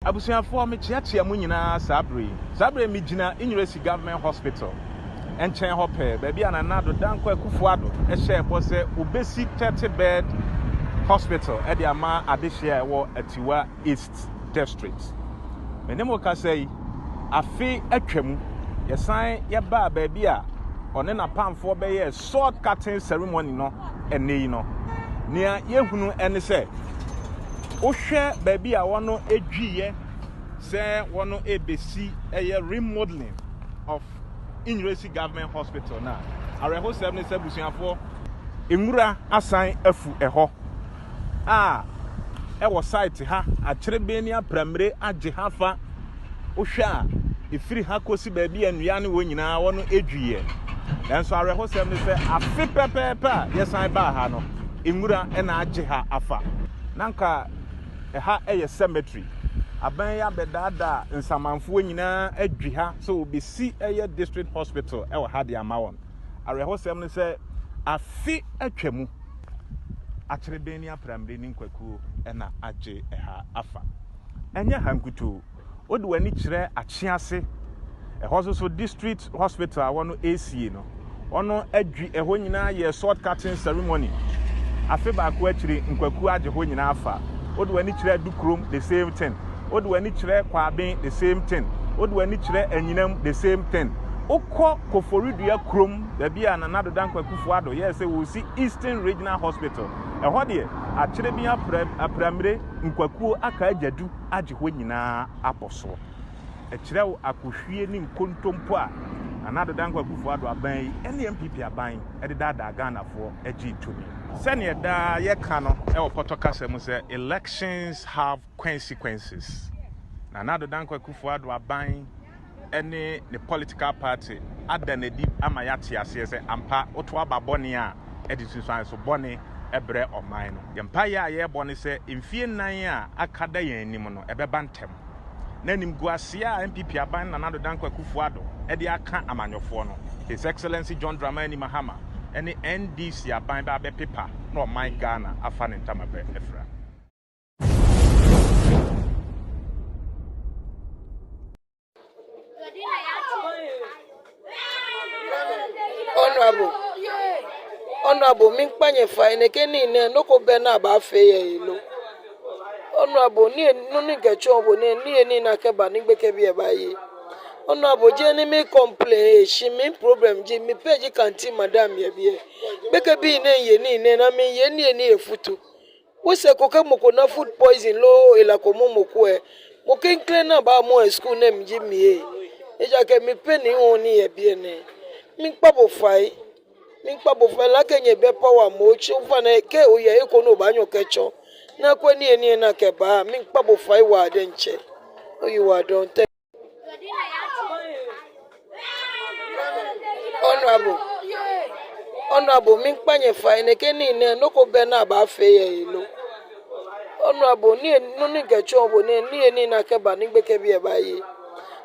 Abusuafo me chiachia mu nyina sabre mi gina University Government Hospital enchen hope baby ananado danko akufuado ehye ebo se obesi 30 bed hospital e de ama adehia ewo Atiwa East District menemo ka sei afi atwam yesan ye ba baby a one na pamfo be ye sword cutting ceremony no enei no nia yehunu ene se ohwe baby a wono edwiye se wono ebesi eye remodeling of University Government Hospital na areho 77 busuafo emura asan afu eho ewo site ha akyerebe ni apramre age hafa ohwe a efiri ha kosi baby anua ne wonyina wono edwiye nanso areho 7 se afi pepepe yesan ba ha no emura na age ha afa nanka ha eye cemetery aban ya bedada nsamanfo nyina adwi ha so obesi eye district hospital e wa ha de amawon areho sem ne se afi atwamu akyerebe ni apramre ni nkwaku na age ha afa enya hankutu odi wani kyerɛ akyease so district hospital wono AC no ono adwi ho nyina ye sword cutting ceremony afi ba ko akyiri nkwaku age ho nyina afa odi wani kyerɛ dukrom the same thing odi wani kyerɛ kwaben the same thing odi wani kyerɛ anyinam the same thing okɔ koforidua krom da bia na nado dan kwakufu ado yes we see Eastern Regional Hospital ɛhɔ de akyerɛ bia apramre nkwakuo aka agyadu age ho nyina apɔso ɛkyerɛ akohwie ni nkontompo a anado dan kwakufu ado aban yi ɛne MPP aban ɛde dada Ghanafoɔ agye tumi sɛnea da yɛka no ɛwɔ pɔtɔkasa mu sɛ elections have consequences na anado dan kwakufu ado aban any the political party adanedi ama yate ase se ampa oto ababone a edisusan so bone ebre oman no yempa ya ye bone se mfie nan a akada yan nim no ebeba ntem na nim guase a MPP aban na nado dan kwakufu ado e de aka amanyofo no His Excellency John Dramani Mahama any NDC aban ba be paper na oman Ghana afa ne ntamabe efra Honorable minkpanye fine keni ne noko bena ba feye ilo Honorable ni no ni gacho bo ni na keba ni gbeke bi e bayi Honorable je ni me complain she me problem je me page kanti madam ye bi gbeke bi ne na me ye ni efutu wo se ko ke moko na food poison lo ila ko momo e mo ken clean na ba mo school na mi je mi e ja ke me pe ni won ni ye bi ne minkpabo fai la kenye be power mo chi ufa na ke oye eko no ba nyo kecho na kwani eni na ke ba minkpabo fai wa de nche oyi wa don te Honorable minkpanye fai ne keni ne noko be na ba fe ye ilo Honorable ni no ni gacho bo ni eni na ke ba ni gbeke bi e ba yi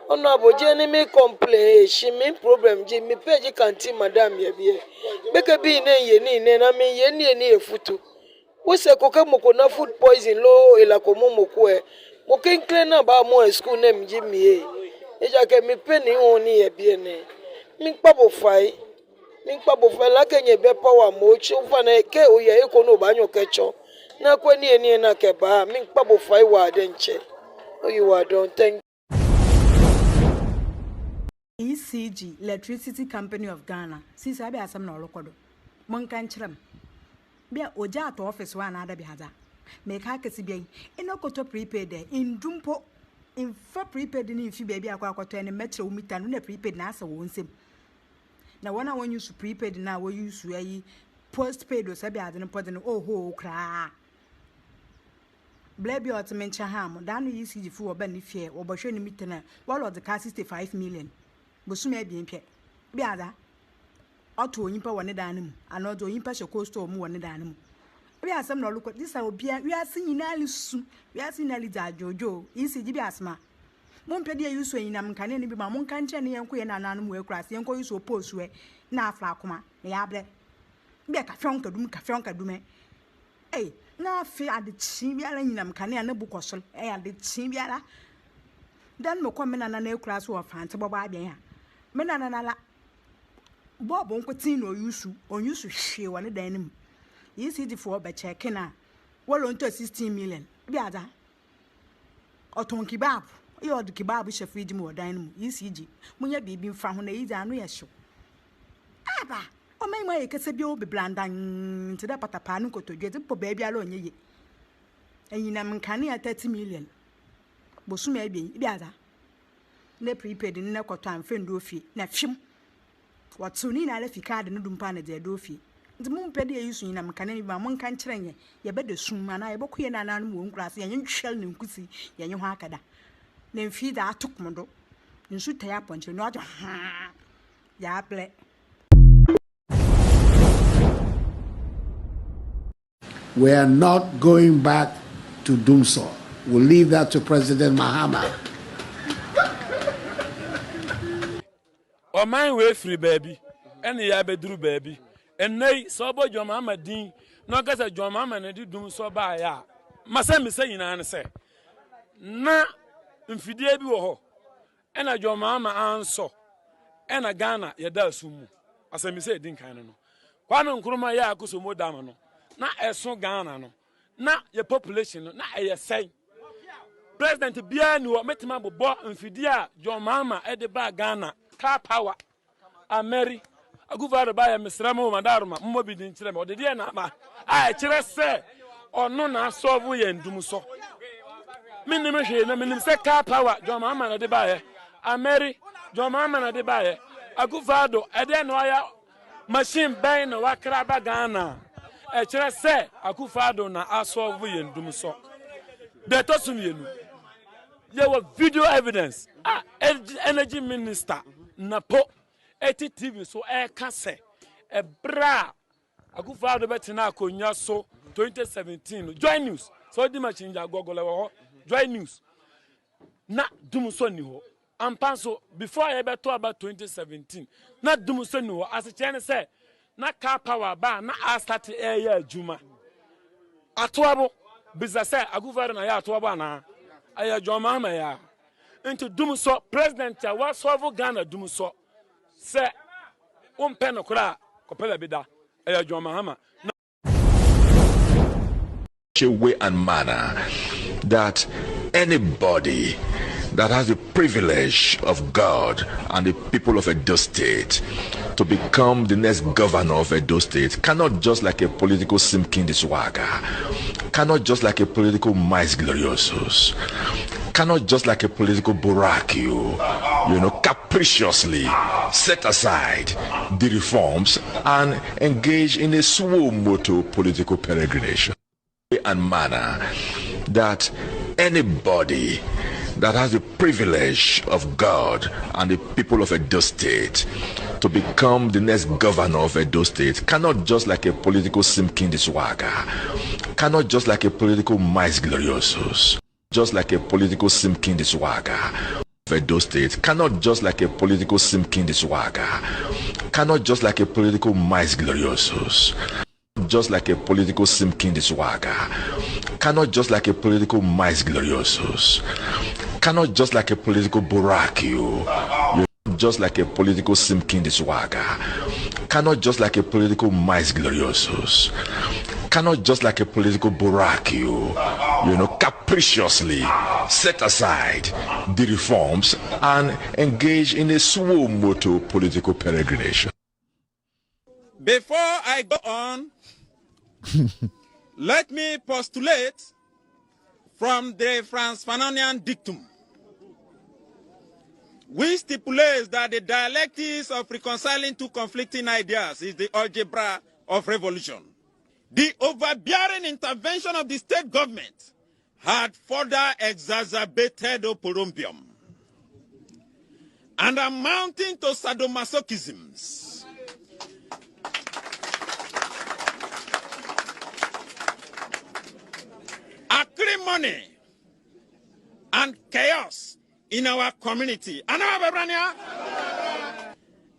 Honorable je ni me complain she me problem je me page kanti madam ye bi gbeke bi ne na me ye ni efutu wo se ko ke moko na food poison lo ila ko momo e mo ken clean na ba mo school na mi je mi e ja ke me pe ni won ni ye bi ne minkpabo fai la kenye be power mo chi ufa na ke oye eko no ba nyo kecho na kwani eni na ke ba minkpabo fai wa de nche oyi wa don thank ECG, Electricity Company of Ghana. Since I be asam na olokodo. Mon kan chirem. Bia oja to office wa na ada bi hada. Make ha kesi bi enokoto prepaid there in dumpo in for prepaid ni fi baby akwa akoto ene metre wo mita no na prepaid na asa wo nsem. Na wana won use prepaid na wo use ayi postpaid o sabi ade no pode no oho kra. Blebi otemencha ham da no ECG fu oba ni fie wo bohwe ni mita na wo the car 65 million. Bosuma bi mpie bi ada oto onyimpa wone dan mu anodo onyimpa hye costo mu wone dan mu bi asem na oluko disa obia wi ase nyinali su wi ase nyinali da jojo ECG bi asma mo mpede ya yuso nyinam nkane ne bi ma mo nka nche ne yenko ye na nanom we kura se yenko yuso post we na afra akoma na ya bre bi ka fion kadum na afi ade chi bi ala nyinam nkane na bukosol ade chi bi ala dan mo komena na na ekura so ofante boba abia ya mena na la bobo nkotin no yusu hwe wone dan nim ECG for be check na wolo nto 16 million bi ada oton kebab e od kebab chef idi mo dan nim ECG munya bibi mfa ho na yi anu ye hyew aba o mai mai kese bi o be blandan nti da patapa no kotodwe ti po ba bia la onye ye enyina mkane 30 million bosuma bi ada na prepaid na koto amfendo ofie na fim watsuni na ala fikade no dumpa na de ofie nti mu mpede ye yusu nyina mkane bi ma mo nka nkyeranye ye bede sum ana ye bokuye na nanom wo nkurase ye nhwel ne nkusi ye nyi ho akada na mfi da atokomodo nsu taya ponche no ajo ya ple. We are not going back to Dumso. We'll leave that to President Mahama. O man we free baby and ya bedru baby and nay so bo John Mahama din no ga say John Mahama na di Dumso ba ya masa me say nyina say na mfidie bi wo ho e na John Mahama anso e na Ghana ye da sumu asa me say din kan no kwano nkruma ya akoso modam no na eso Ghana no na ye population no na ye say president bia ni wo metima bobo mfidie a John Mahama e de ba Ghana car power ameri aguvaro ba ya misramo madaruma mmobi din kire me odede na ma a kire se ono na solve ye ndumso minim hwe na minim se car power John Mahama na de ba ye ameri John Mahama na de ba ye aguvado ede no ya machine ben na wakra ba Ghana e kire se aguvado na asolve ye ndumso de to sumienu there was video evidence energy minister Napo TV so kase bra agufado betina akonya so 2017 join news so di machinja gogole wo join news na Dumso ni ho ampanso before I beto about 2017 na Dumso ni ho asechene say na car power ba na a start ya adwuma atoabo business say agufado na ya atoabo na aya John Mahama ya into Dumso president ya wa solve Ghana Dumso se umpe no kura kopela bida e John Mahama way and manner that anybody that has the privilege of God and the people of Edo State to become the next governor of Edo State cannot just like a political simkin the swagger, cannot just like a political mais gloriosos, cannot just like a political burakio, capriciously set aside the reforms and engage in a suo moto political peregrination and manner that anybody that has the privilege of God and the people of Edo State to become the next governor of Edo State cannot just like a political simkin the swagger, cannot just like a political mais gloriosos, just like a political simkin the swagger of Edo State, cannot just like a political simkin the swagger, cannot just like a political mais gloriosos, just like a political simkin the swagger, cannot just like a political mais gloriosos, cannot just like a political burakio, just like a political simkin the swagger, cannot just like a political mais gloriosos, cannot just like a political burakio, capriciously set aside the reforms and engage in a suo motu political peregrination. Before I go on, let me postulate from the Franz-Fanonian dictum, which stipulates that the dialectics of reconciling two conflicting ideas is the algebra of revolution. The overbearing intervention of the state government had further exacerbated oporombium and amounting to sadomasochisms. Acrimony and chaos in our community.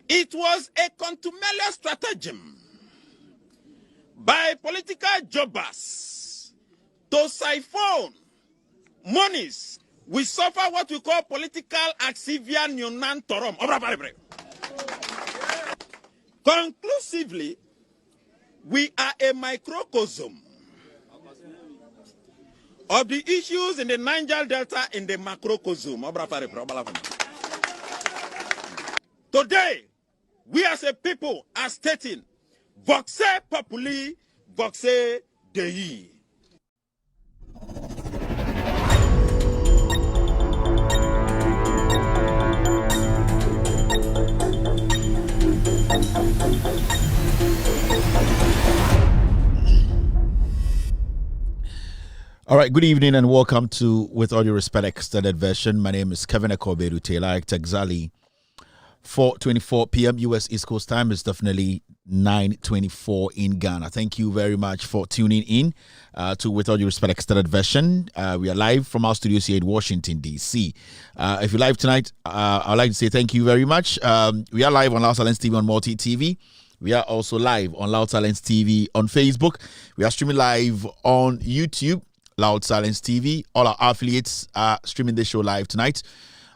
It was a contumelious stratagem by political jobbers to siphon monies. We suffer what we call political axivia non torum. Conclusively, we are a microcosm of the issues in the Niger Delta in the macrocosm. Today, we as a people are stating, Voxe populi, voxe Dei. All right, good evening and welcome to With All Due Respect Extended Version. My name is Kevin Ekobedu Taylor. Exactly 4:24 p.m. U.S. East Coast time. Is definitely 9:24 in Ghana. Thank you very much for tuning in to With All Due Respect Extended Version. We are live from our studios here in Washington, D.C. If you're live tonight, I'd like to say thank you very much. We are live on Loud Silence TV on Multi TV. We are also live on Loud Silence TV on Facebook. We are streaming live on YouTube. Loud Silence TV. All our affiliates are streaming the show live tonight.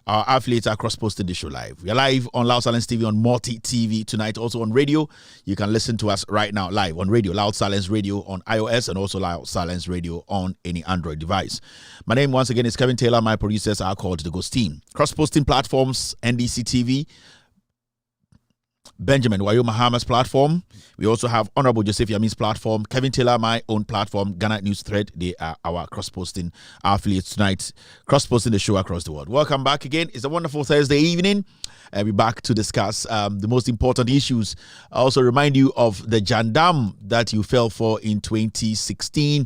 Our affiliates are cross-posting the show live. We are live on Loud Silence TV on Multi TV tonight. Also on radio. You can listen to us right now live on radio. Loud Silence Radio on iOS and also Loud Silence Radio on any Android device. My name once again is Kevin Taylor. My producers are called The Ghost Team. Cross-posting platforms, NDC TV, Benjamin Wayo Mahama's platform. We also have Honorable Joseph Yamin's platform, Kevin Taylor, my own platform, Ghana News Thread. They are our cross-posting affiliates tonight, cross-posting the show across the world. Welcome back again. It's a wonderful Thursday evening. We're back to discuss the most important issues. I also remind you of the jandam that you fell for in 2016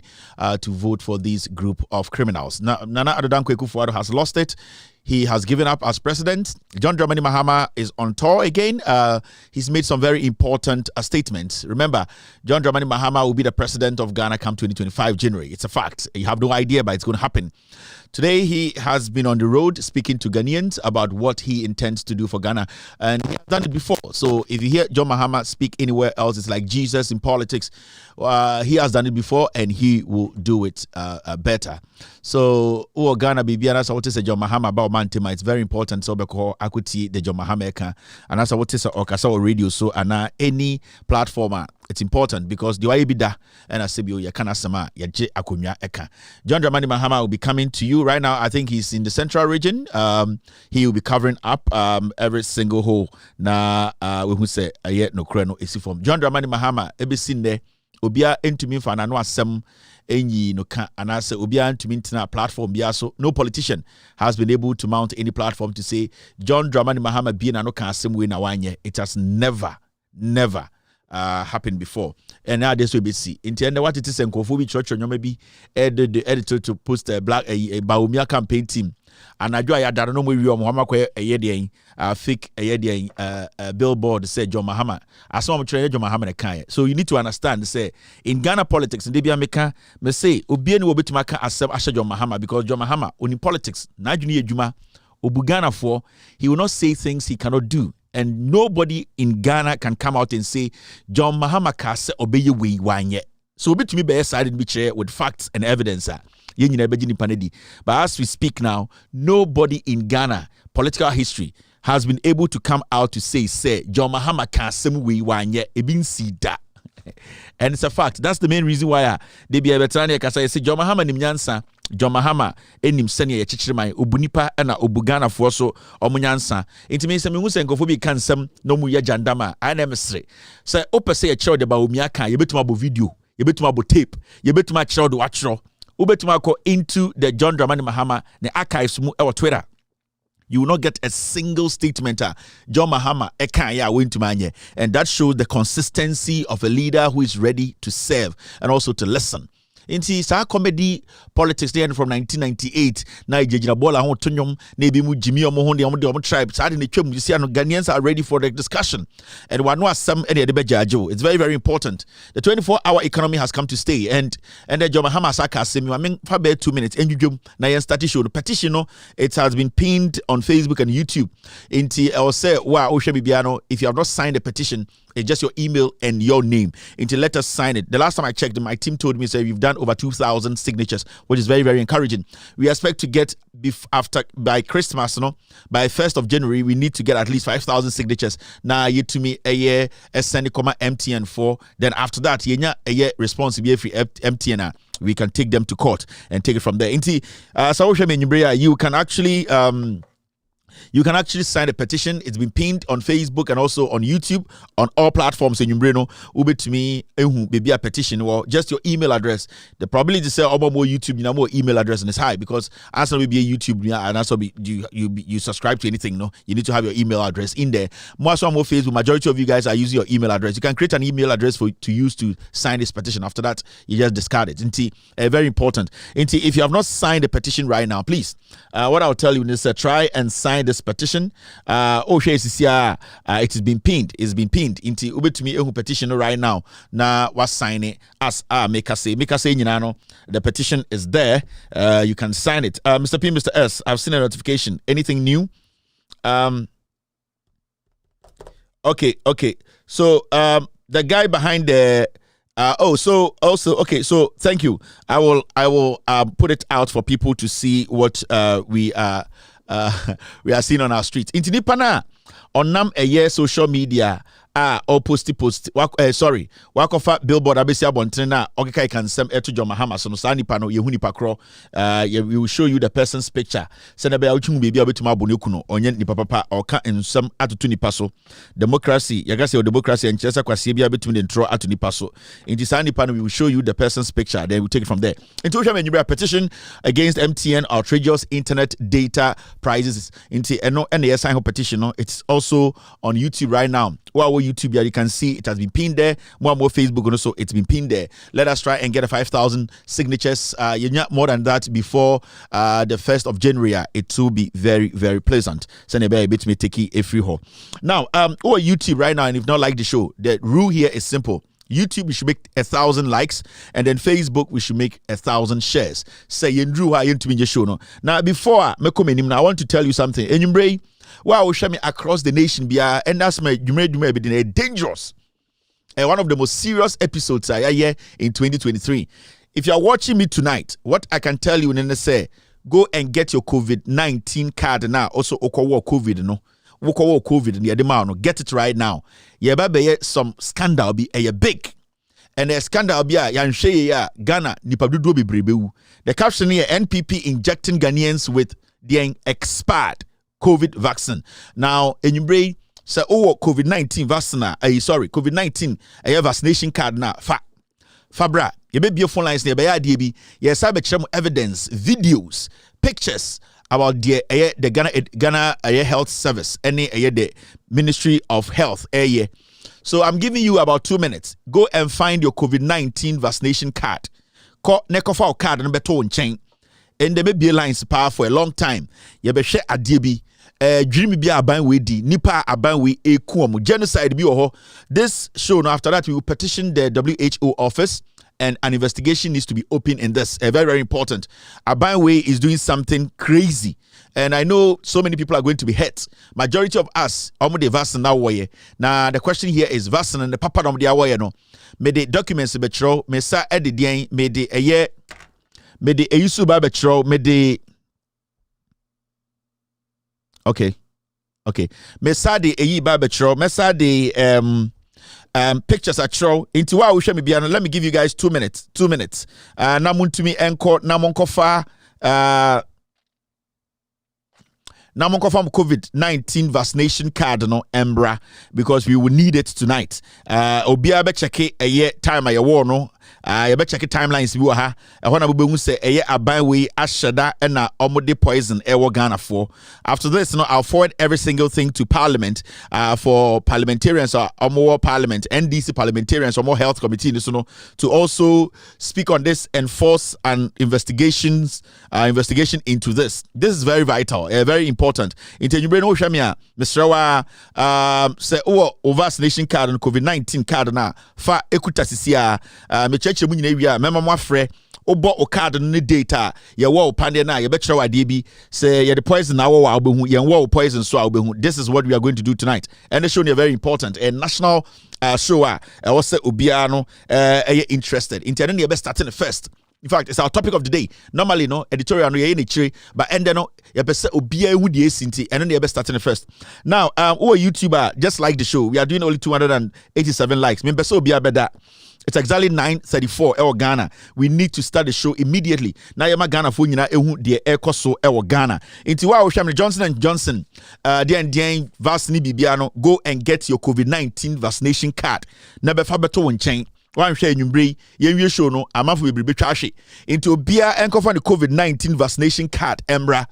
to vote for this group of criminals. Nana Addo Dankwa Akufo-Addo has lost it. He has given up as president. John Dramani Mahama is on tour again. He's made some very important statements. Remember, John Dramani Mahama will be the president of Ghana come 2025 January. It's a fact. You have no idea, but it's going to happen. Today, he has been on the road speaking to Ghanaians about what he intends to do for Ghana. And he has done it before. So if you hear John Mahama speak anywhere else, it's like Jesus in politics. He has done it before and he will do it better. So, Ghana Bibiana, so what is John Mahama about Mantima? It's very important. So, because I could see the John Mahama and that's what is Okasa radio. So, and any platform. It's important because the way bida and asebio ya kana sama ya je akunya eka. John Dramani Mahama will be coming to you right now. I think he's in the central region. He will be covering up every single hole. Na we who say yet no kreno isi from John Dramani Mahama ebi sinde obia entumi fa na no asem enyi no ka anase obia entumi ntina platform bia so no politician has been able to mount any platform to say John Dramani Mahama bi na no ka asem we na wanye. It has never happened before, and now this will be see. In the end, what it is, and Kofu church, maybe editor to post a black a Bawumia campaign team, and I do I don't know where you are, Muhammad fake a billboard said John Mahama. I saw him train John Mahama Kanye. So you need to understand. Say in Ghana politics, in Debia Meka, me say Obieni will be to make accept Asha John Mahama because John Mahama in politics, na junior Juma, Obu Ghana for he will not say things he cannot do. And nobody in Ghana can come out and say John Mahama kase obeye we wanye. So be to me be sided be with facts and evidence. But as we speak now, nobody in Ghana political history has been able to come out to say John Mahama kase we wanye ebin si da. And it's a fact. That's the main reason why they be able to say John Mahama nim nyansa. John Mahama enim sene ye chichirman obunipa na obugana fo so omunyansa. Intimi se me hu se nkofo bi kan sam no mu ye jandama. Ana mesre. Se opese ye chiro de Bawumia kan ye betuma bo video, ye betuma bo tape, ye betuma chiro de watchro. Ubetuma ko into the John Dramani Mahama the archives mu e Twitter. You will not get a single statement. John Mahama ekanya went to manye, and that shows the consistency of a leader who is ready to serve and also to listen. Inti sa comedy politics there from 1998 na ejejina bola ho tonyom na ebi mu jimi omo ho de omo tribe sa de ne twam you see no Ghanaians are ready for the discussion and one was some any de bejajo. It's very, very important. The 24-hour economy has come to stay, and the John Mahama saka semi I mean for about 2 minutes enjujum na yen start show the petition no, it has been pinned on Facebook and YouTube. Inti I will say wow Bibiano, if you have not signed the petition, it's just your email and your name. Until let us sign it. The last time I checked, my team told me say we've done over 2,000 signatures, which is very, very encouraging. We expect to get by Christmas, by 1st of January, we need to get at least 5,000 signatures. Now you to me a year send MTN 4. Then after that, a year responsibility for MTN. We can take them to court and take it from there. You can actually sign a petition. It's been pinned on Facebook and also on YouTube, on all platforms. And you ube to me, baby, a petition or just your email address. The probability to say more YouTube, more email address and it's high because as will be a YouTube and also you subscribe to anything. No, you need to have your email address in there. More Facebook. Majority of you guys are using your email address. You can create an email address to use to sign this petition. After that, you just discard it. Very important. If you have not signed the petition right now, please. What I'll tell you is try and sign this petition. It has been pinned. It's been pinned into ubetumi petition right now. Na was sign it as make us say the petition is there. You can sign it. Mr. P, Mr. S, I've seen a notification. Anything new? Okay. So the guy behind the so thank you. I will put it out for people to see what we are seeing on our streets. Intinipana on nam a year social media or post wakofa billboard abesia bontena okeka can sem eto John Mahama so sani pano yehuni pakro we will show you the person's picture send be awchum bebi obetuma aboneku no onye ni papa oka ensem atoto nipa so democracy yaga say democracy and chesa kwase bia betumi the intro ato nipa so inti sani pano we will show you the person's picture, then we take it from there. Into a petition against MTN outrageous internet data prices into and sign petition. It's also on YouTube right now. YouTube, you can see it has been pinned there. More Facebook and also it's been pinned there. Let us try and get a 5,000 signatures. More than that before the 1st of January. It will be very, very pleasant. Send a bit me take a free haul. Now, YouTube right now, and if not like the show, the rule here is simple. YouTube, we should make 1,000 likes, and then Facebook, we should make 1,000 shares. Say you drew into me show no. Now, before I want to tell you something. Wow, show me across the nation, and that's my dangerous. One of the most serious episodes I hear in 2023. If you are watching me tonight, what I can tell you, and say, go and get your COVID-19 card now. Also, COVID, no. COVID, get it right now. Some scandal be big. And the scandal be Ghana nipadudo be brebewu. The caption here, NPP injecting Ghanaians with the expired COVID vaccine. Now, enyumbre say COVID-19 vaccine COVID-19 vaccination card na Fabra, you be phone lines near by yes, I bet evidence, videos, pictures about the Ghana Health Service, the Ministry of Health. So I'm giving you about 2 minutes. Go and find your COVID-19 vaccination card. Nekofa card and beto chain. And there may be lines power for a long time. You be share adibi. Dream be aban we di nipa aban we ekuomo genocide bi oho. This show now after that we will petition the WHO office. And an investigation needs to be open in this. Very, very important. Abanwe is doing something crazy. And I know so many people are going to be hurt. Majority of us, the vaccine now way. Now, the question here is vaccine and the papa of the away. No, may the documents be true. May sa edit may the a year. May the use by be true. May the okay. May sa the a by be true. May sa the pictures are true. Into what we show me biano. Let me give you guys 2 minutes. 2 minutes. Namun to me enko namonko fa namonko from COVID-19 vaccination card no embra because we will need it tonight. Obia be check a year time a war no. You better check timelines bi wa ha ehona bobe hu say eye aban we ashada na omode poison ewo Ghana for. After this, I'll forward every single thing to Parliament for parliamentarians or more Parliament, NDC parliamentarians or more health committee to also speak on this and force an investigation into this. This is very vital, very important. Into you bring no shamia Mr. Wa say vaccination card and COVID-19 card na fa ekuta sisia cheche mu nyina wi a mema mo afre obo o card no data ye wo pande na ye be kire wade bi say ye the poison na wo wa obehu ye wo poison so obehu. This is what we are going to do tonight, and the show is very important, a national show was say obia no interested in telling you best starting first. In fact, it's our topic of the day. Normally, no editorial no ye ni chire, but and then no ye be say obia hu die sinti, and then ye best starting first. Now, who a YouTuber just like the show, we are doing only 287 likes. Me be say obia be that. It's exactly 9:34 ewo Ghana. We need to start the show immediately. Na yema Ghana fo nyina ehu de ekoso ewo Ghana. Inti wa wo hwam Johnson & Johnson den vaccine bibia no, go and get your COVID-19 vaccination card. Na be fa beto wo nchen. Wan hwe enwumbre yenwie show no amafo bebrebe twa hwe. Inti obia enkofa the COVID-19 vaccination card emra.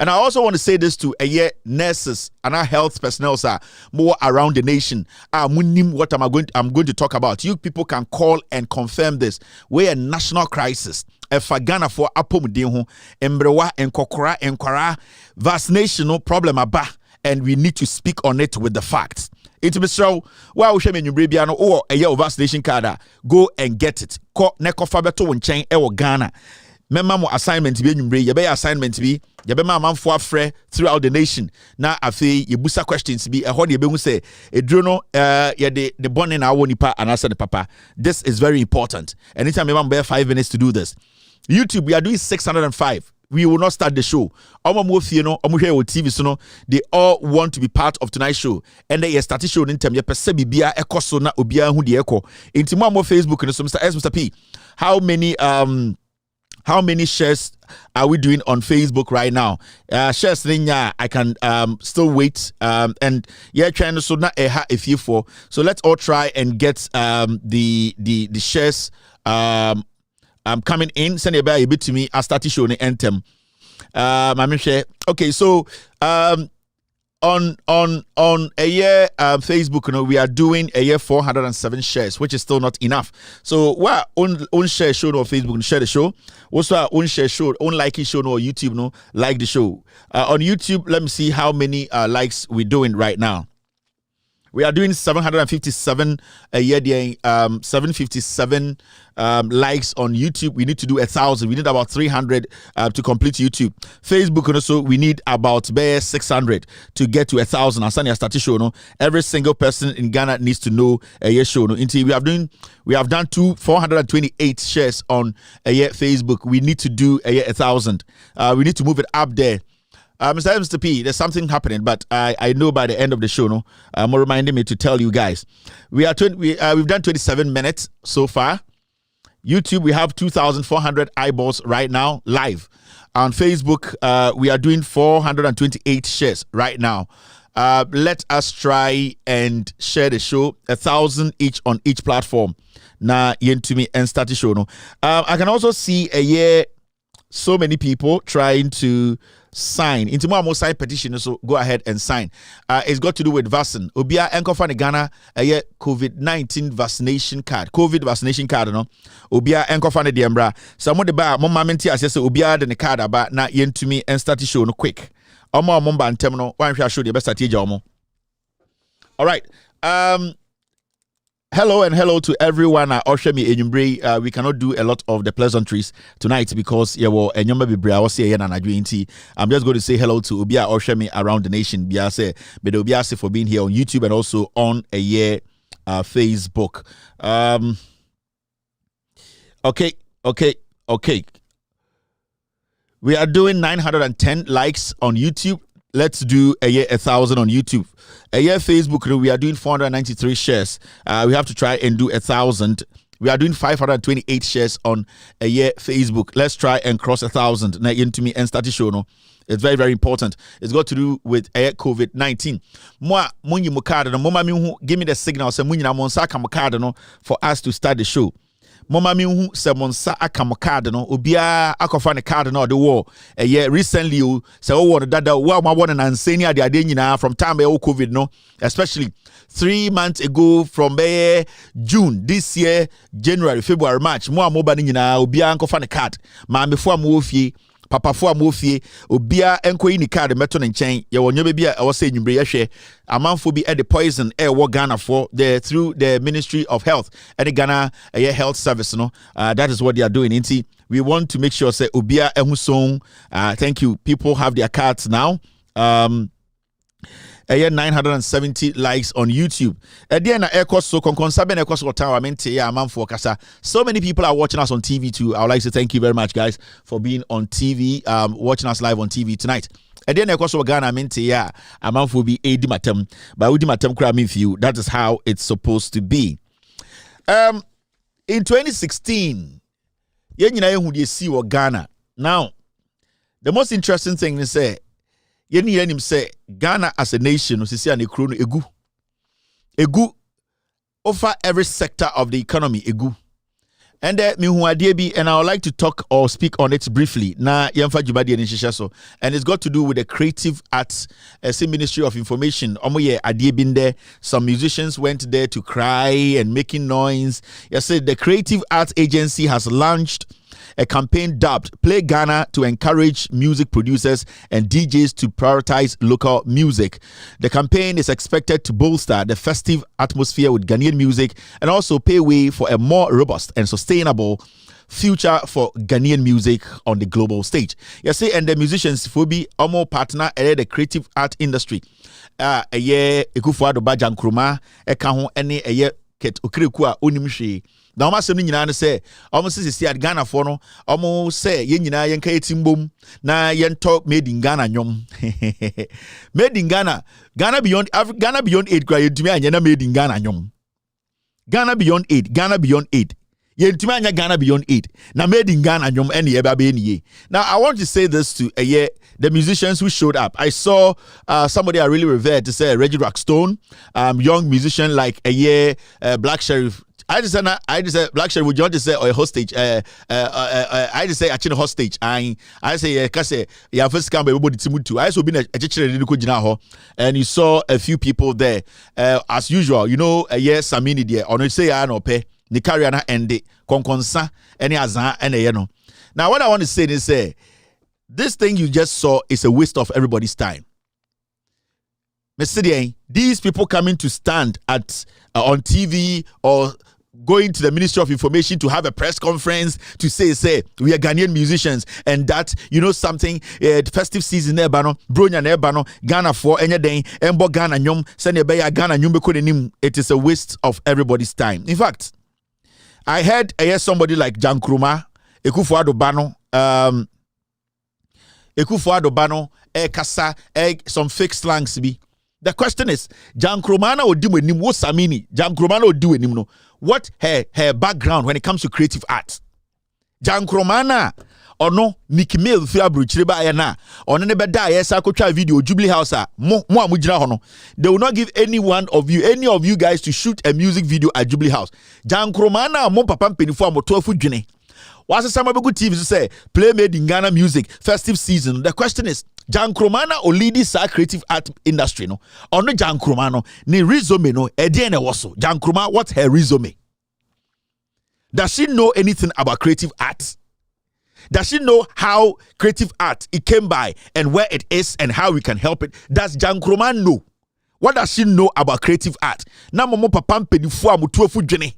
And I also want to say this to nurses and our health personnel more around the nation. What I'm going to talk about. You people can call and confirm this. We're a national crisis. If Ghana for apomdeho, embrewa, enkokora, enkwara, vaccination no problem aba, and we need to speak on it with the facts. Into Mr. Wow, Shemin Yubribiano or a vaccination card. Go and get it. Ko nekofabeto unchain ewo Ghana. Memma mo assignment bi enwumre ye be assignment bi ye be ma manfo afre throughout the nation na afei ye busa questions bi ehode ye be hu say eduro no ye the born na awo nipa anasa the papa. This is very important. Anytime memma be 5 minutes to do this. YouTube, we are doing 605. We will not start the show. TV so no, they all want to be part of tonight's show. And they start the show in time. You perceive bibia ekoso na obia hu de eko. Inti mo Facebook and so Mr. P. How many shares are we doing on Facebook right now? Shares I can still wait. And yeah, trying to so not if you for. So let's all try and get the shares coming in. Send a bit to me. I started showing the anthem. Okay, so on a year Facebook, we are doing a year 407 shares, which is still not enough. So what own share show on Facebook, share the show. Also our own share show, own like show on YouTube, like the show. On YouTube, let me see how many likes we're doing right now. We are doing 757 a year, 757 likes on YouTube. We need to do 1,000. We need about 300 to complete YouTube. Facebook also we need about 600 to get to 1,000. Asani start show no. Every single person in Ghana needs to know a year show no. Until we have done 428 shares on a year Facebook. We need to do a year 1,000. We need to move it up there. Mr. P, there's something happening, but I know by the end of the show, more reminding me to tell you guys. We've done 27 minutes so far. YouTube, we have 2,400 eyeballs right now, live. On Facebook, we are doing 428 shares right now. Let us try and share the show, 1,000 each on each platform. Na yentumi and start the show. No, I can also see a year. So many people trying to sign into more sign petition, so go ahead and sign. It's got to do with vaccine. Obia enkofa Ghana a COVID-19 vaccination card. COVID vaccination card no. Obia enkofa ne diembra. Some of the bar mama menti as say obia the card about na yentumi and start show no quick. Omo momba antem no wan hwa show the best strategy omo. All right. Hello and hello to everyone at Oshemi Enyumbre. We cannot do a lot of the pleasantries tonight because I'm just going to say hello to Ubia Oshemi around the nation. Biase, but Obiase for being here on YouTube and also on a year Facebook. Okay. We are doing 910 likes on YouTube. let's do a year 1,000 on YouTube. A year Facebook, we are doing 493 shares. We have to try and do 1,000. We are doing 528 shares on a year Facebook. Let's try and cross 1,000. Now, into me and start the show. No, it's very, very important. It's got to do with COVID-19. Give me the signal. For us to start the show. Mama mi hu se monsa aka mo card no obia akofa ne card no the war recently se wo won dada wo ma won na nsani ade nyina from time COVID no, especially 3 months ago from June this year, January, February, March, mo amoba ni nyina obia akofa ne card ma mefo amofie papa fo amofie obia enkoyi ni card meto ne nchen ye wonyo be bia e wo se nyumbre ye hwe amanfo bi the poison wo Ghana for the through the Ministry of Health and the Ghana Health Service no, that is what they are doing. Inti we want to make sure say obia ehu song. Thank you, people have their cards now. 970 likes on YouTube. So many people are watching us on TV too. I would like to thank you very much, guys, for being on TV, watching us live on TV tonight. And then Ghana a month will be a dimatem, but we dimatem cramming for you. That is how it's supposed to be. In 2016, you see what Ghana. Now, the most interesting thing is him say Ghana as a nation egu over every sector of the economy egu. And and I would like to talk or speak on it briefly. And it's got to do with the creative arts Ministry of Information. Some musicians went there to cry and making noise. The Creative Arts Agency has launched a campaign dubbed Play Ghana to encourage music producers and DJs to prioritize local music. The campaign is expected to bolster the festive atmosphere with Ghanaian music and also pave way for a more robust and sustainable future for Ghanaian music on the global stage. And the musicians will be our partner in the creative art industry. Ekufuado Bajankruma, Ekaho, any a year Ket Okrikua Unimshi. Now, almost nyina say almost see at Ghana for no almost say yen nyina yen ka etimbom na yen talk made in Ghana nyom. Made in Ghana beyond 8 kwa yentumi anya made in Ghana nyom. Ghana beyond 8 yentumi anya Ghana beyond 8 na made in Ghana nyom ene ye ba be nie. Now I want to say this to the musicians who showed up. I saw somebody I really revered to say Reggie Rockstone, young musician like Black Sheriff. I just said Black Sheriff. Would you want to say or a hostage? I just say actually hostage. I say kase ya first come everybody timutu. I so been a chichere and you saw a few people there as usual. Samini there. Ono say ya no pe ni carry na ende konkonsa any azan ene no. Now what I want to say is this thing you just saw is a waste of everybody's time. These people coming to stand at on TV or going to the Ministry of Information to have a press conference to say we are Ghanaian musicians and that something festive season ebano bronya na ebano Ghana for anything embo Ghana nyom send be Ghana nyom be kodenim. It is a waste of everybody's time. In fact, I heard somebody like Jankruma Ekufuado Bano kasa some fake slangs be. The question is, Jankromana or do enim wo samini? Jankromana or do enim no? What her background when it comes to creative art? Jankromana or no Mickey Mill Fiabru Chiriba Ayana or nebe da yesa ko try video Jubilee House mo amujina hono. They will not give any of you guys to shoot a music video at Jubilee House. Jankromana mo papa penifo mo 12 june. What's some good TV to say play made in Ghana music festive season? The question is, Jankromana or leaders our creative art industry no or no Jankromano ni resume no ediene waso Jankroma, what's her resume? Does she know anything about creative art? Does she know how creative art it came by and where it is and how we can help it? Does Jankroma know? What does she know about creative art? Na momo papa mpenifu amu 12 jene.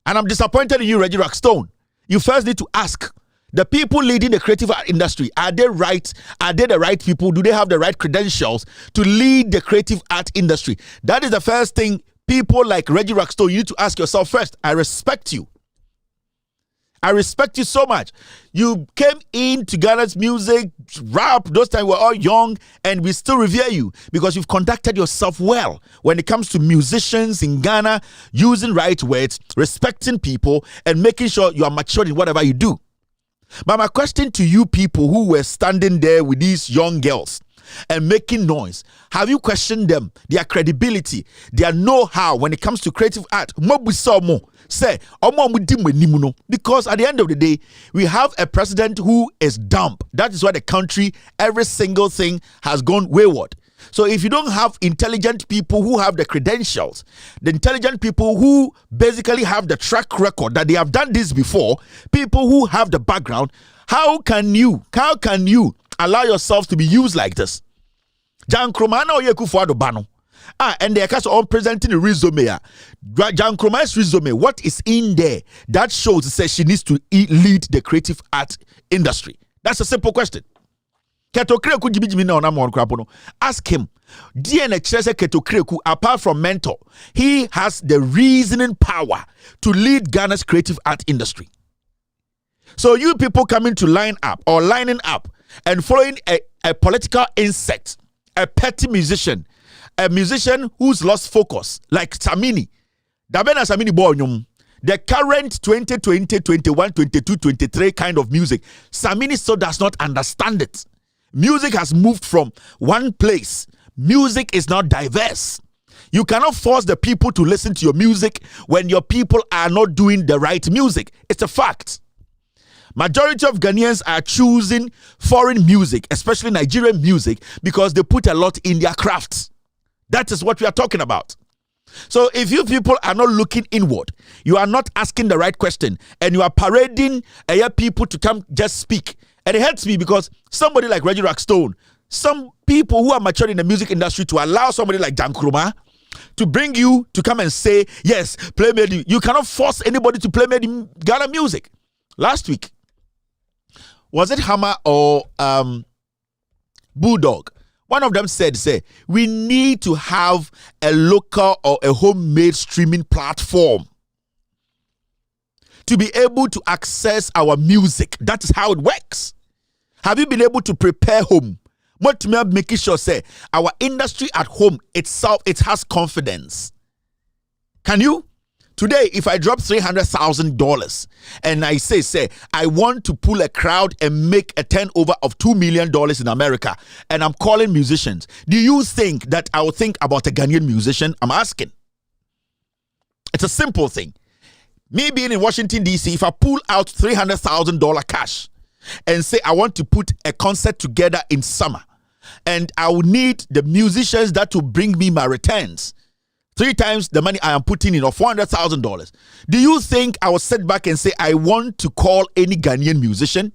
And I'm disappointed in you, Reggie Rockstone. You first need to ask the people leading the creative art industry, are they right? Are they the right people? Do they have the right credentials to lead the creative art industry? That is the first thing people like Reggie Rockstone, you need to ask yourself first. I respect you. I respect you so much. You came into Ghana's music, rap, those times we were all young, and we still revere you because you've conducted yourself well when it comes to musicians in Ghana, using right words, respecting people, and making sure you are matured in whatever you do. But my question to you people who were standing there with these young girls and making noise, have you questioned them, their credibility, their know-how when it comes to creative art? Say, because at the end of the day, we have a president who is dumb. That is why the country, every single thing has gone wayward. So if you don't have intelligent people who have the credentials, the intelligent people who basically have the track record that they have done this before, people who have the background, how can you allow yourself to be used like this? Jan Kromana Oyekufuado Bano. And they are also presenting a resume. Jan Kroma's resume, what is in there that shows that she needs to lead the creative art industry? That's a simple question. Ask him. Apart from mentor, he has the reasoning power to lead Ghana's creative art industry. So you people coming to lining up and following a political insect, a petty musician, a musician who's lost focus, like Samini. Dabena Samini Boyum. The current 2020, 21, 22, 23 kind of music, Samini still does not understand it. Music has moved from one place. Music is not diverse. You cannot force the people to listen to your music when your people are not doing the right music. It's a fact. Majority of Ghanaians are choosing foreign music, especially Nigerian music, because they put a lot in their crafts. That is what we are talking about. So if you people are not looking inward, you are not asking the right question, and you are parading people to come just speak. And it hurts me because somebody like Reggie Rockstone, some people who are mature in the music industry, to allow somebody like Dan Kroma to bring you to come and say, yes, play me. You cannot force anybody to play me Ghana music. Last week, was it Hammer or Bulldog? One of them said, we need to have a local or a homemade streaming platform to be able to access our music. That is how it works. Have you been able to prepare home? What making sure our industry at home itself, it has confidence. Can you? Today, if I drop $300,000 and I say, I want to pull a crowd and make a turnover of $2 million in America, and I'm calling musicians, do you think that I will think about a Ghanaian musician? I'm asking. It's a simple thing. Me being in Washington, D.C., if I pull out $300,000 cash and say I want to put a concert together in summer, and I will need the musicians that will bring me my returns, 3 times the money I am putting in, or $400,000, do you think I will sit back and say I want to call any Ghanaian musician?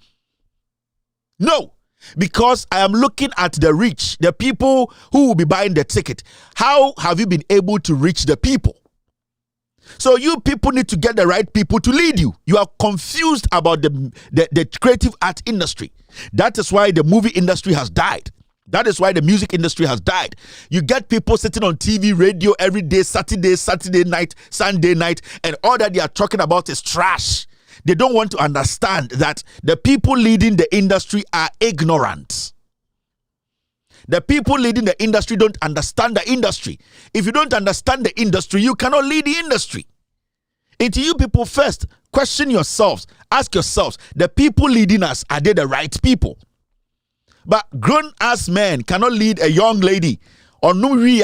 No, because I am looking at the reach, the people who will be buying the ticket. How have you been able to reach the people? So you people need to get the right people to lead you. You are confused about the creative art industry. That is why the movie industry has died. That is why the music industry has died. You get people sitting on TV, radio every day, Saturday night, Sunday night, and all that they are talking about is trash. They don't want to understand that the people leading the industry are ignorant. The people leading the industry don't understand the industry. If you don't understand the industry, you cannot lead the industry. Until you people first question yourselves, ask yourselves, the people leading us, are they the right people? But grown-ass men cannot lead a young lady. Or Stella.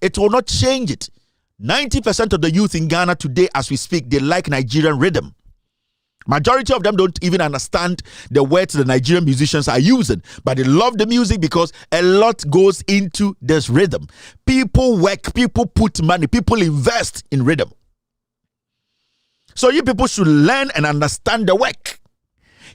It will not change it. 90% of the youth in Ghana today, as we speak, they like Nigerian rhythm. Majority of them don't even understand the words the Nigerian musicians are using, but they love the music because a lot goes into this rhythm. People work, people put money, people invest in rhythm. So you people should learn and understand the work.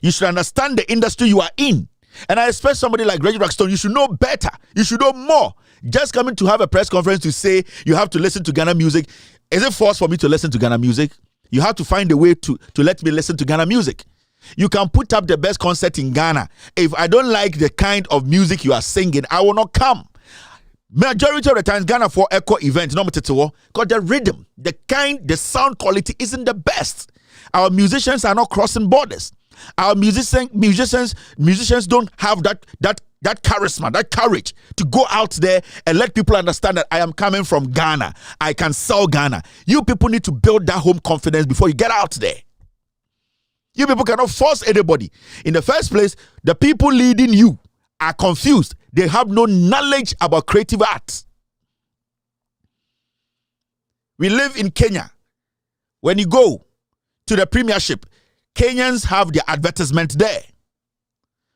You should understand the industry you are in. And I expect somebody like Reggie Rockstone, you should know better. You should know more. Just coming to have a press conference to say you have to listen to Ghana music. Is it forced for me to listen to Ghana music? You have to find a way to let me listen to Ghana music. You can put up the best concert in Ghana. If I don't like the kind of music you are singing, I will not come. Majority of the times, Ghana for echo events, no matter what, because the rhythm, the sound quality isn't the best. Our musicians are not crossing borders. Our musicians don't have that charisma, that courage to go out there and let people understand that I am coming from Ghana. I can sell Ghana. You people need to build that home confidence before you get out there. You people cannot force anybody. In the first place, the people leading you are confused. They have no knowledge about creative arts. We live in Kenya. When you go to the Premiership, Kenyans have their advertisement there.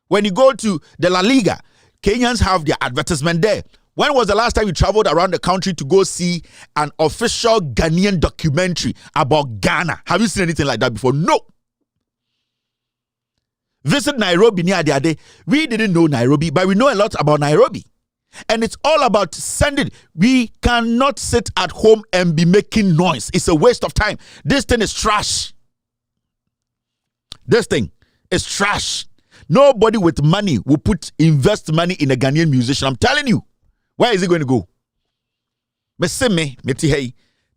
When you go to the La Liga, Kenyans have their advertisement there. When was the last time you traveled around the country to go see an official Ghanaian documentary about Ghana? Have you seen anything like that before? No. Visit Nairobi near the other day. We didn't know Nairobi, but we know a lot about Nairobi. And it's all about sending. We cannot sit at home and be making noise. It's a waste of time. This thing is trash. This thing is trash. Nobody with money will invest money in a Ghanaian musician. I'm telling you. Where is he going to go?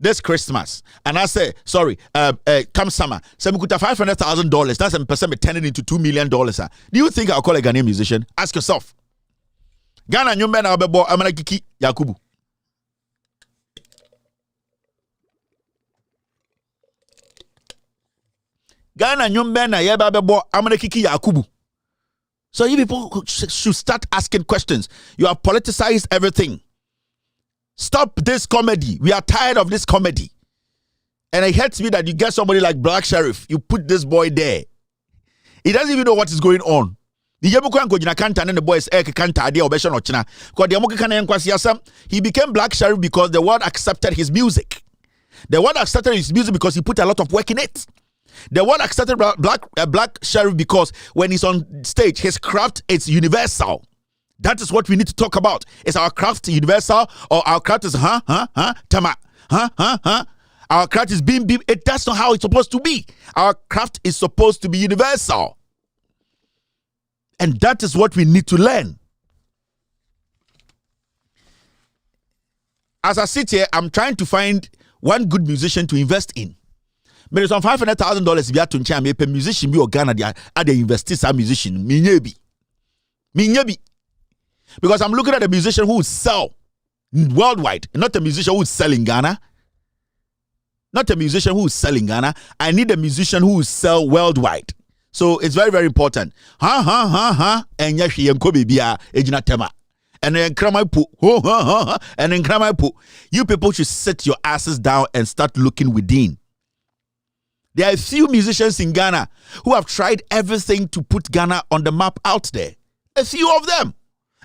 This Christmas, and I say, sorry, come summer, so we could have $500,000. That's a percent turning into $2 million. Do you think I'll call a Ghanaian musician? Ask yourself. Ghana nyumba na obebo amana kiki Yakubu. Ghana nyumba na yeba bebo amana kiki Yakubu. So you people should start asking questions. You have politicized everything. Stop this comedy. We are tired of this comedy. And it hurts me that you get somebody like Black Sheriff. You put this boy there. He doesn't even know what is going on. He became Black Sheriff because the world accepted his music. The world accepted his music because he put a lot of work in it. The world accepted Black Sheriff because when he's on stage, his craft is universal. That is what we need to talk about. Is our craft universal or our craft is tama? Our craft is beam. That's not how it's supposed to be. Our craft is supposed to be universal. And that is what we need to learn. As I sit here, I'm trying to find one good musician to invest in. Maybe some $500,000 if you have to change a musician be or Ghana they invest in some musician. Minyebi. Because I'm looking at a musician who will sell worldwide, not a musician who will sell in Ghana. Not a musician who is selling Ghana. I need a musician who will sell worldwide. So it's very, very important. And yes, you people should sit your asses down and start looking within. There are a few musicians in Ghana who have tried everything to put Ghana on the map out there. A few of them.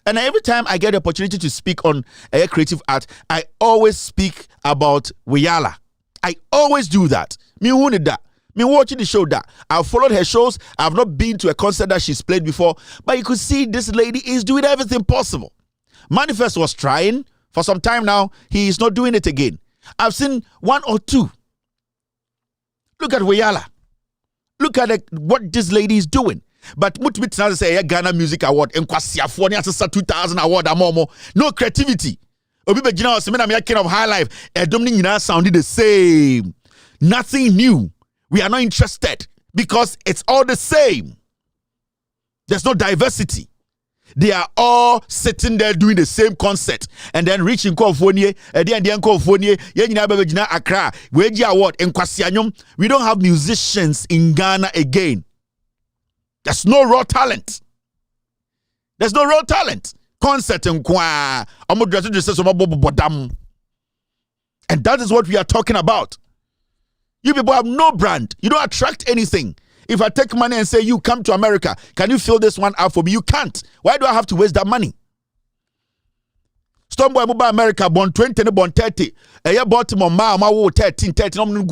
And every time I get the opportunity to speak on creative art, I always speak about Wiyala. I always do that. Me wanted that. Me watching the show that. I've followed her shows. I've not been to a concert that she's played before. But you could see this lady is doing everything possible. Manifest was trying. For some time now, he is not doing it again. I've seen one or two. Look at Wiyala. Look at what this lady is doing. But Mutmit say Ghana Music Award and Kwasiafoni as a 2000 award amomo. No creativity. Obi Gina was a king of high life. Dominic sounded the same. Nothing new. We are not interested because it's all the same. There's no diversity. They are all sitting there doing the same concert and then reaching Kofonie, and then Kofonie, Yenina Accra, Weji Award, and Kwasianyum. We don't have musicians in Ghana again. There's no raw talent. There's no raw talent. Concert and kwa. And that is what we are talking about. You people have no brand. You don't attract anything. If I take money and say, you come to America, can you fill this one out for me? You can't. Why do I have to waste that money? Stormboy Mobile America, born 20, born 30. A year Baltimore, ma 13,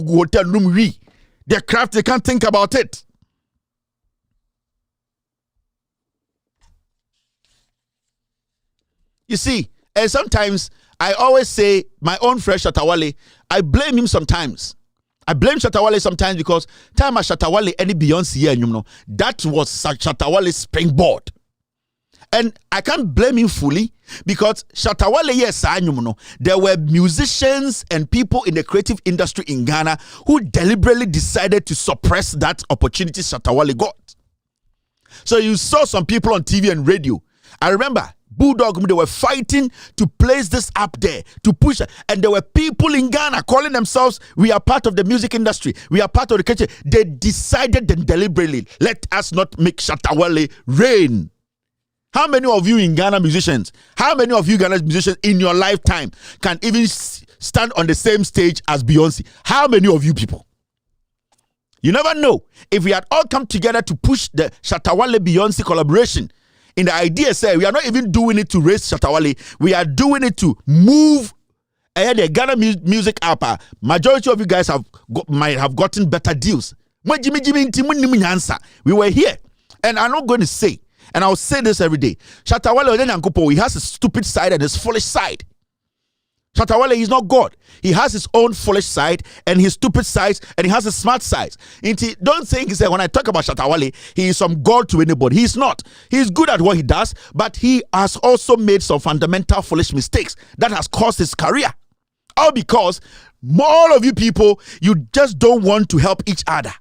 hotel room. Their craft, they can't think about it. You see, and sometimes I always say my own friend Shatawale, I blame him sometimes. I blame Shatawale sometimes because time at Shatawale any Beyonce here, you know, that was Shatawale's springboard. And I can't blame him fully Because Shatawale, yes, there were musicians and people in the creative industry in Ghana who deliberately decided to suppress that opportunity Shatawale got. So you saw some people on TV and radio. I remember Bulldog, they were fighting to place this up there, to push it. And there were people in Ghana calling themselves, we are part of the music industry, we are part of the culture. They decided then deliberately, let us not make Shatawale reign. How many of you in Ghana musicians, how many of you Ghana musicians in your lifetime can even stand on the same stage as Beyonce? How many of you people? You never know. If we had all come together to push the Shatawale Beyonce collaboration, in the idea, say, we are not even doing it to raise Shatawale, we are doing it to move the Ghana music up. Majority of you guys might have gotten better deals. We were here. And I'm not going to say, and I'll say this every day, Shatawale, he has a stupid side and his foolish side. Shatawale is not God. He has his own foolish side and his stupid sides, and he has a smart side. Don't think when I talk about Shatawale, he is some God to anybody. He's not. He's good at what he does, but he has also made some fundamental foolish mistakes that has caused his career. All because all of you people, you just don't want to help each other.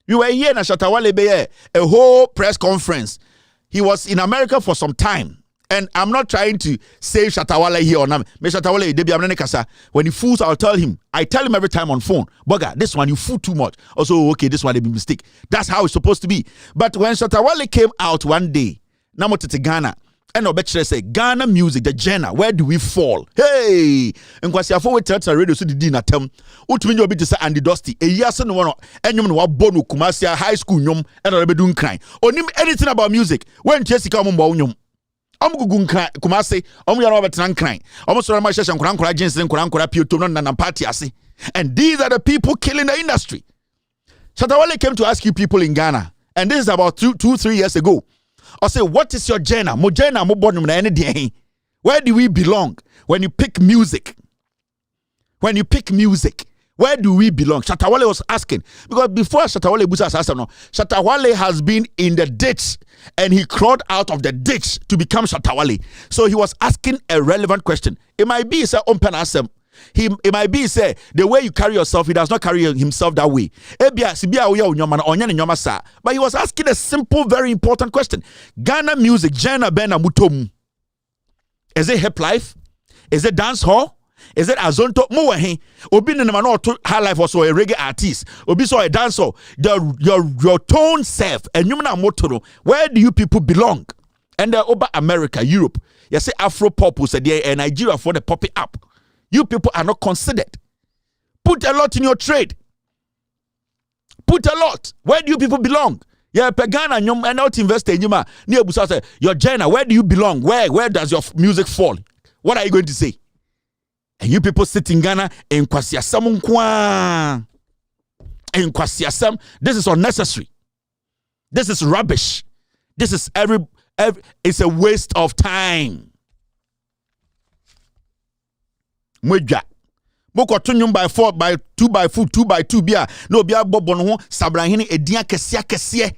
You were here in Shatawale a whole press conference. He was in America for some time. And I'm not trying to save Shatawale here or not. When he fools, I'll tell him. I tell him every time on phone, Boga, this one you fool too much. Also, okay, this one they be mistake. That's how it's supposed to be. But when Shatawale came out one day, Namotete Ghana, and Obetche say, Ghana music, the genre, where do we fall? Hey! And kwasi afo we tell radio so di na tem. Utumi nyo bi te say Andy Dusty. E yase no one enyum no wabonu Kumasi high school nyom and obedun cry. Onim anything about music. When Jessica mo nyom. Gugun Kumasi, Betran crying. Almost so much as Kuran Jensen, Kuran Pioton and party. And these are the people killing the industry. Shatawale came to ask you people in Ghana, and this is about 2-3 years ago. I say, what is your genre? Where do we belong when you pick music? When you pick music, where do we belong? Shatawale was asking. Because before Shatawale Busa Sasano, Shatawale has been in the ditch and he crawled out of the ditch to become Shatawale. So he was asking a relevant question. It might be say it might be say the way you carry yourself, he does not carry himself that way. But he was asking a simple, very important question. Ghana music, genre bena mutom. Is it hip life? Is it dance hall? Is it azonto muwahi? Obi ne man to high life also a reggae artist. Obi so a dancer. Your tone self and you na motoro. Where do you people belong? And over America, Europe. You say Afro pop was there and Nigeria for the popping up. You people are not considered. Put a lot in your trade. Put a lot. Where do you people belong? Yeah, Pagana and not invest in you. Your genre, where do you belong? Where does your music fall? What are you going to say? And you people sit in Ghana and kwasiasam nkwa. And kwasiasam, this is unnecessary. This is rubbish. This is it's a waste of time. Mweja. Boko tunyum by 4 by 2 by 2 by 2 bia no bia bobo no ho sabrahene edian kese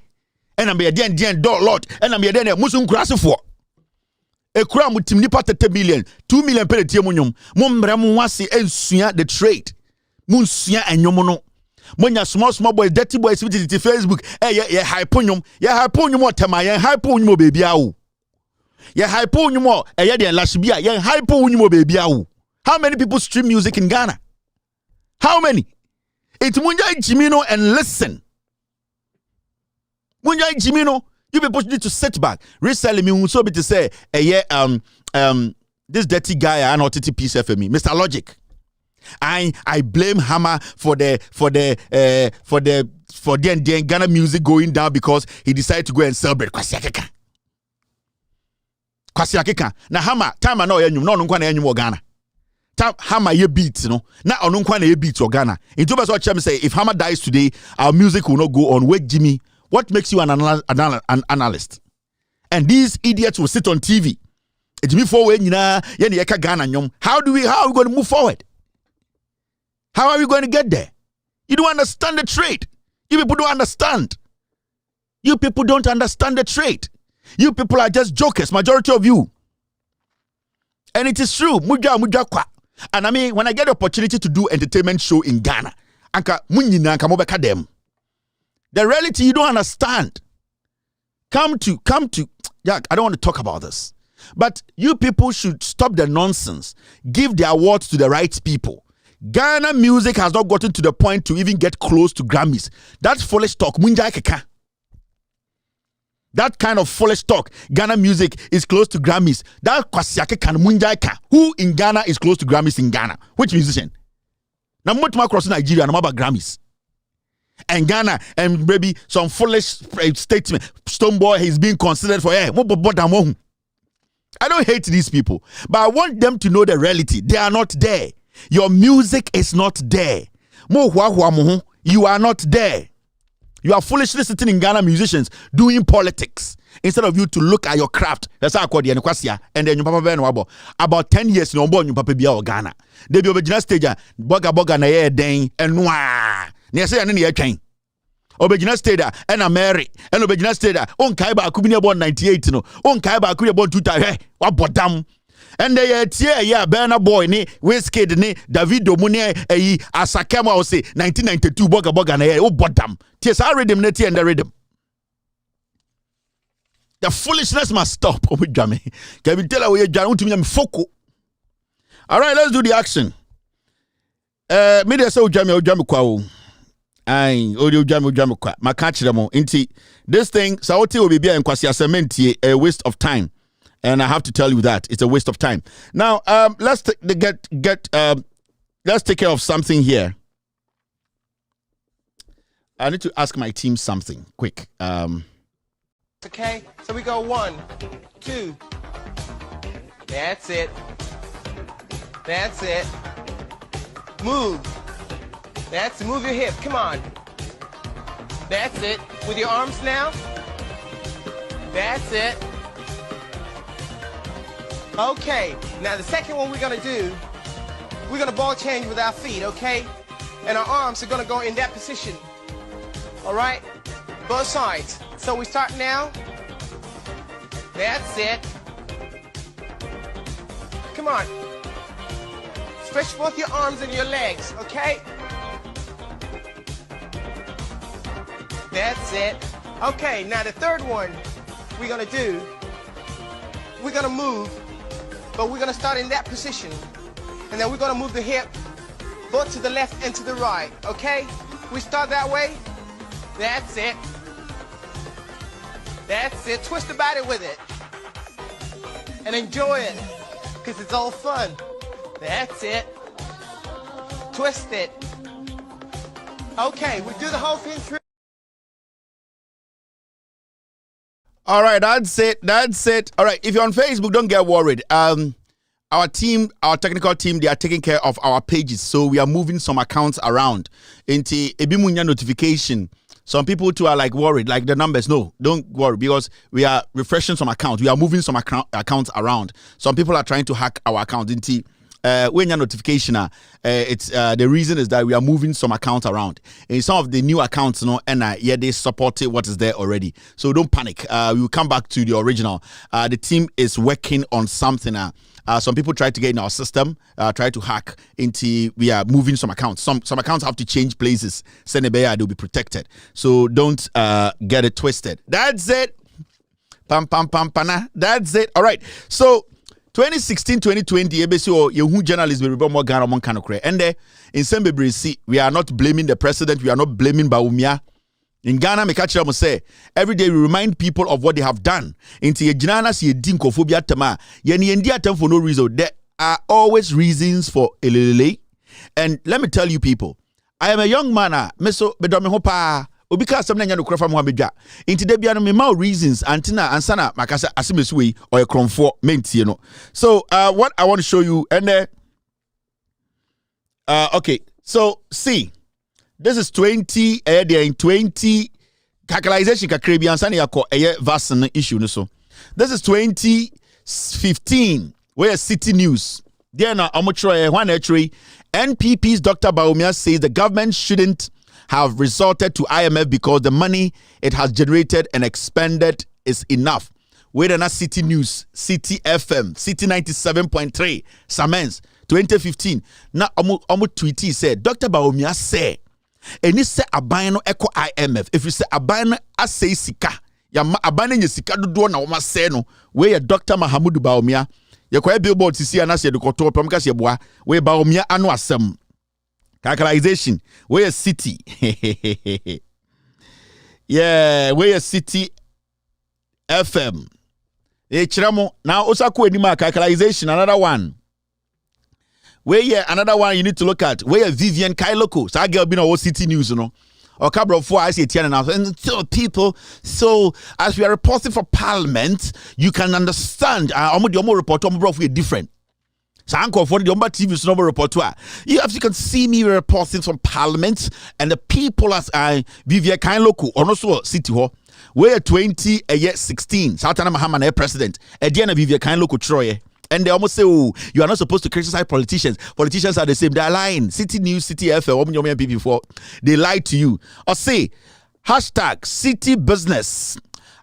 and am edian do lord and am edian musun kurasefo ekura mutim nipa 30 million 2 million per tie munyum mo mbrem wase ensua the trade munsua enyom no monya small boy dirty boys with Facebook ye hype nyum otema ye hype nyum baby awo ye hype nyum ye de lashbia ye hype nyum baby awo. How many people stream music in Ghana? How many? It's Munjai Jimino and listen. Munjai Jimino, you people need to sit back. Recently, me so be to say, this dirty guy I know TTP for me, Mr. Logic. I blame Hammer for the Ghana music going down because he decided to go and celebrate Kwasiakeka. Now Hammer, time I know you no nkwa Ghana. Hammer ye beats, no. Now on nkwa ye beats or Ghana. In two what Chem say, if Hammer dies today, our music will not go on. Wait, Jimmy, what makes you an analyst? And these idiots will sit on TV. Jimmy forward, Ghana nyom. How are we going to move forward? How are we going to get there? You don't understand the trade. You people don't understand. You people don't understand the trade. You people are just jokers, majority of you. And it is true. Muja kwa. And I mean, when I get the opportunity to do entertainment show in Ghana, anka munyina anka mobeka dem. The reality you don't understand. Come to. Yeah, I don't want to talk about this. But you people should stop the nonsense. Give the awards to the right people. Ghana music has not gotten to the point to even get close to Grammys. That's foolish talk. Munjai keka. That kind of foolish talk. Ghana music is close to Grammys. That kwasiake kan munjai ka. Who in Ghana is close to Grammys in Ghana? Which musician? Now much more across Nigeria and about Grammys. And Ghana and maybe some foolish statement. Stonebwoy is being considered for I don't hate these people, but I want them to know the reality. They are not there. Your music is not there. You are not there. You are foolishly sitting in Ghana musicians doing politics instead of you to look at your craft. That's how I call the Enkwasia. And then you papa about 10 years you born you papa bia Ghana. They be original stage boga na ye den enwa. Ne say ane ne yetwen. Original stage and a Mary and original stage on kai ba ku bi ne born 98 no. On kai ba ku ne born 2000. Wa bodam. And they yeah, Burna Boy ni Wizkid ni Davido mu ni Asakema o say 1992 boga na o bodam. Ties I read them net and the rhythm. The foolishness must stop. Oh Jamie. Can you tell her where you to me foko? All right, let's do the action. Media so Jamie kwa. Ai audio Jamie kwa. Ma catch them inti this thing Saoti will be bia enkwasi asementi a waste of time. And I have to tell you that it's a waste of time. Now, let's take care of something here. I need to ask my team something quick. Okay, so we go 1, 2. That's it. That's it. Move. Move your hip. Come on. That's it. With your arms now. That's it. Okay, now the second one we're gonna do, we're gonna ball change with our feet, okay? And our arms are gonna go in that position. All right? Both sides. So we start now. That's it. Come on. Stretch both your arms and your legs, okay? That's it. Okay, now the third one we're gonna do, we're gonna move. But we're gonna start in that position. And then we're gonna move the hip both to the left and to the right, okay? We start that way. That's it. That's it. Twist the body with it. And enjoy it, because it's all fun. That's it. Twist it. Okay, we do the whole thing through. All right, that's it. All right, if you're on Facebook, don't get worried. Our team, our technical team, they are taking care of our pages, so we are moving some accounts around. Into Ebimunya notification. Some people too are like worried, like the numbers. No, don't worry, because we are refreshing some accounts. We are moving some accounts around. Some people are trying to hack our account. Into when your notification, it's the reason is that we are moving some accounts around. In some of the new accounts, and yeah, they supported what is there already. So don't panic. We will come back to the original. The team is working on something. Some people try to get in our system, try to hack into. We are moving some accounts. Some accounts have to change places. Senebeya, they'll be protected. So don't get it twisted. That's it. Pam pam pam pana. That's it. All right. So 2016-2020, yehu journalists will be more Ghana kanokre. And in Sembebrisi, we are not blaming the president. We are not blaming Bawumia. In Ghana, Mekachira must say, every day we remind people of what they have done. Into ye Ghana si dinkophobia tema. Yeni India term for no reason. There are always reasons for elele. And let me tell you people, I am a young man. Meso bedome hopa. Obika something nyano kura from Wabija. Into the biano me more reasons antina ansana makasa asimesui or a cromfo menti, you know. So what I want to show you and okay, so see, this is 20 in 20 calculation kakrebi ansana yako vaccine issue no so. This is 2015 where City News. There now amotra one actually NPP's Dr. Bawumia says the government shouldn't have resorted to IMF because the money it has generated and expended is enough. Wait na City News, City FM, City 97.3, Samens 2015. Na omo tweety said Dr. Bawumia say eni se aban no eko IMF if you say aban no asay sika ya ma aban no sika dodo na woma say no we Dr. Mahamudu Bawumia ye kwa billboard sisi anase de koto pam ka se boa we Bawumia ano asem calculation we city yeah we City FM chiramo now osako enima calculation another one. Where another one you need to look at. Where Vivian Kailoko. So I girl been on City News, you know. Or couple of 4 I say 10 now. And so people, so as we are reporting for Parliament, you can understand. The report we are different. So I'm for the TV so report. You can see me reporting from Parliament and the people as Vivian Kailoko or also City Hall. Where 2016. Southern Mahaman president. Again Vivian Kailoko Troye. And they almost say, oh, you are not supposed to criticize politicians. Politicians are the same. They are lying. City News, City FM, people, they lie to you. Or say, hashtag City Business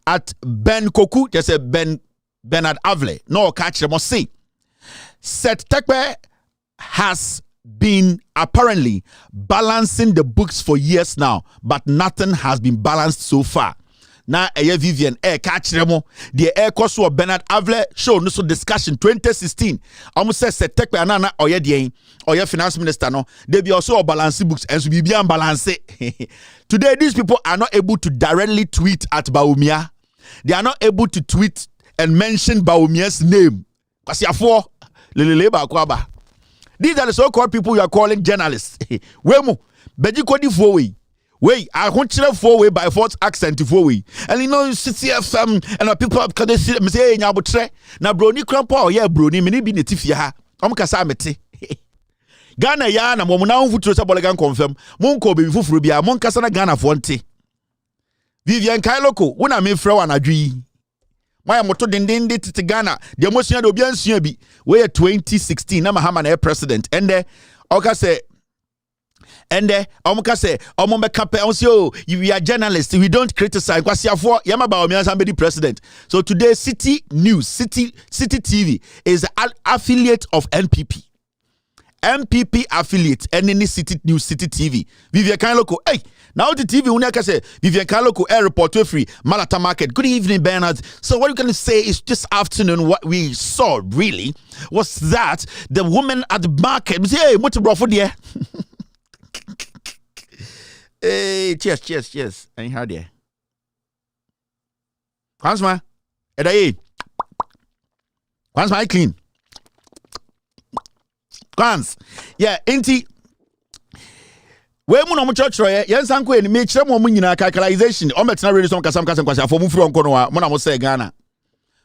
at Ben Koku, just say Bernard Avle. No, catch them or say. Seth Tekpe has been apparently balancing the books for years now, but nothing has been balanced so far. Na Vivian catch remo the course of Bernard Avle show no so discussion 2016 almost says Tekpe anana oye finance minister no they be also balance books and so be balance. Today these people are not able to directly tweet at Bawumia. They are not able to tweet and mention Bawumia's name. These are the so-called people you are calling journalists. Wemo beji kodi fowe. Wait, I want to 4-way by force accent 4-way. And you know, City FM and people can they see me say nyabotre. Na broni krampa yeah broni me ni bi netifia ha. Kasa mete. Ghana ya na mo na unfuturo se bolegan confirm. Mon ko be fufuru bia mon kasa na Ghana fo nte. Vivian Kailoko, wona me frɛ wa nadwi. Maya moto dendende tete Ghana. De emosua de obi ansua bi. We 2016 na Mahama na president. And there oka say and omuka say omomeka pe we are journalists, we don't criticize kwasiafo yama Bawumia somebody president. So today City News, City TV is an affiliate of NPP affiliate and any City News, City TV. Vivian Kailoko, hey, now the TV unaka say Vivian Kailoko air report free Malata Market. Good evening, Bernard. So what you can say is this afternoon what we saw really was that the woman at the market say, hey, what's the for there? Hey, cheers. Ain't hard there. Kwansma, edaye. Kwansma, I clean. Kwans, yeah, inti. We mu no mu church roye, yen sanko eni me kire mo mu nyina calculation. O metina radio some kasam kwasa for mu firi onko no a mo na mo say Ghana.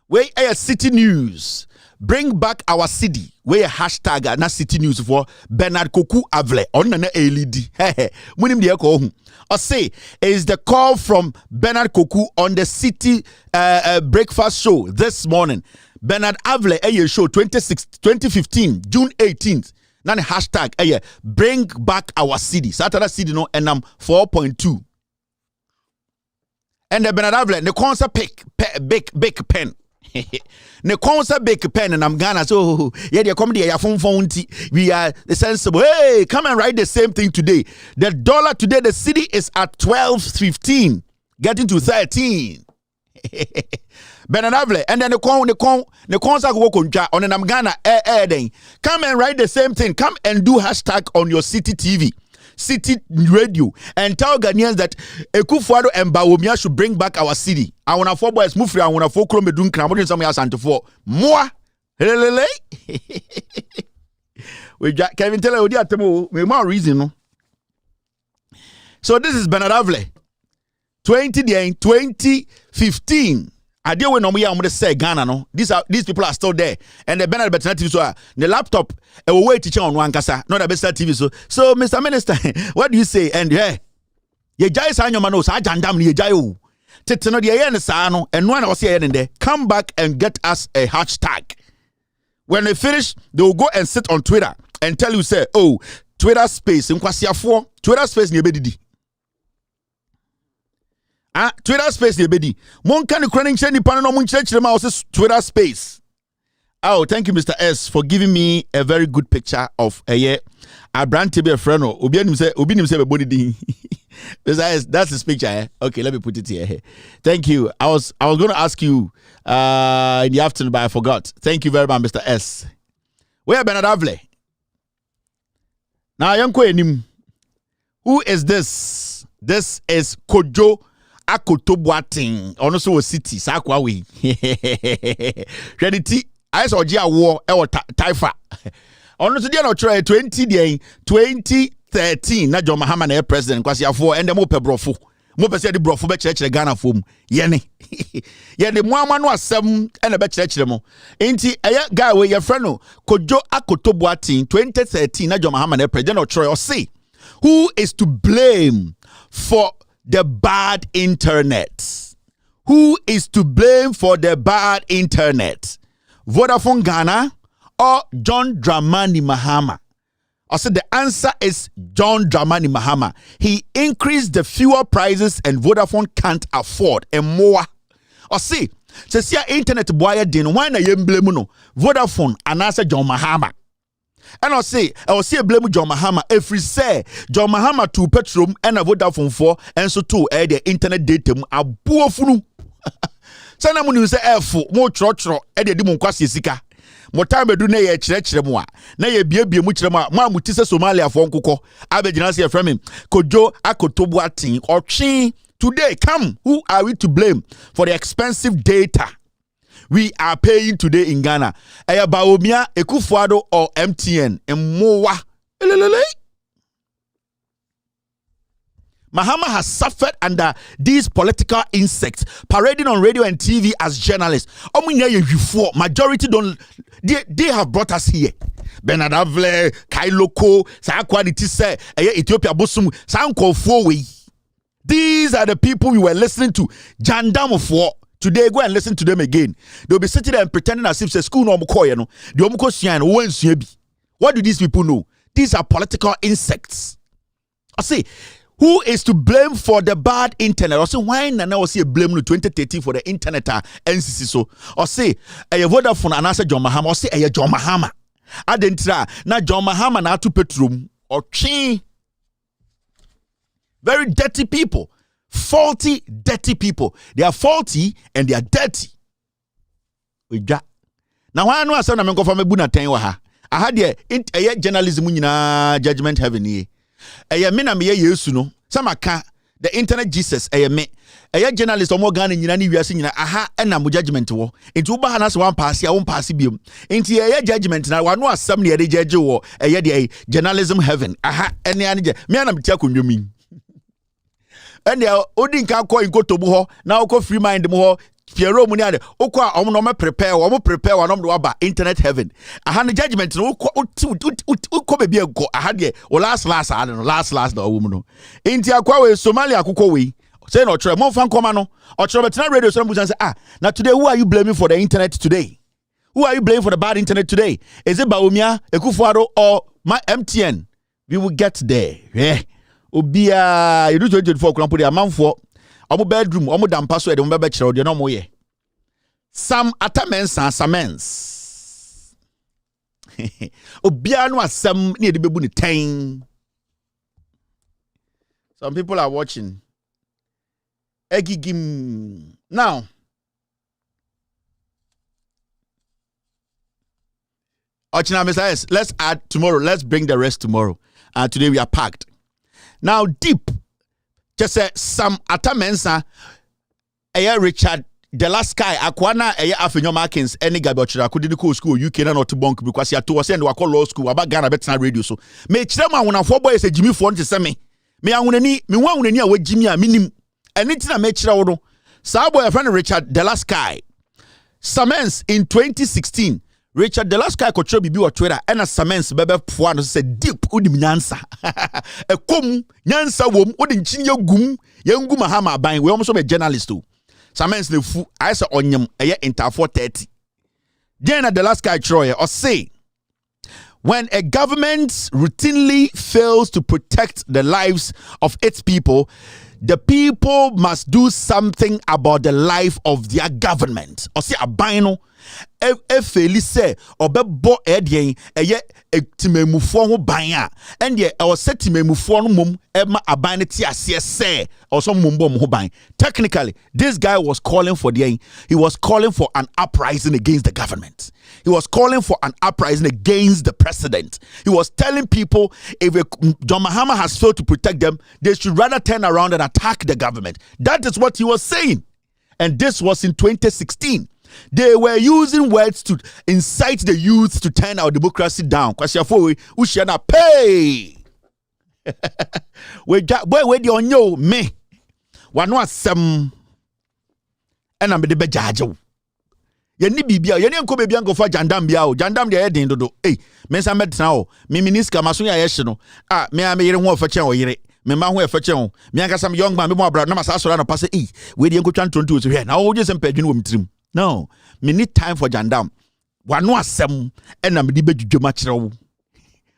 We City News. Bring back our city. We a hashtag na City News for Bernard Koku Avle. On na LED. Munim de ko hu. Or say is the call from Bernard Koku on the City breakfast show this morning. Bernard Avle show 2015 June 18th. Now the hashtag bring back our city. Saturday city no and 4.2. And the Bernard Avle the concert big pen. Ne concert bake pen and I'm Ghana so yeah they come there phone we are the sensible. Hey, come and write the same thing today. The dollar today the city is at 12.15 getting to 13. Bernard Avle and then the concert go konja on I'm Ghana then come and write the same thing. Come and do hashtag on your City TV, City Radio, and tell Ghanaians that Ekufuado and Bawumia should bring back our city. I want to 4 boys move free. I want to 4 chrome doing cram. What is something else and to 4 more? We Kevin tell you that we more reason. So this is Bernard Avle, 2015. I deal with no me. I'm gonna say Ghana. No, these people are still there, and the Bernard Better TV. So the laptop, a way teacher on one kasa, not the best TV. So Mr. Minister, what do you say? And ye jai sa nyoma no sa jandam ni ye jai o. Tete no de ye ne sa no, and one was here in there. Come back and get us a hashtag. When they finish, they will go and sit on Twitter and tell you say, oh, Twitter space in kwasiafo, Twitter space ni ebedidi. Twitter space ye bedi. Mon kan chronic chendi pan no mun church ma was Twitter space. Oh, thank you, Mr. S, for giving me a very good picture of a year. I brand to be a friend. Obi nim say be body ding. That's his picture. Eh? Okay, let me put it here. Thank you. I was going to ask you in the afternoon, but I forgot. Thank you very much, Mr. S. Where Bernard Avle? Now, young Quenim. Who is this? This is Kojo Akotobwating. Also, city. Sakwa we. Reality. I saw Gia war or Taifa. On to the 2013 na John Mahama na president kwasi afo and mo pe brofo mo pe se di brofo be chire Ghana fom ye ne ye de mo ama no asem na be chire mo enti eye guy we your friend no Kojo Akotobuatin 2013 na John Mahama na president or Troy or say who is to blame for the bad internet? Who is to blame for the bad internet? Vodafone Ghana or John Dramani Mahama? I said the answer is John Dramani Mahama. He increased the fuel prices and Vodafone can't afford and more. I see, see internet boy din why na yem blame no Vodafone and answer John Mahama. And I will say blame John Mahama if we say John Mahama to petrol and a Vodafone 4 and so too the internet data a buofunu. Sana munu say F mo tro e de mu kwase sika. Mo time do na ye kire mu a na ye biebie mu kire mu a ma muti se Somalia fo nkokɔ abegina se frame him Kojo Akotobuatin otwe. Today come, who are we to blame for the expensive data we are paying today in Ghana? Aya Bawumia, Ekufuado or MTN Mmoa. Mahama has suffered under these political insects parading on radio and TV as journalists. Majority don't. They have brought us here. Bernard Avle, Kailoko, Sakwadi say, Ethiopia Bosum, Sanko Fowe. These are the people we were listening to. Jandam of war. Today, go and listen to them again. They'll be sitting there and pretending as if it's a school no mokoye no. The omoko sian wensuebi. What do these people know? These are political insects. I say. Who is to blame for the bad internet? Or say why Nana was here blame no 2013 for the internet NCC so? Or say a Vodafone and answer John Mahama or say a John Mahama. Adentra na John Mahama na to petrum or chi. Very dirty people. Faulty, dirty people. They are faulty and they are dirty. Now why no asem na menko fa mebu na ten wa ha. I had a journalism nyina judgment heaven here. Eye me na me Yesu no samaka the internet Jesus eye me eye journalist omo Ghana nyina ni wiase nyina aha na mo judgment wo enti wo ba ha na so wan pass ya won pass biom enti eye judgment na wano asem na ye judge wo eye de journalism heaven aha ene ane je me na metia konwami ene odi nka ko inkotobu ho na wo ko free mind mo ho Piero mu ni ade okwa omo no me prepare wa no do ba internet heaven aha ne judgment no ukọ be bi enko aha de o last ade no last na owo mu no enti akwa we Somalia akukọ we say no try mo fan koma no o try betina radio so say na today who are you blaming for the internet today? Who are you blaming for the bad internet today? Is it Bawumia, Ekufuado or my MTN? We will get there. Yeah. Obia you do 2024 kura put the amanfo omo bedroom omo dampa so e de mo be kire o de no mo ye some atamensa samens obia no asem na e de bebu ni ten. Some people are watching egigim now. Ochina Mr. S, let's add tomorrow. Let's bring the rest tomorrow. Today we are packed. Now deep. Just say some atamensa Richard the last guy akwana afenyo Markins any guy but chira kudi ko school UK na not bonk because ya to was and wakọ law school aba Ghana betina radio so me chira ma wonafo boy say Jimmy for nti say me ahunani me wahunani a wa Jimmy a minim eni na me chira wo do sa boy friend Richard the last guy Samens in 2016 Richard the last guy control bibi or Twitter and a Samens bebe poa no say deep udim nyansa e kom nyansa wom odi nchin yagum yangu Mahama ban we almost be journalist too Samens ne fu I say onyem eye inter 430 then the last guy Troy or say when a government routinely fails to protect the lives of its people, the people must do something about the life of their government. Or say abino efeli say obebo edien eye timemufo ho ban a ende e o set timemufo no mum ema aban ne ti ase say or some mumbo ho ban. Technically, this guy was calling for he was calling for an uprising against the government. He was calling for an uprising against the president. He was telling people if John Mahama has failed to protect them, they should rather turn around and attack the government. That is what he was saying. And this was in 2016. They were using words to incite the youth to turn our democracy down. Kwasiafo we shall not pay. We the on you me. Wano asem ena me de bejajo. Ye ni bibia ye ni enko bebia enko fa jandam bia o jandam de yedin dodo mensa medna o me miniska maso ya ye hye no me yere ho ofa chen o yere me ma ho efa chen o me ankasa me young man me mo abra na masa sora no pass we de enko twan tonto so hwe na o je sem padwene wo mtrim. No, me need time for jandam. Wano asem ena me di bedwudwoma kire wo.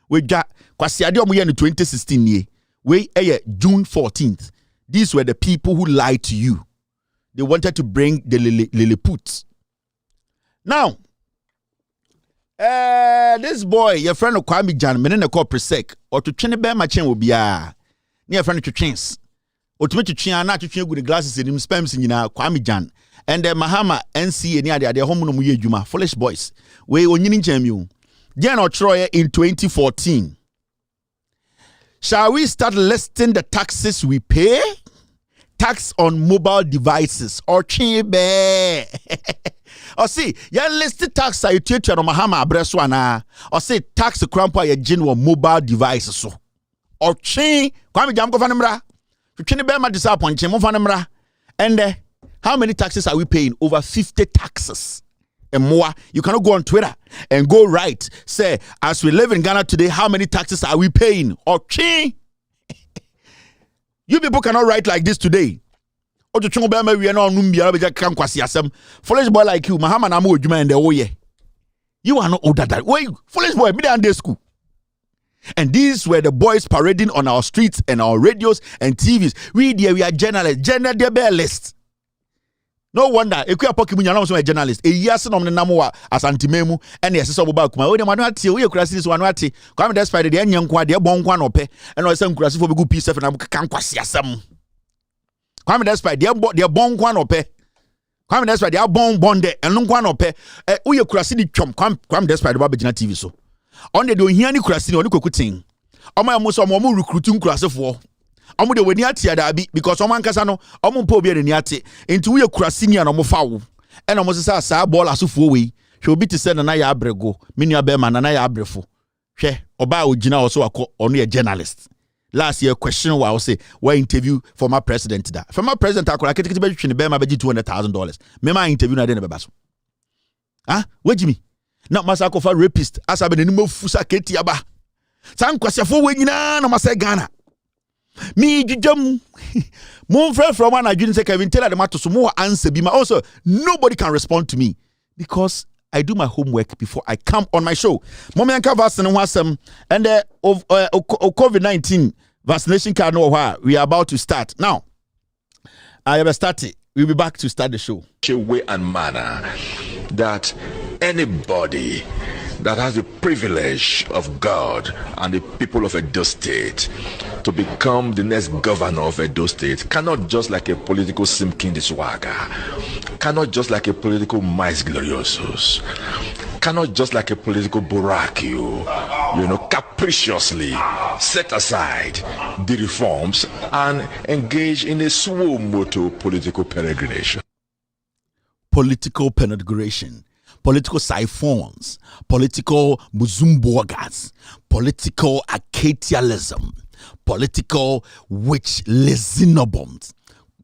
We dwa kwasiade omo ye no 2016 nie. We June 14th. These were the people who lied to you. They wanted to bring the Lilliput. Now, this boy, your friend of Kwame Jan, me ne call Presec, or to train be ma chen will be near friend to trains. Or to make you na to train with the glasses in him spams in Kwame Jan. And the Mahama NC near their home no muye juma, foolish boys. We onyini jemu. Jan or Troy in 2014. Shall we start listing the taxes we pay? Tax on mobile devices or chibe. Or see, ya list tax I teach on Mahama Abreswana. Or say tax crampa ya genuine mobile devices so. Or chain, Kwame Jam go fanimra. You can't bear my disappointment, fanimra. And how many taxes are we paying? Over 50 taxes. And more. You cannot go on Twitter and go right. Say, as we live in Ghana today, how many taxes are we paying? Or chain. You people cannot write like this today. Foolish boy like you, Mahama Namu Ujuma and the Oye. You are not older than wait, foolish boy, me down day school. And these were the boys parading on our streets and our radios and TVs. We are journalists, general list. No wonder, if you are poking me, a journalist, a year son of the Namua as Antimemu, and the assessor Bawku, my own Manuati, we are crashes one watty, come despite the young quad, their bon one or pay, and some crashes for a good piece of an Kankwasiasam. Come despite their bon one or pay. Come despite their bon bonde and long one or pay. We are crashing chum, come despite the Babajina TV so. On the do hear any crashing or cooking. On my most of more recruiting class of war. Omo de weni atia da bi because oman kasa no omo mpo obi ani ate enti wo ye kurasini na omo fawo e na omo sesa saa ball asofo we hwe obi te se na ya abrego menu abema na ya abrefo hwe oba ogina wo so akọ ono ye journalist last year question wa say we interview former president da former president akola ketekete be twene be ma be $200,000 me ma interview na de ne be baso wejimi na masa ko fa rapist asabe ne mo fusa keti aba san kwasefo we nyina na masa Ghana me jujum mon friend from one I didn't say Kevin Taylor the matter so more answer be my also nobody can respond to me because I do my homework before I come on my show. Mommy and vaccine wasam and the COVID-19 vaccination card no we are about to start. Now I have started. We'll be back to start the show. Way and manner that anybody that has the privilege of God and the people of Edo State to become the next governor of Edo State cannot just like a political Simkin the Swagger, cannot just like a political Mais Gloriosos, cannot just like a political Burakio, capriciously set aside the reforms and engage in a suo moto political peregrination. Political peregrination. Political siphons, political muzumbogas, political acatialism, political witch lesinobons,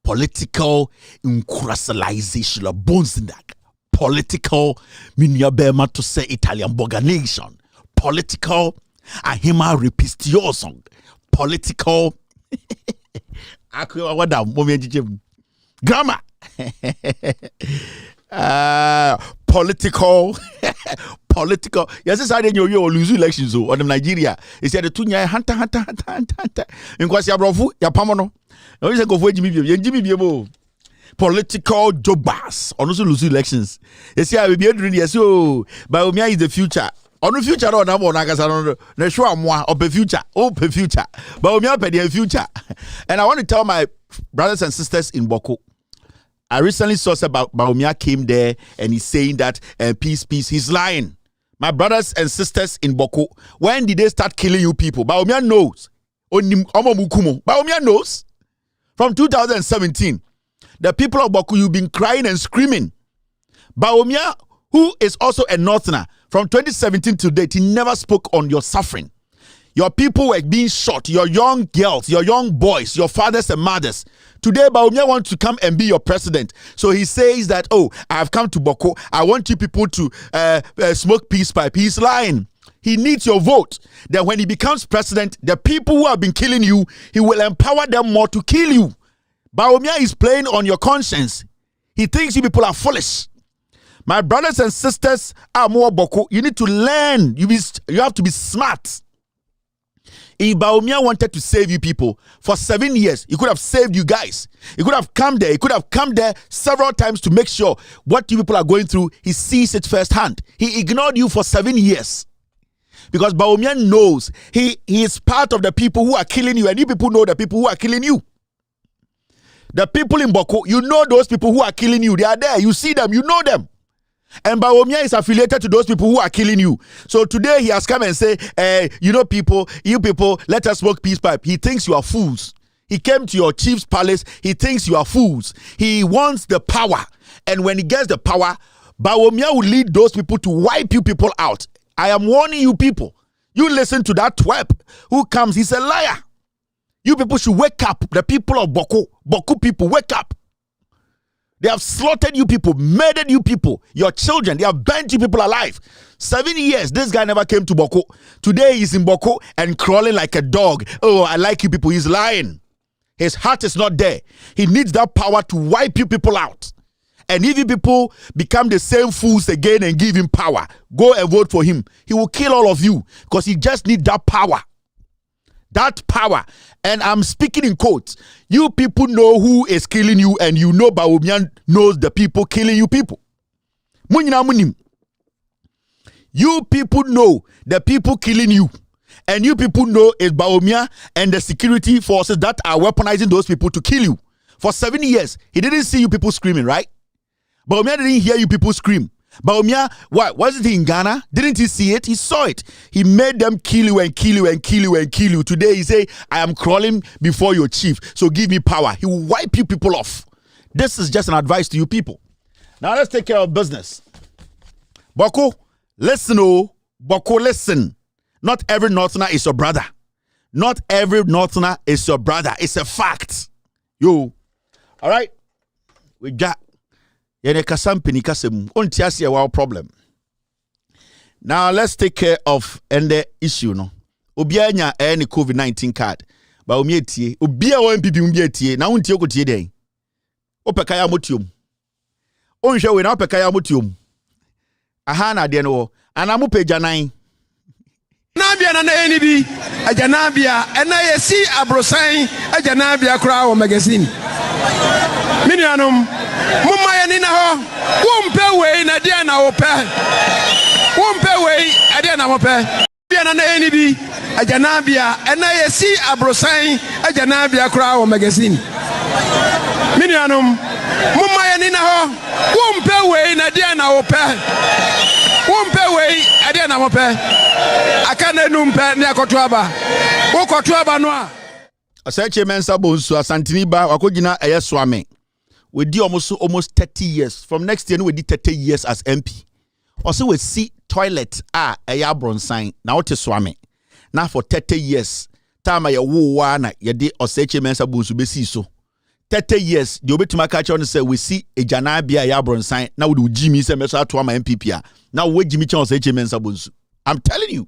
political incrustalization of bonsindak, political miniabema to say Italian boganation, political ahima repistioson, political grammar. political. Yes, I didn't you lose elections on Nigeria. He said the tunya hunter. In Kwasia Brofu, ya pamono. No, you say go for Jimmy Biebo. Political jobbers. Also lose elections. You see, I will be doing yes. So, Bawumia is the future. On the future, no, no, sure, moi, of the future, future. Bawumia pe the future. And I want to tell my brothers and sisters in Bawku. I recently saw about Bawumia came there and he's saying that peace. He's lying. My brothers and sisters in Bawku, when did they start killing you people? Bawumia knows. Bawumia knows. From 2017, the people of Bawku, you've been crying and screaming. Bawumia, who is also a Northerner, from 2017 to date, he never spoke on your suffering. Your people were being shot, your young girls, your young boys, your fathers and mothers. Today, Bawumia wants to come and be your president. So he says that, oh, I have come to Bawku. I want you people to smoke peace pipe. He's lying. He needs your vote. Then when he becomes president, the people who have been killing you, he will empower them more to kill you. Bawumia is playing on your conscience. He thinks you people are foolish. My brothers and sisters are more Bawku. You need to learn. You have to be smart. If Bawumia wanted to save you people for 7 years, he could have saved you guys. He could have come there. He could have come there several times to make sure what you people are going through, he sees it firsthand. He ignored you for 7 years. Because Bawumia knows he is part of the people who are killing you, and you people know the people who are killing you. The people in Bawku, you know those people who are killing you. They are there. You see them. You know them. And Bawumia is affiliated to those people who are killing you. So today he has come and say, you people, let us smoke peace pipe. He thinks you are fools. He came to your chief's palace. He thinks you are fools. He wants the power. And when he gets the power, Bawumia will lead those people to wipe you people out. I am warning you people. You listen to that twerp who comes. He's a liar. You people should wake up. The people of Bawku people, wake up. They have slaughtered you people, murdered you people, your children. They have burnt you people alive. 7 years, this guy never came to Bawku. Today he's in Bawku and crawling like a dog. Oh, I like you people. He's lying. His heart is not there. He needs that power to wipe you people out. And if you people become the same fools again and give him power, go and vote for him. He will kill all of you because he just needs that power. That power. And I'm speaking in quotes. You people know who is killing you, and you know Bawumia knows the people killing you people. You people know the people killing you. And you people know it's Bawumia and the security forces that are weaponizing those people to kill you. For 7 years, he didn't see you people screaming, right? Bawumia didn't hear you people scream. Bawumia, what was it in Ghana? Didn't he see it? He saw it. He made them kill you and kill you and kill you and kill you. Today he say, I am crawling before your chief, so give me power. He will wipe you people off. This is just an advice to you people. Now let's take care of business. Bawku, listen, oh. Bawku, listen. Not every Northerner is your brother. Not every Northerner is your brother. It's a fact. Yo. All right? We got problem. Now let's take care of the issue. No, Obianya any COVID-19 card. But Obia MPP umbieti na untie ko tie den. Opekaya motium. Onhwe we na opekaya motium. Aha na de no. Anamu pejanan. Nabia na eni bi. Ajanabia ena yesi abrosan ajanabia kura o magazine. Minianum Mumaya nina ho wumpe we na dia na ope wumpe we adia na ope bia na eni bi ajanabia ena yesi abrosan ajanabia kura o magazine Minianum Mumaya nina ho wumpe we na dia na ope wumpe we adia na ope akana numpe ne akotoaba wokotoaba no a asache mensa bonsu asantini ba wakogina eyeswame. We do almost 30 years. From next year, we did 30 years as MP. Also, we see toilet a Rebrands sign. Now to swami. Now for 30 years, time I wana ye de oseche mensa bunsu besi so. 30 years, the obetuma catch on say we see a janabia Rebrands sign. Now we do Jimmy say mensa to my MPP. Now we Jimmy chan oseche mensa bunsu. I'm telling you.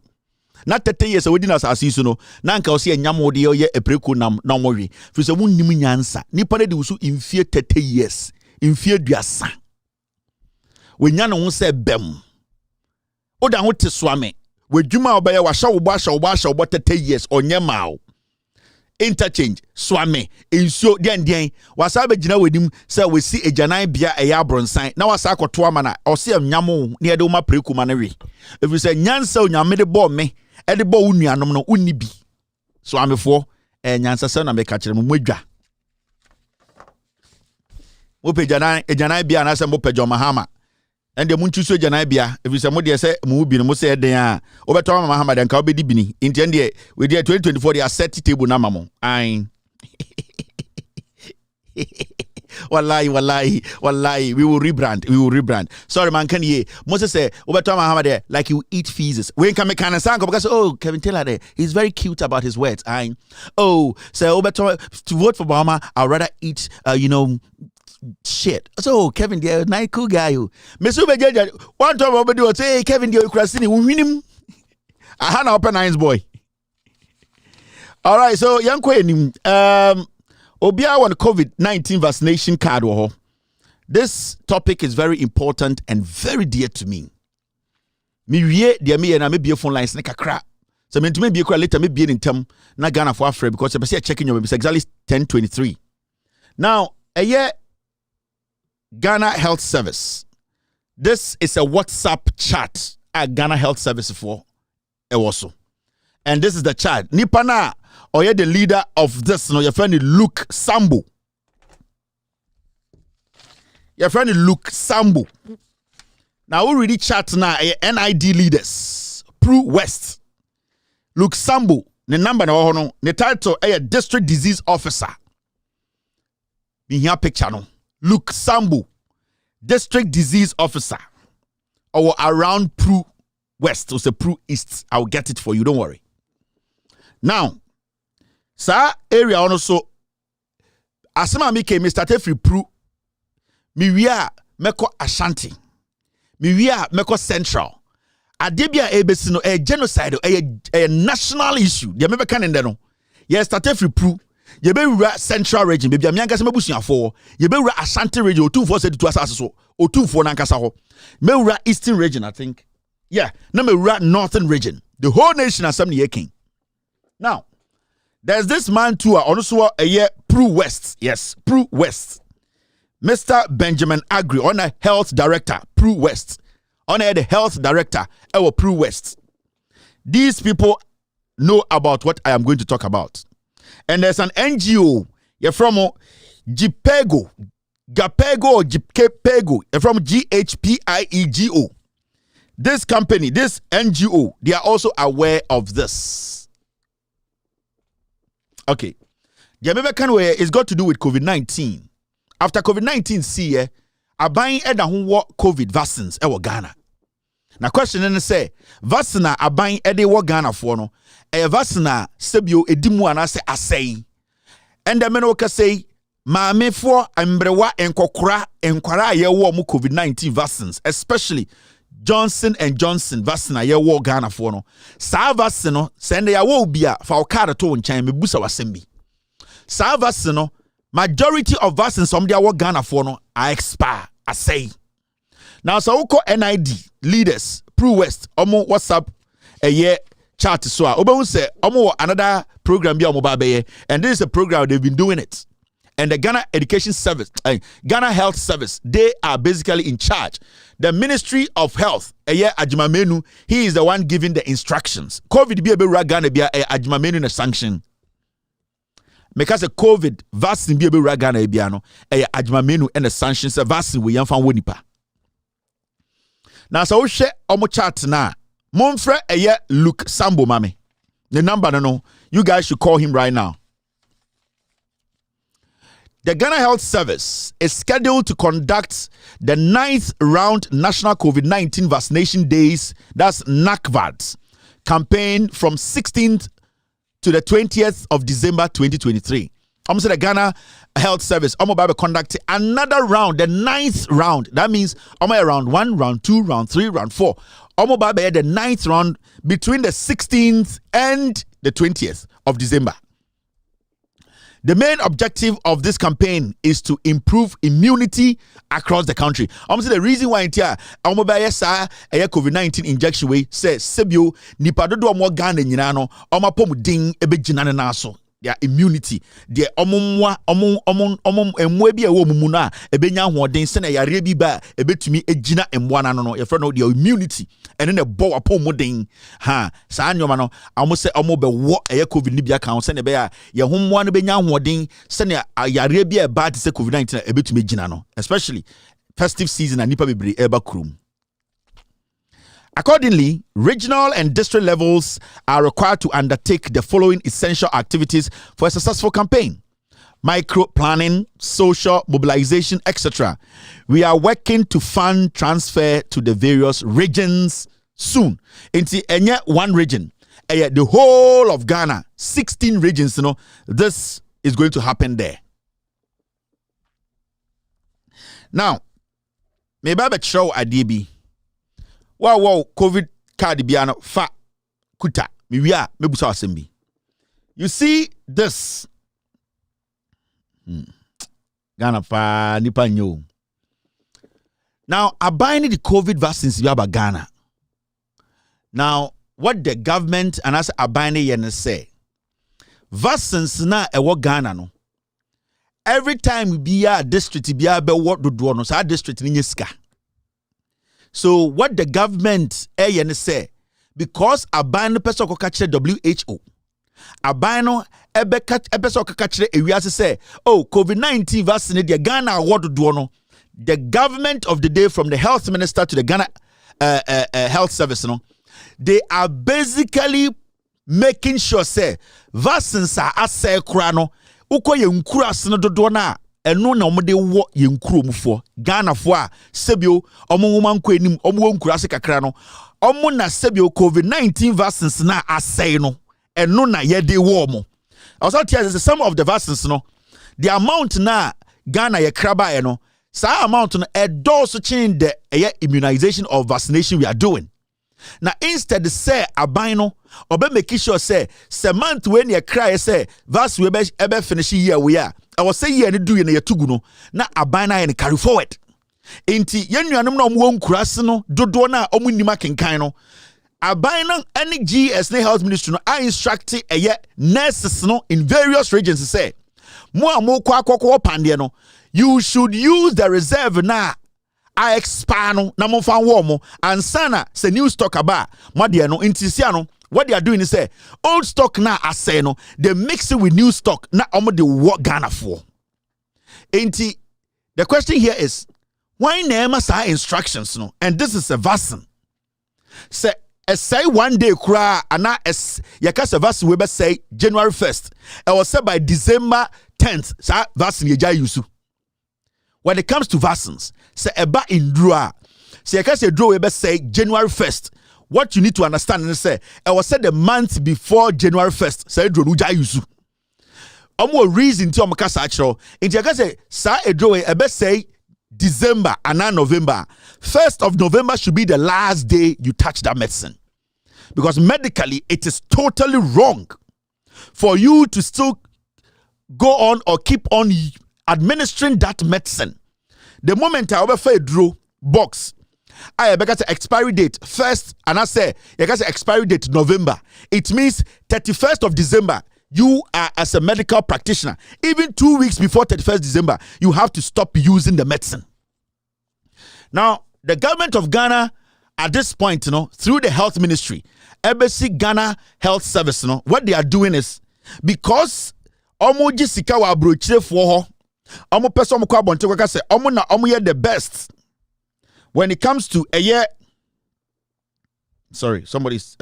Not 30 years we didn't as no. Nanka osi enyamo de ye epreku nam na mori. Fi se wunnim nyansa. Nipa de usu in fear 30 years. In fear duasa. when yan won say bem. Oda ho te swame. We dwuma obeye wa sha wo bo 30 years onye mawo. Interchange swame insuo den wasa be gina wedim say we see ejanan bia eya bronsan na wasa akoto ama na o se nyamo na ye de uma preku ma na we if you say nyansa onyame de bo me e de bo unuanom no unni bi swamefo nyansa se na me ka kire mo adwa mo pe ejanan bia na se mo pe Mahama and the munchu so ejanan bia if you say mo de say mo bi no mo say den a obeto Mahama den ka obedi bini inti de we dey 2024 they are set table na mamo ain wallahi we will rebrand sorry man can ye Moses say obeto Mahama there like you eat feces we can make an sanko because Kevin Taylor there he's very cute about his words ain so obeto to vote for Bawumia I'd rather eat shit. So Kevin, the nice cool guy. One time over do say, hey, Kevin, the Ukraine, we win him. I had an open nines boy. All right, so young Queen, Obia on COVID-19 vaccination card. This topic is very important and very dear to me. Me dear me and I may be a phone line snake a crap. So me to me be a later me be in term na Ghana for Afre because I see checking your exactly 10:23. Now a year. Ghana Health Service. This is a WhatsApp chat at Ghana Health Service for also. And this is the chat. Nipana, or you're the leader of this, your friend Luke Sambu. Your friend Luke Sambu. Now we really chat now, NID leaders. Prue West. Luke Sambu. The number no, the title a district disease officer. In here picture no. Luke Sambu, district disease officer, or around Prue West, or say Prue East. I'll get it for you, don't worry. Now, sa area also, asema mi ke mi start free Prue, mi wia meko Ashanti, mi wia meko Central. Adebia ebesi no a genocide, a national issue. Dia mebe kanende no. Yes, start free Prue. Yebewura Central region baby amianka se mabusuafo yebewura Ashanti region otumfo se ditu asase so otumfo nankasa ho mewura Eastern region I think yeah na mewura Northern region the whole nation assembly yekin. Now there's this man too also a year Prue West, yes Prue West, Mr. Benjamin Agri on a health director Prue West, on the health director our Prue West. These people know about what I am going to talk about. And there's an NGO, you're from Gapego or Gapego, you're from GHPIEGO. This company, this NGO, they are also aware of this. Okay. The American way is got to do with COVID-19. After COVID-19, see, a buying COVID vaccines, Ghana. Now, question is say, vaccine a buying Ghana for no. A vaccina sebio edimu anase asay. And the men can say, Maame for embrewa enkwara ye wo mu COVID-19 vaccines, especially Johnson & Johnson vaccine ye wo Ghana for no. Sa vaccine no send ya wo bia fa okada to nchan mebusa wasembi. Sa vaccine no majority of vaccines some dia wo Ghana for no are expire asay. Now so uko NID leaders Prue West omo WhatsApp a year chat so obo say omo another program bi omo ba be, and this is a program they've been doing it. And the Ghana Education Service, Ghana Health Service, they are basically in charge. The Ministry of Health, Ajimamenu, he is the one giving the instructions. COVID be a Ghana be Ajimamenu na sanction. Because the COVID vaccine be a Ghana be ano, Ajimamenu and the sanctions vaccine we yan fan wonipa. Now so we share omo chat na. Monfre Luke Sambo mame. The number no, you guys should call him right now. The Ghana Health Service is scheduled to conduct the 9th round National COVID-19 Vaccination Days, that's NACVADS, campaign from 16th to the 20th of December 2023. Say the Ghana Health Service, about to conduct another round, the 9th round. That means round 1, round 2, round 3, round 4. About the 9th round between the 16th and the 20th of December. The main objective of this campaign is to improve immunity across the country. Almost the reason why here COVID-19 injection way says sebio nipa dodo omo Ghana nyina no omapom din ebegina ne naso. Their immunity, their omumwa emwe bi ewo mumu na ebenya hoden se na yare bi ba ebetumi egina emwa na no your friend no their immunity and then the bow upon modern ha saa nyoma no amo se omo be wo eye covid ni bia kan se ne be ya ye homwa no benya hoden se na yare bi e ba se covid-19 ebetumi egina no, especially festive season and nipa bebre eba krum. Accordingly, regional and district levels are required to undertake the following essential activities for a successful campaign: micro planning, social mobilization, etc. We are working to fund transfer to the various regions soon. Into one region, the whole of Ghana, 16 regions, this is going to happen there. Now, maybe I show a DB. Wow, COVID card biano fa kuta miwia mebusa asembi. You see this Ghana fa nipa nyo. Now abiding the COVID vaccines biaba Ghana. Now what the government and as abiding yen say vaccines na ewo Ghana no. Every time we a district biaba what do no sa district ni nyeska. So what the government say, because abano person ko catch WHO, abano ebe so catch ewiase say, oh COVID-19 vaccine the Ghana what do no. The government of the day, from the health minister to the Ghana health service, they are basically making sure say vaccines are ase kura no uko ye nkura sene dodo na eno na omde wo ye nkuro mufo Ghana fo a sebio omo woman ko enim omo wo nkura se kakra no omo na sebio COVID-19 vaccines na asay no eno na ye de wo omo. Also tell some of the vaccines no the amount na Ghana ye kraba ye no sa amount no e do so change the immunization or vaccination we are doing. Now instead say abino obe make sure say month when you cry say vas we ebe finish year we are I was say year ni do ye na yetugu no na abina ye carry forward inti yenuanom na omwo nkurase no dodo na omu nima kenkan no abina any GS na health ministry no I instruct nurses no in various regions say mo amokwa akokwo pande no you should use the reserve na I expand na mo fan wo mo ansana se new stock aba mo de no intisia no what they are doing is say old stock na asay no they mix it with new stock na omo de what Ghana for. Enti the question here is why nema sa instructions no, and this is a vaccine say say one day kura ana yakasa vaccine we be say January 1st I was say by December 10th sa vaccine ye jai yusu. When it comes to vaccines, say eba indrua. Say yakasa draw we be say January 1st. What you need to understand is say I was said the month before January 1st. Say draw uja yusu. Omo reason ti omo kasa achro. Inti yakasa sa draw we ebe say December and now November. 1st of November should be the last day you touch that medicine. Because medically it is totally wrong for you to still go on or keep on administering that medicine. The moment I overfare draw box, I got the expiry date first, and I say you got the expiry date November. It means 31st of December. You are as a medical practitioner, even 2 weeks before 31st December, you have to stop using the medicine. Now, the government of Ghana at this point, through the health ministry, Embassy Ghana Health Service, what they are doing is because omo jisika wa brochire for omo person omo kwa bonte kwa say omo na omo ye the best when it comes to a year. Sorry, somebody's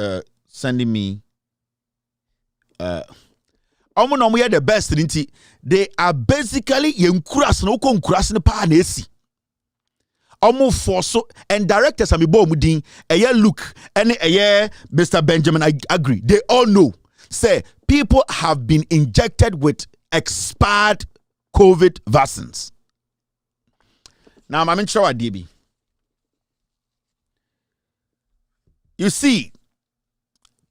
sending me omo na omo ye the best nti they are basically yenkuras no ko nkuras ne pa na esi omo force and directors am bo mudin a year look any a year Mr. Benjamin I agree they all know say people have been injected with expired COVID vaccines. Now, I'm in sure DB. You see,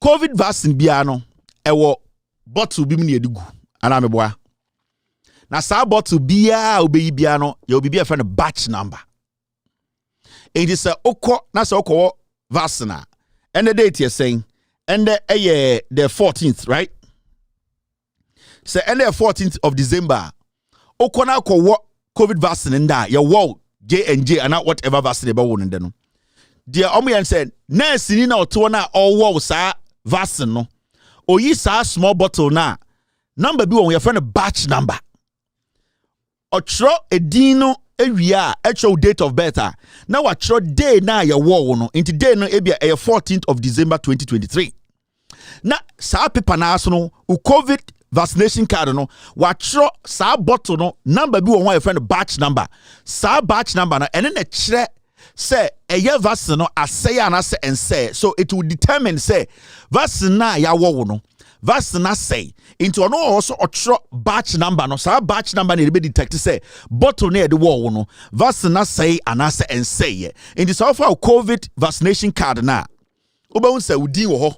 COVID vaccine biano ewo bottle bi mni edugu ana meboa. Na saa bottle biya obeyi biya no ye obi a friend batch number. It is a oko na se oko vaccine. And the date you're saying and the 14th, right? So and the 14th of December. Oko na ko what COVID vaccine in that your wow J&J and not whatever vaccine about one in there no. Dear Omian said, nurse ni na oto na all wow sa vaccine no. O yi sa small bottle na number bi won your friend batch number. Otro edino ewia actual date of birth now otro day na ya wo no into day no ebia 14th of December 2023 na sa paper na aso no COVID vaccination card no watro sa bottle no number bi won your friend batch number sa batch number na ene na kire say eye vaccine no asay anase ense so it will determine say vaccine na ya wo no vaccine say into no also otro batch number no sa batch number na be detect say bottle na the wo no vaccine say anase ense into so far COVID vaccination card na oba say udi wo ho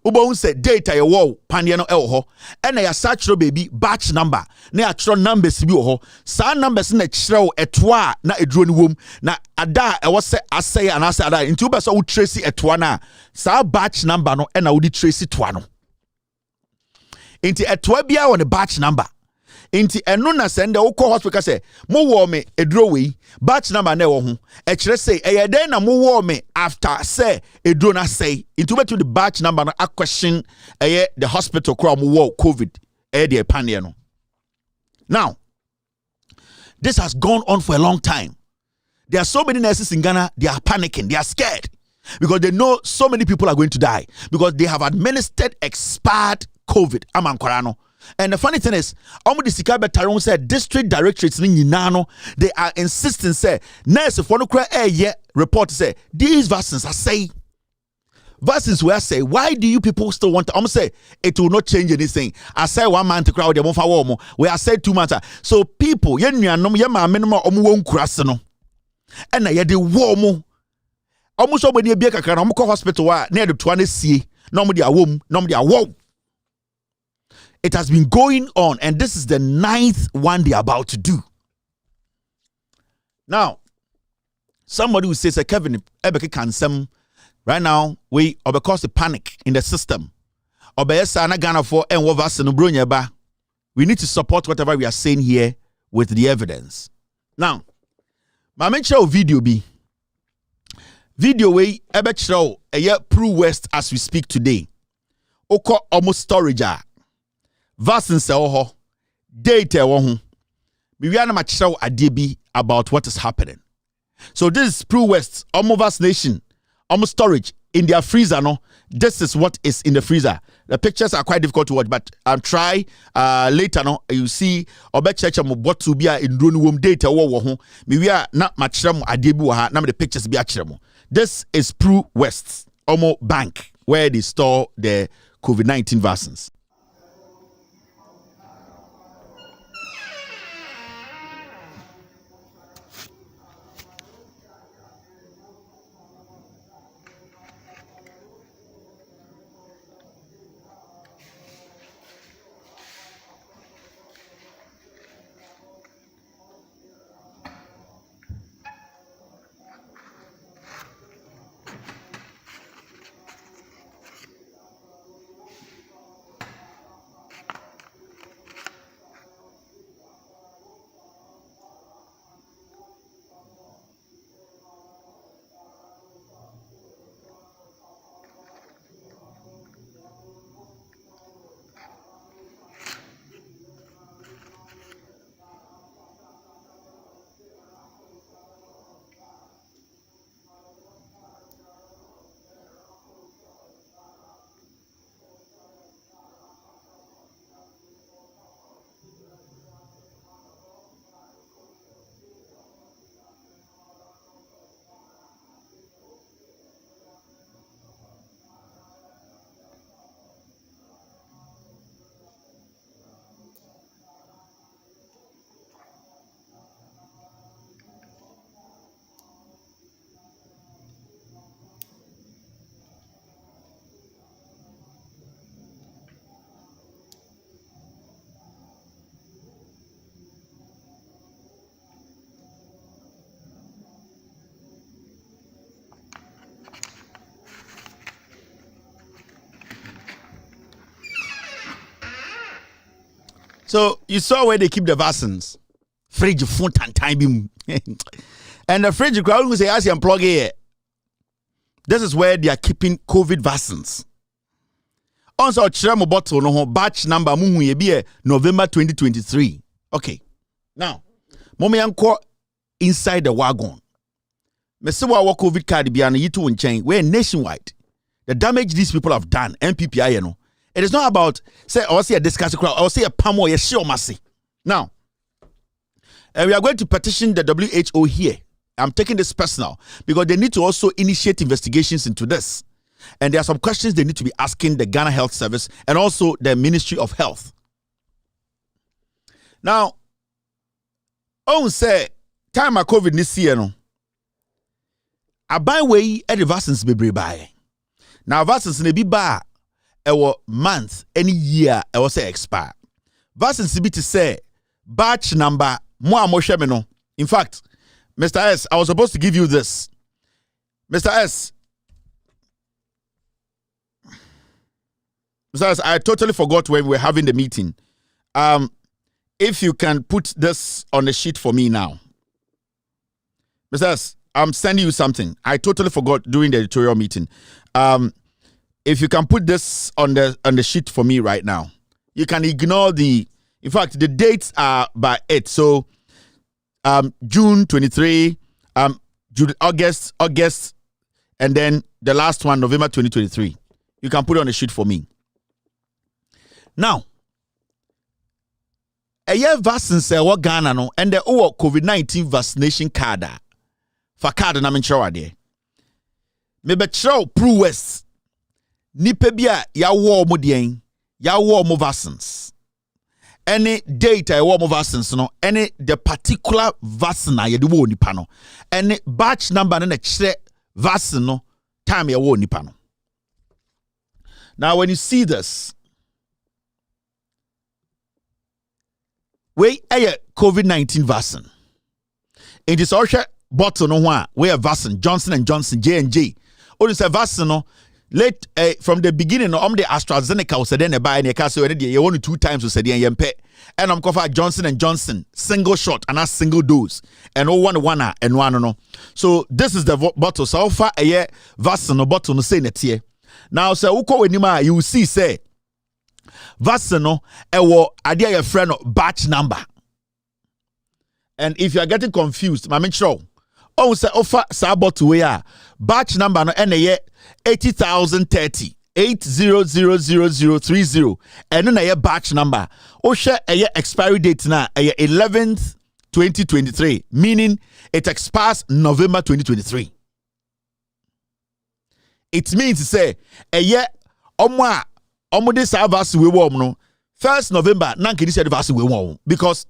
oba say data ye wo pande no e wo ho e na ya satchro baby batch number na ya tro numbers bi wo ho sa numbers na kire wo etoa na eduro ni wom na ada e wo say asay anase ada into be so wo trace etoa na sa batch number no e na wo di trace toa no inti etoa bia won the batch number inti eno na send the hospital say mo wo me eduro we batch number na wo ho e kire say e den na mo wo me after say eduro na say inti betu the batch number na a question the hospital kra mo wo COVID the pande no. Now this has gone on for a long time. There are so many nurses in Ghana, they are panicking, they are scared because they know so many people are going to die because they have administered expired COVID. Amankorano. And the funny thing is, Omo Disika Betaron said district directorates in Yinano, they are insisting say nurse if one report say these vaccines are say vaccines where say why do you people still want to say it will not change anything. I say 1 month to crowd them we are say 2 months. So people yen nuanom ye ma minimum omo won kurase no. And na ye de wo mo omo so body bia kakra na omo ko hospital wa na de toa na sie na omo de awom na omo de awo. It has been going on, and this is the 9th one they're about to do. Now, somebody will say, Kevin, Ebeke can some right now, we or because the panic in the system. Or by Ghana for and we need to support whatever we are saying here with the evidence. Now, my mention video be video way ebe show a year Pro West as we speak today. Oko almost storage. Vaccine se ho data wo ho me wi na ma kire adebi about what is happening. So this is Pro West Vaccination storage in their freezer no. This is what is in the freezer. The pictures are quite difficult to watch, but I'll try later no you see obe cheche mo bottle bia indro no wom data wo ho me wi na ma kire mo adebi wo ha na me the pictures bia kire mo. This is Pro West Bank where they store the COVID-19 vaccines. So you saw where they keep the vaccines. Fridge front and time. And the fridge crowd will say, as you unplug it. This is where they are keeping COVID vaccines. Also, Chiramo bottle no batch number November 2023. Okay. Now, Mommy Uncle inside the wagon. Mesewa COVID card biana yitu unchain. We're nationwide. The damage these people have done, MPPI, you know. It is not about say or say a discussion crowd or say a pamo ye show mercy. Now, we are going to petition the WHO here. I'm taking this personal because they need to also initiate investigations into this. And there are some questions they need to be asking the Ghana Health Service and also the Ministry of Health. Now, on say time of COVID this year, no. I buy way at the vaccines be buy. Now vaccines ne be buy our month any year I was say expire. Vaccines be to say batch number more no. In fact, Mr. S, I was supposed to give you this. Mr. S, I totally forgot when we were having the meeting. If you can put this on the sheet for me now. Mr. S, I'm sending you something. I totally forgot during the editorial meeting. If you can put this on the sheet for me right now. You can ignore in fact, the dates are by 8. So June 23, August, and then the last one, November 2023. You can put it on the sheet for me. Now, a year vaccine say what Ghana no, and the COVID-19 vaccination card. For card na menchwa de. Me betchro Pro West. Nipa bia ya wo mo den, ya wo mo vaccines. Any data ya wo mo vaccines no, any the particular vaccine ya de wo nipa no. Any batch number na kire vaccine no, time ya wo nipa no. Now when you see this, we a COVID-19 vaccine. It is also bottle no one we have vaccine Johnson & Johnson J&J. Only say vaccine no late from the beginning the AstraZeneca was then buy and you say you only 2 times was said yempe and I'm cover Johnson & Johnson single shot and a single dose and one and one no. So this is the bottle so far a year vaccine no bottle no say net here. Now say uko wenima you will see say vaccine no ewo ade your friend batch number. And if you are getting confused, my make sure oh say offer sa bottle we are batch number no ene 80,030 80,00030 and then a batch number oh share a expiry date na 11th 2023 meaning it expires November 2023. It means to say a year omo this vaccine we warm no 1st November nanke this vaccine we warm because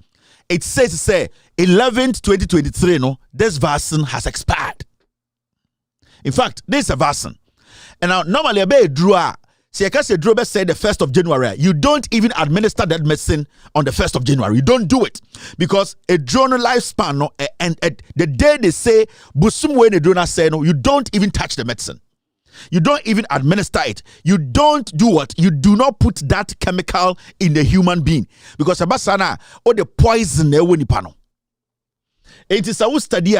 it says say 11th 2023 no this vaccine has expired. In fact, this is a vaccine. And now normally a be draw say draw say the 1st of January. You don't even administer that medicine on the 1st of January. You don't do it because a drone lifespan no and the day they say busum when the drone say no, you don't even touch the medicine. You don't even administer it. You don't do what? You do not put that chemical in the human being because abasana or the poison ne woni pano. It is a study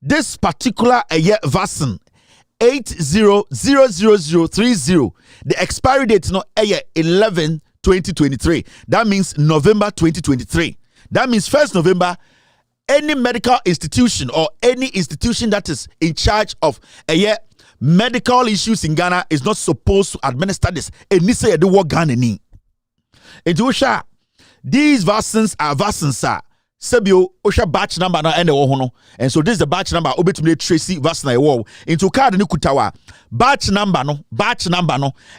this particular vaccine 80,00030 the expiry date no 11 2023. That means November 2023. That means 1st November any medical institution or any institution that is in charge of medical issues in Ghana is not supposed to administer this. And this say the work Ghana ni. Into these vaccines are vaccines Sebio Osha batch number na ene ho and so this is the batch number obetumi tracy vaccine wo into card ni kutawa batch number no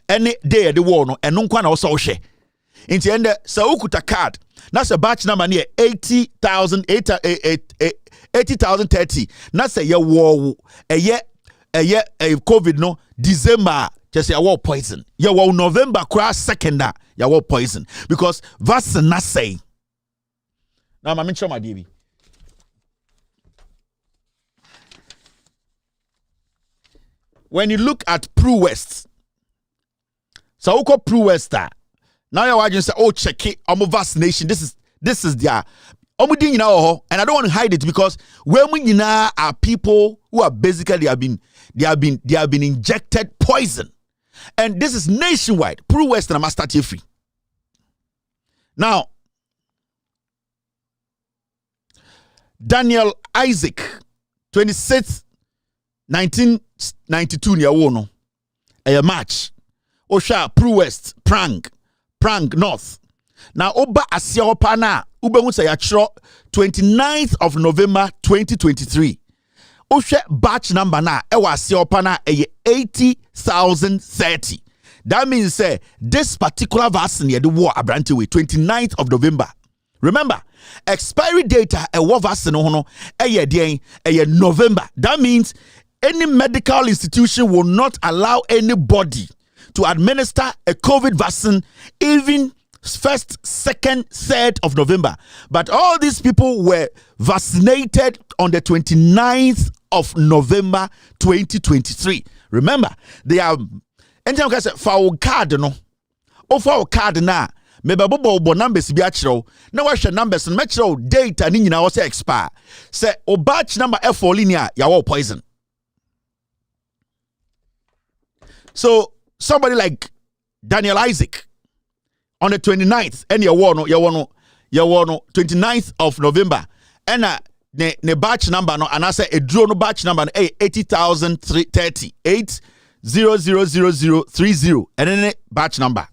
any day the war no eno nkwa na wo so hwe into ende sa ukuta card na say batch number near 80,030 na say ye wo COVID no December just say war poison ye wo November crash 2nd ya war poison because vaccine na say. Now, I'm sure my DB. When you look at Pro West, so Pro West, Now you're watching say, oh, check it, vaccination. This is their and I don't want to hide it because when we are people who are basically they have been injected poison. And this is nationwide. Pro Western must start here free. Now, Daniel Isaac, 26th, 1992 near Wono. A match. Osha, Pro West, Prang North. Now, Oba Asia Opana, Uba Musayachro, 29th of November 2023. Osha batch number na, Ewa Asia Opana, 80,030. That means, this particular vaccine, the war abranti way, 29th of November. Remember, expiry data, a war vaccine, November. That means, any medical institution will not allow anybody to administer a COVID vaccine even 1st, 2nd, 3rd of November. But all these people were vaccinated on the 29th of November 2023. Remember, they are anytime I say for card no. O for card na maybe bobo numbers bi achiro. Na wa hwe numbers no matchiro data ni nyina wo say expire. Say o batch number F4 linear ya wo poison. So somebody like Daniel Isaac on the 29th and you want 29th of November and ne batch number no and I say a drone batch number 80,330 8000030 and then batch number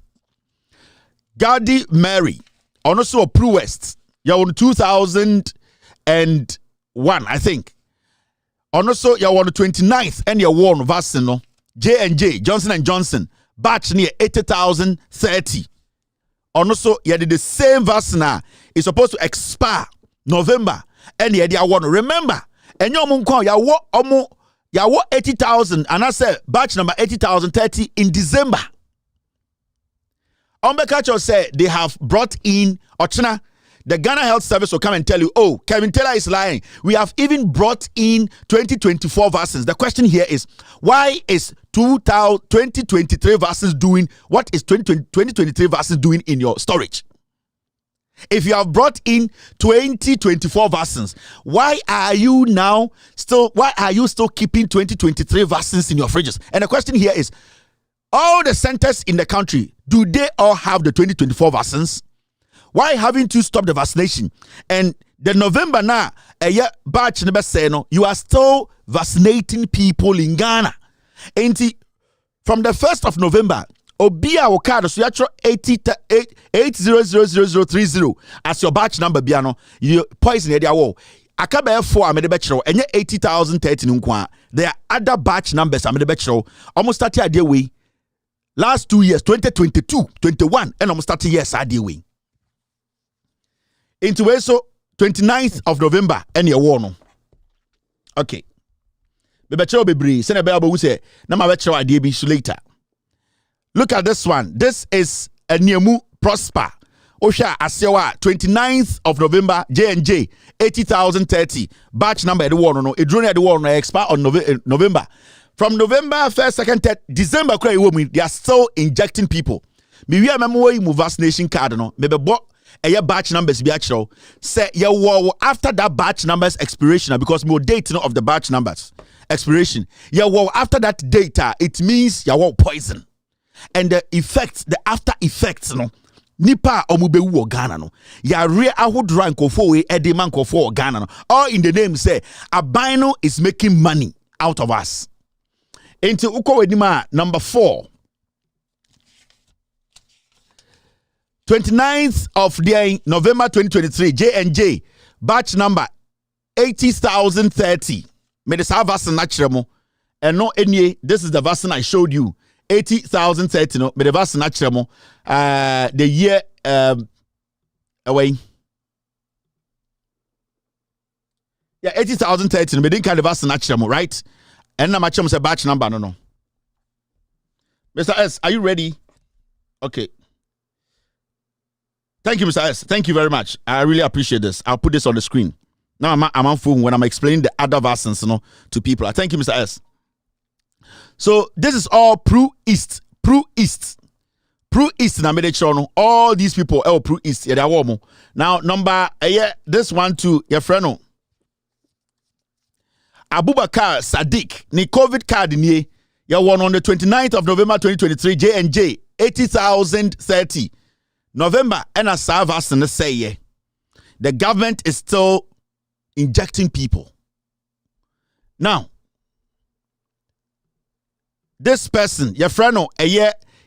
Gadi Mary on also a Pro West you want 2001 I think on also you want 29th and you want vaccine no J&J Johnson & Johnson batch near 80,030 on also you did the same vaccine is supposed to expire November and you want remember and you want 80,000 and I said batch number 80,030 in December. Ombekacho said they have brought in Ochina. The Ghana Health Service will come and tell you, oh, Kevin Taylor is lying. We have even brought in 2024 vaccines. The question here is, why is 2023 vaccines doing, what is 2023 vaccines doing in your storage? If you have brought in 2024 vaccines, why are you still keeping 2023 vaccines in your fridges? And the question here is, all the centers in the country, do they all have the 2024 vaccines? Why haven't you stopped the vaccination? And the November now, a year batch never say no, you are still vaccinating people in Ghana. And from the 1st of November, Obia Okado, so you actually 80,00030 as your batch number biano, you poison area wall. Akabe 4 amede betro, and 80,030 nunkwa. There are other batch numbers amede betro. Almost 30 idea way. Last 2 years, 2022, 21, and almost 30 years idea way. Into so 29th of November, and your war no. Okay. Bebetro bebre, send a bell who say, Nama betro idea be later. Look at this one. This is a Niemu Prosper. Osha Asewa, 29th of November, J&J, 80,030. Batch number, the one, no, it at the one, expire on November. From November 1st, 2nd, 3rd, December, they are still injecting people. Me we remember where you move vaccination card, no, maybe what a batch numbers be actual. Say, yeah, after that batch numbers expiration, because more date of the batch numbers expiration, yeah, after that data, it means you poison. And the effects, the after effects, no, nipa omube wo Ghana no, ya re ahodran kofo we ediman kofo Ghana no. All in the name say, albino is making money out of us. Into uko wedima number 4. 29th of the November 2023, J&J, batch number 80,030. May this have vaccine naturally, and no any. This is the vaccine I showed you. 80,030 no, but the vaccine naturally the year away. Yeah, 80,030 no, but didn't kind of vaccine naturally, right? And now my chum say batch number no. Mr. S, are you ready? Okay. Thank you, Mr. S. Thank you very much. I really appreciate this. I'll put this on the screen. Now I'm on phone when I'm explaining the other vaccines, to people. Thank you, Mr. S. So this is all Pro East. Pro East na mede chrono. All these people Pro East yeah, they are warm. Now number this one too, your friend no. Abubakar Sadiq ni COVID card ni ya won on the 29th of November 2023 J&J 80,030 November and as vaccine say the government is still injecting people. Now this person your friend no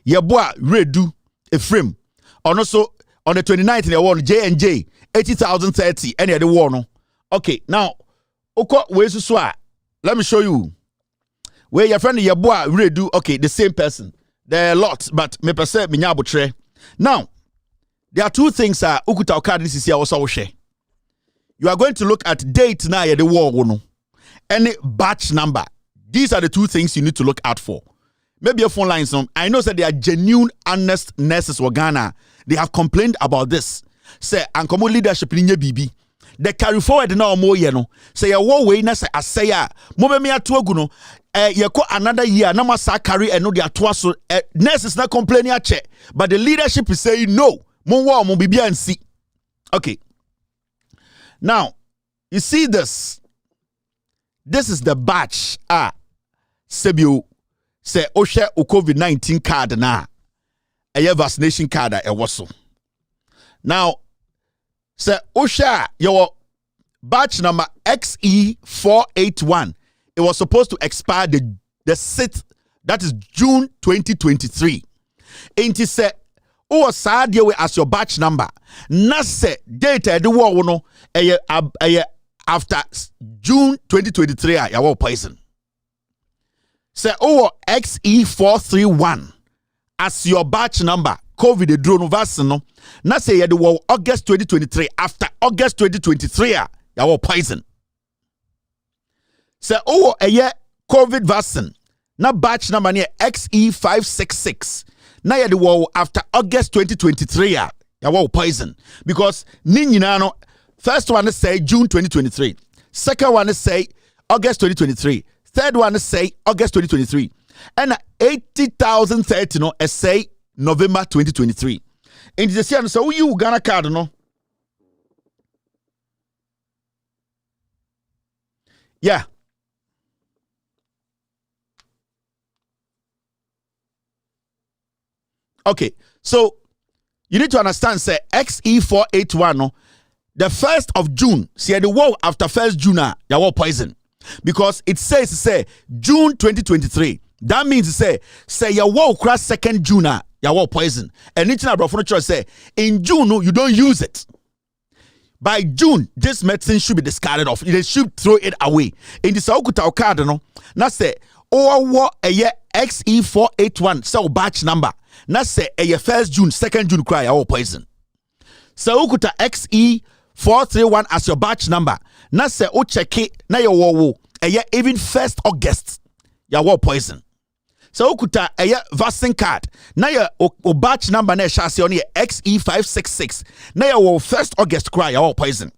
your boy redu a frame and also on the 29th they won J&J 80,030 and the war no. Okay, now Oko Wesuswa, let me show you. Where your friend your boy redo, okay, the same person. There are lots, but me perceive me nyabutre. Now, there are two things ukuta okadi this is here also share. You are going to look at date now the war no. Any batch number. These are the two things you need to look out for. Maybe your phone lines. I know that they are genuine, honest nurses for Ghana. They have complained about this. Say, and come leadership in your BB. They carry forward now more no. Say your war way na say asaya. Mo be me atuagu no. Yeko another year na masa carry and no they atoa so nurses not complaining ache. But the leadership is saying no. Mo wa mo bibia nsi. Okay. Now, you see this. This is the batch Sebio say Osha COVID-19 card na. A vaccination card so. Now, say Osha your batch number XE481. It was supposed to expire the 6th, that is June 2023. And he said, oh, sad you as your batch number. Na say data the war no after June 2023 ya war poison. Say oh XE431 as your batch number. COVID drone vaccine no. Na say ya the war August 2023 after August 2023 ya war poison. Say oh COVID vaccine na batch number near XE566 na ya the war after August 2023 ya war poison because ni nyina no first one say June 2023, second one say August 2023, third one say August 2023 and 80,030 no say November 2023. And the say so you Ghana card no. Yeah. Okay, so you need to understand, say XE481, no, the 1st of June, see the war after 1st June, ya war poison. Because it says, say, June 2023. That means, say ya war cross 2nd June, ya war poison. And it's not about say, in June, no, you don't use it. By June, this medicine should be discarded off. They should throw it away. In the Saukuta card, no, now say, or what a year XE481, so batch number. Na say a 1st June, 2nd June cry our poison. So ukuta XE431 as your batch number. Na say o check it na your wo a even 1st August ya war poison. So ukuta a vaccine card. Na your o batch number na shasi on XE566. Na your 1st August cry our poison.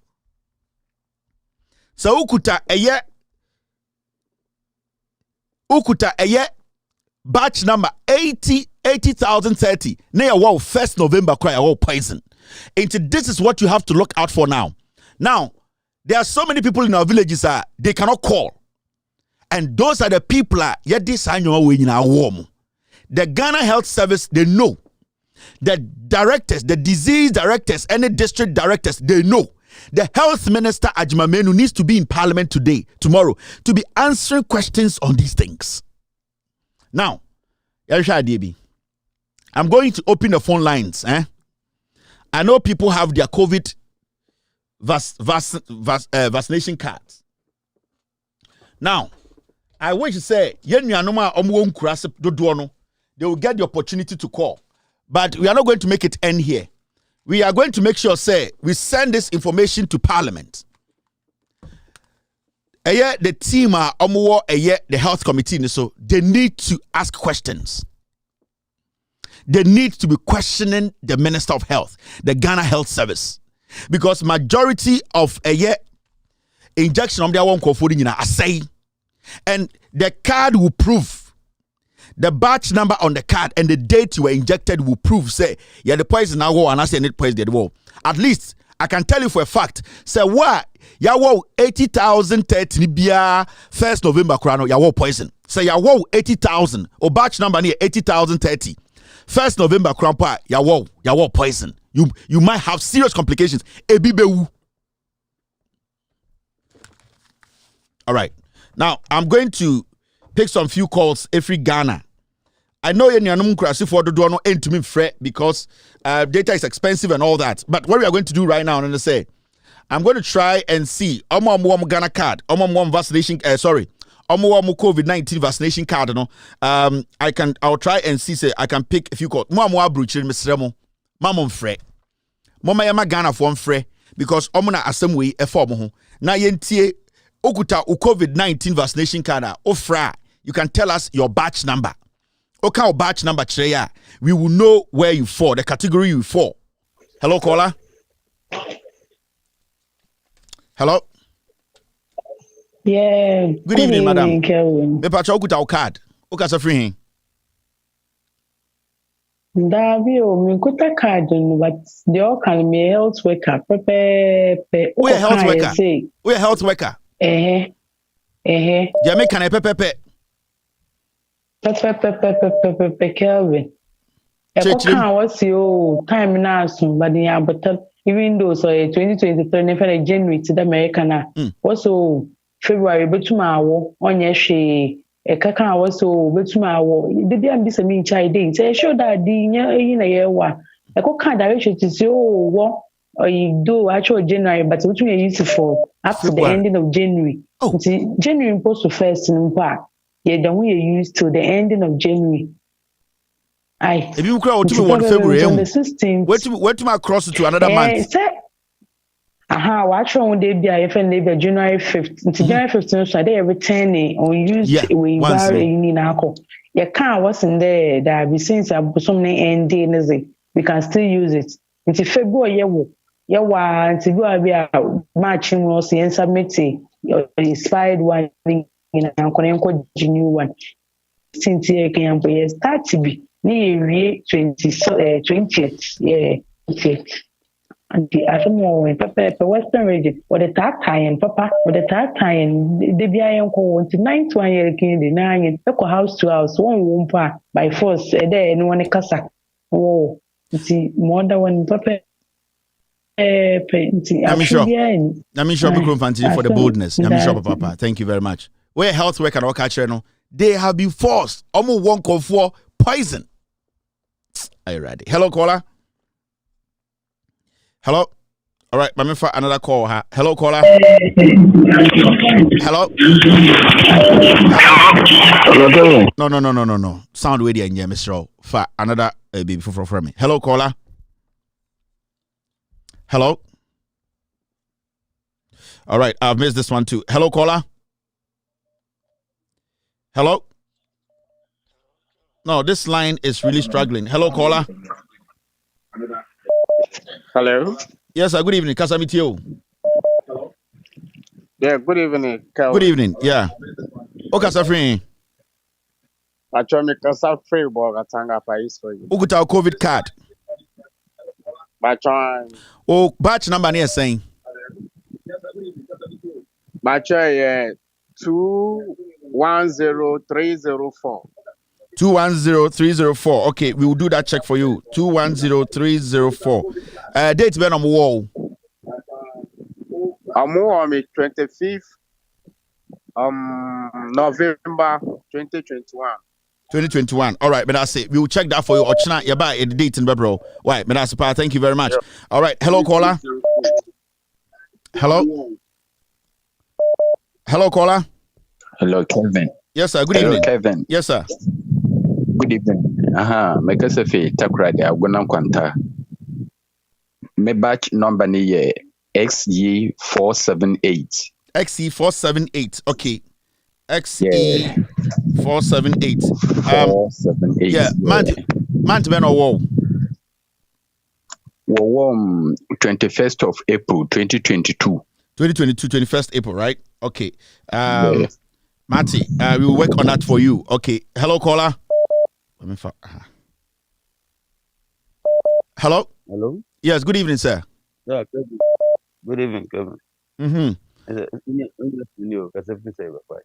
So ukuta a batch number 80,030. Now, 1st November cry all poison. And this is what you have to look out for now. Now, there are so many people in our villages they cannot call. And those are the people yet this annual way in our warm. The Ghana Health Service, they know. The directors, the disease directors, and the district directors, they know. The health minister Ajimamenu needs to be in parliament tomorrow, to be answering questions on these things. Now, I'm going to open the phone lines. I know people have their COVID vaccination cards. Now, I wish to say, they will get the opportunity to call. But we are not going to make it end here. We are going to make sure, we send this information to Parliament. The team the health committee, so they need to ask questions. They need to be questioning the Minister of Health, the Ghana Health Service, because majority of injection on their one say, and the card will prove the batch number on the card and the date you were injected will prove, say, yeah, the poison now go and I say need poison the wall. At least I can tell you for a fact, say, what? Ya wo 80,030 bia 1st November crown, ya wo poison. Say, ya wo 80,000, or batch number near 80,030. 1st November crown, ya wo poison. You might have serious complications. Ebibewu. All right. Now, I'm going to pick some few calls every Ghana. I know you're for the door to me fret because data is expensive and all that. But what we are going to do right now, and say, I'm going to try and see Ghana card, vaccination. COVID-19 vaccination card. No, I'll try and see. Say I can pick a few calls. Mamon fret. Mama yama Ghana for fret because omuna asem way e form ho. Na yentie okuta COVID-19 vaccination card ofra. You can tell us your batch number. Okay, batch number treya. We will know where you fall, the category you fall. Hello, caller. Hello. Yeah. Good evening, madam. Kelvin. Me pacha okuta card. Okasa free. Davi o mi kuta card no, but they all can be health worker. Pepe. We a health worker. We a health worker. Jamaican pepe. Pepe Kelvin. What's your time now soon, but yeah, but even though so 2023 January to the American also February but tomorrow on your she a kaka also but tomorrow the be am this mean child day say show that the in a year wa a coca direction to say what or you do actual January but what we use for up to the ending of January. January supposed to first in part. Yeah, then we are used to the ending of January. If you crowd to me 1 February, on the 16th. Where to my cross to another month? Watch on day be IFN January 5th. January 15th, so they return on use we in alcohol. You can't was in there that be since some ending we can still use it. Until February, until we are matching was and submit expired one. In a new one. Since you can start to be near 20th, yeah, and the Afternoon in Papa Western region, or the tag tie and Papa, or the tag tie and the BIM call to 9 to 1 year king, the 9 house to house, one womb by force, there, and one casa. Oh, see, more than one Papa. I'm sure for the boldness. I'm sure, Papa. Thank you very much. Where health work and all catcher no, they have been forced. Almost one call for poison. Are you ready? Hello, caller. Hello. All right, let me for another call. Hello, caller. Hello. No. Sound radio in here, Mr. For another baby from me. Hello, caller. Hello. All right, I've missed this one too. Hello, caller. Hello? No, this line is really struggling. Hello, caller. Hello? Yes, sir. Good evening. Kasa meet you. Yeah, good evening. Kelvin. Good evening. Yeah. Okay, sir. Free. I try to Kasa free ball at Tanga Pais for you. Who got our COVID card? By trying. Oh, batch number near saying. By trying, 210304. 210304. Okay, we will do that check for you. 210304. Date been on the wall. I'm on the 25th November 2021. 2021. All right, but that's it. We will check that for you. Or tonight, you're back at the date in bro. Right, but that's part. Thank you very much. Yep. All right, hello, caller. Hello. Hello, caller. Hello, Kevin. Yes, sir. Good evening. Kevin. Yes, sir. Good evening. Mekasefe takrade agona kwanta. Me batch number ni XE478. XE478. Okay. XE478. 478. Yeah, man ben or wall. 21st of April 2022. 21st April, right? Okay. Marty, we will work on that for you. Okay. Hello, caller. Hello? Hello? Yes, good evening, sir. Yeah, good evening, Kevin.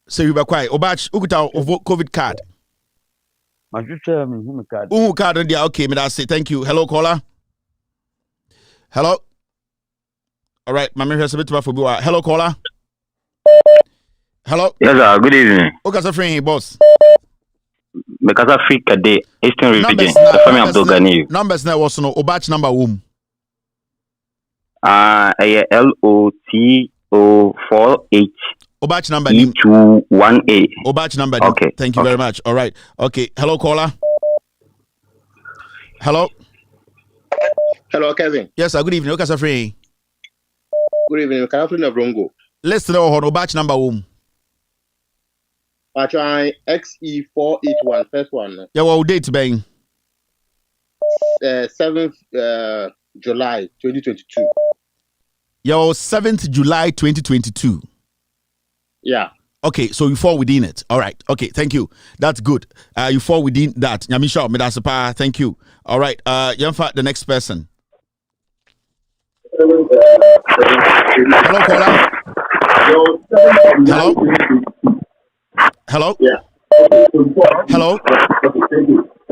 So you were quiet. Obach, ukuta COVID card. Card on there. Okay, me that's it. Thank you. Hello, caller. Hello. All right, my name is Hello, caller. Hello. Yes, sir. Good evening. Okay, so free, boss. Because Africa Day, Eastern Region, the family of Dogani. Numbers now was no Obach number womb. LOTO48. Obach number E218. Obach number. Okay. Thank you very much. All right. Okay. Hello, caller. Hello. Hello, Kevin. Yes, sir. Good evening. Okay, so free. Good evening. Can I play Brongo? Let's know on Obach number womb. I try XE481 first one. Yeah, what date bang? 7th July 2022. Yeah, 7th July 2022. Yeah. Okay, so you fall within it. All right. Okay, thank you. That's good. You fall within that. Nyamisha, Medasapa, thank you. All right. Yamfa, the next person. Hello, caller. Hello. Hello? Yeah. Hello?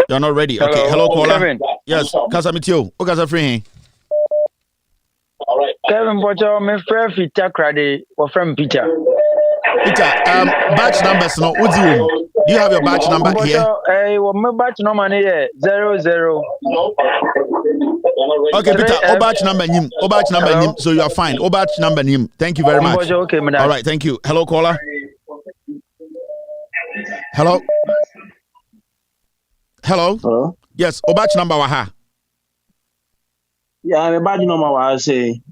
You're not ready. Okay. Hello, caller. Kevin. Yes. Kasamitio. Okaza free. All right. Kevin Potter, my friend Peter Crady, or from Peter. Peter, batch numbers no. What's you? Do you have your batch number here? My batch number here 00. Okay, Peter. Batch number nim. Batch number nim. So you are fine. Batch number nim. Thank you very much. Okay, all right. Thank you. Hello, caller. Hello. Hello. Hello. Yes. Batch number waha. Yeah, my batch number was say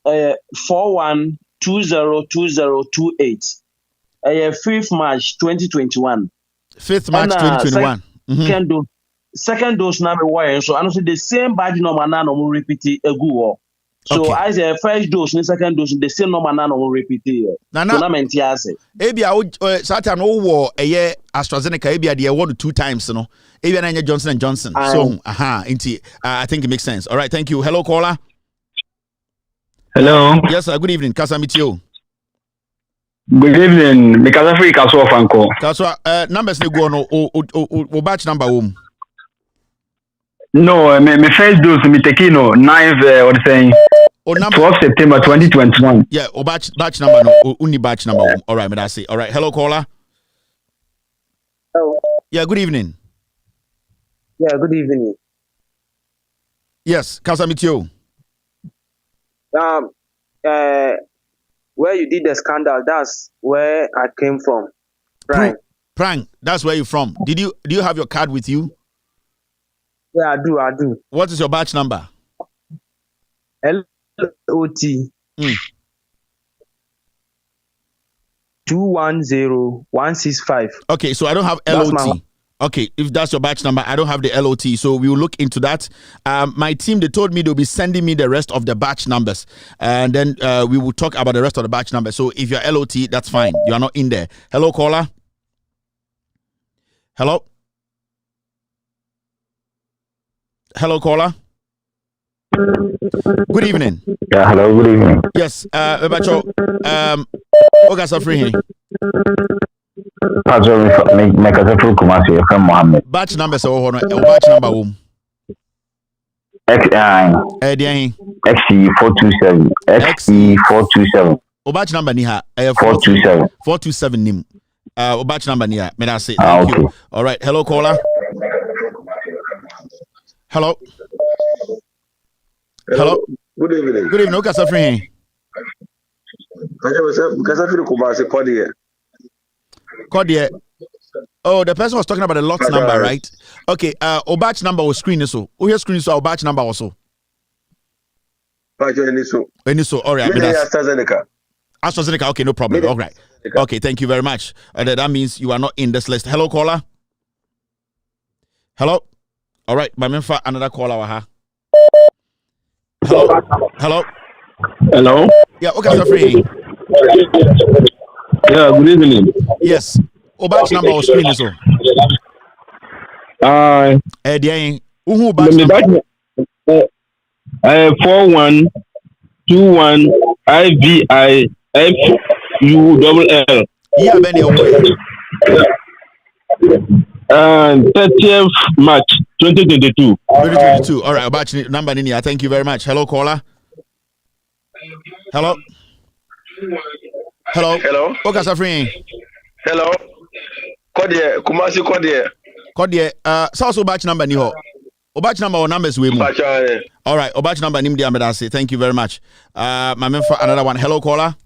41202028. 5th March 2021. 5th March 2021. Second dose now so I know the same batch number now no repeat it go. So okay. I say first dose and second dose the same number now no repeat it. So na menti ase. Ebia Satan no wo eye AstraZeneca ebia dey 1 to 2 times no. Ebia na Johnson & Johnson. So inti I think it makes sense. All right, thank you. Hello, caller. Hello. Yes, sir. Good evening. Kasamitio. Good evening. Because Africa so fanko. Kaswa numbers they go no o batch number home. No, my first dose me taking 9th what saying 12 September 2021. Yeah, o batch number no only batch number home. All right, me that's it. All right. Hello, caller. Hello. Yeah, good evening. Yeah, good evening. Yes, Kasamitio. Where you did the scandal, that's where I came from. Prang, that's where you're from. Do you have your card with you? Yeah, I do. What is your batch number? LOT 210165. Okay, so I don't have LOT. Okay, if that's your batch number, I don't have the LOT, so we will look into that. My team, they told me they'll be sending me the rest of the batch numbers, and then we will talk about the rest of the batch numbers. So if you're LOT, that's fine. You are not in there. Hello, caller. Hello. Hello, caller. Good evening. Yeah, hello, good evening. Yes, Bacho, okay, so free. Batch number so batch number home. XE427. XE427. Batch number ni ha 427. 427 nim. Batch number ni ha. Me na say thank you. All right. Hello, caller. Hello. Hello. Good evening. Good evening. Okay, so free. Cordier. Oh, the person was talking about the lot number, right? Okay, batch number was screen so. Your screen so batch number also. All right. AstraZeneca. Okay, no problem. All right. Okay, thank you very much. That means you are not in this list. Hello, caller. Hello. All right, my man for another caller. Hello. Hello. Hello. Yeah. Okay, so free. Yeah. Good evening. Yes. Batch number was screen so. Edian, who batch number? 4121 IVIFULL. Yeah, Benny away. 30th March 2022. 2022. All right, about number in here. Thank you very much. Hello, caller. Hello. Hello. Okay, Safrin. Hello. Kodie, Kumasi Kodie. Kodie, so batch number ni ho. Batch number or numbers we move. All right, batch number nim dia medase. Thank you very much. My man for another one. Hello, caller.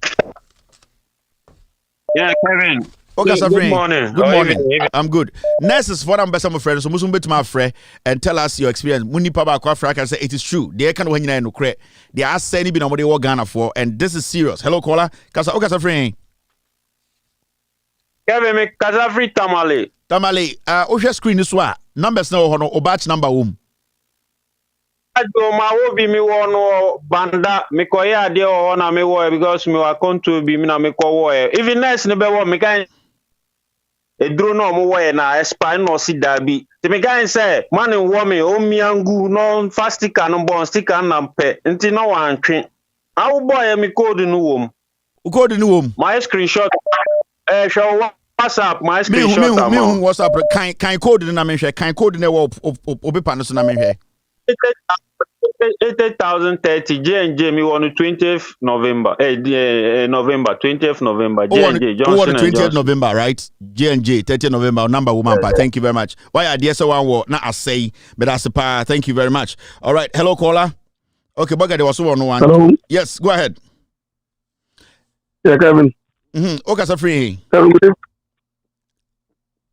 Yeah, Kevin. Okay, Safrin. Good morning. Good morning. I'm good. Next is for number some friends. So musum bet my friend and tell us your experience. Muni papa kwa fra can say it is true. They can when you no cre. They are saying be nobody work Ghana for and this is serious. Hello, caller. Kasa okay, Safrin. Kevin me Kasafri Tamale. Tamale, ohwe screen this wa. Numbers na ho no batch number wom. Ajo ma wo bi mi wo no banda me ko ya de o na me wo because me wa control bi mi na me ko wo even next ne be wo me kan eduro no mo wo na expire no si da bi te me kan say man wo me o miangu no fast sticker no bon sticker na pe nti no wan twen awu boy me code no wom code no wom my screenshot show WhatsApp my screenshot me WhatsApp kan code na me hwe kan code na wo obepa no so na me hwe 80,030 J&J me on the 20th November. November 20th November. J&J Johnson. 20th November, right? J&J 30th November. Number woman. Thank you very much. Why are there so one word? Not I say, but that's a pa. Thank you very much. All right. Hello, caller. Okay, Bugger, there was one. Hello. Yes, go ahead. Yeah, Kevin. Okay, so free.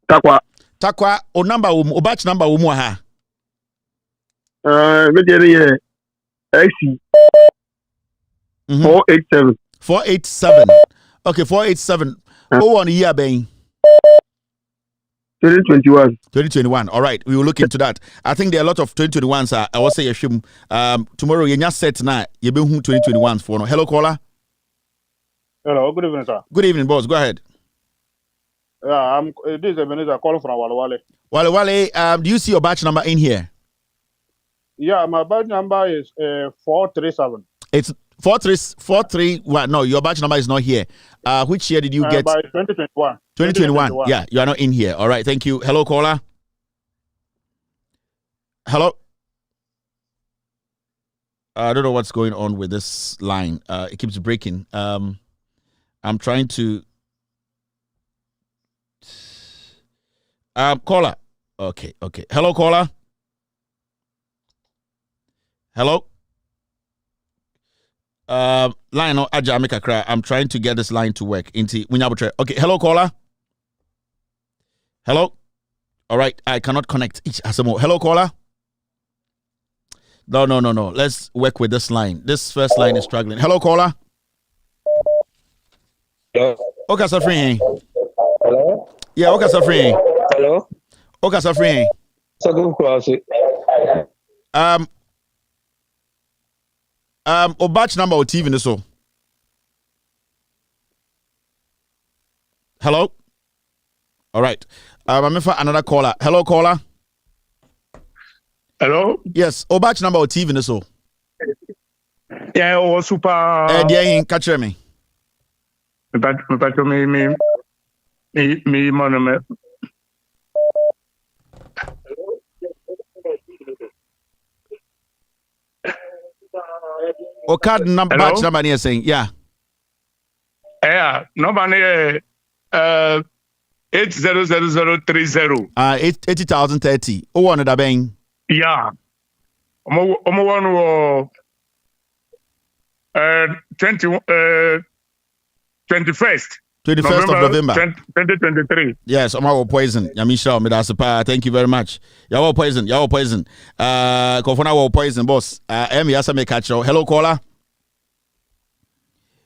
Takwa. O number o batch number ha. XC 487. 487. Okay, 487. Oh, on year being 2021. 2021. All right, we will look into that. I think there are a lot of 2021s. I will say tomorrow you just set now. You be 2021 for no. Hello, caller. Hello, good evening, sir. Good evening, boss. Go ahead. Yeah, this is Ebenezer calling from Wale. Wale, do you see your batch number in here? Yeah, my batch number is 437. It's 4341. No, your batch number is not here. Which year did you get? By 2021. 2021. Yeah, you are not in here. All right, thank you. Hello, caller. Hello. I don't know what's going on with this line. It keeps breaking. I'm trying to. Caller. Okay. Hello, caller. Hello. Line no aja make a cry. I'm trying to get this line to work. Okay, hello, caller. Hello. All right, I cannot connect. Hello, caller. No. Let's work with this line. This first line is struggling. Hello, caller. Hello. Okay, Safrin. Hello. Yeah, okay, Safrin. Hello. Okay, Safrin. So good cross. O batch number o TV so. Hello. All right. I'm for another caller. Hello, caller. Hello. Yes. O batch number o TV so. Yeah, o super. Dear, catch me. Me, monument. O card number batch number near saying, yeah. Yeah, number near 800030. 80,030. Oh, one that bang. Yeah. One 21st. 21st of November 2023. Yes, I'm our poison. Yamisha, Medasapa. Thank you very much. You're poison. Kofona poison, boss. Yasa me catch you. Hello, caller.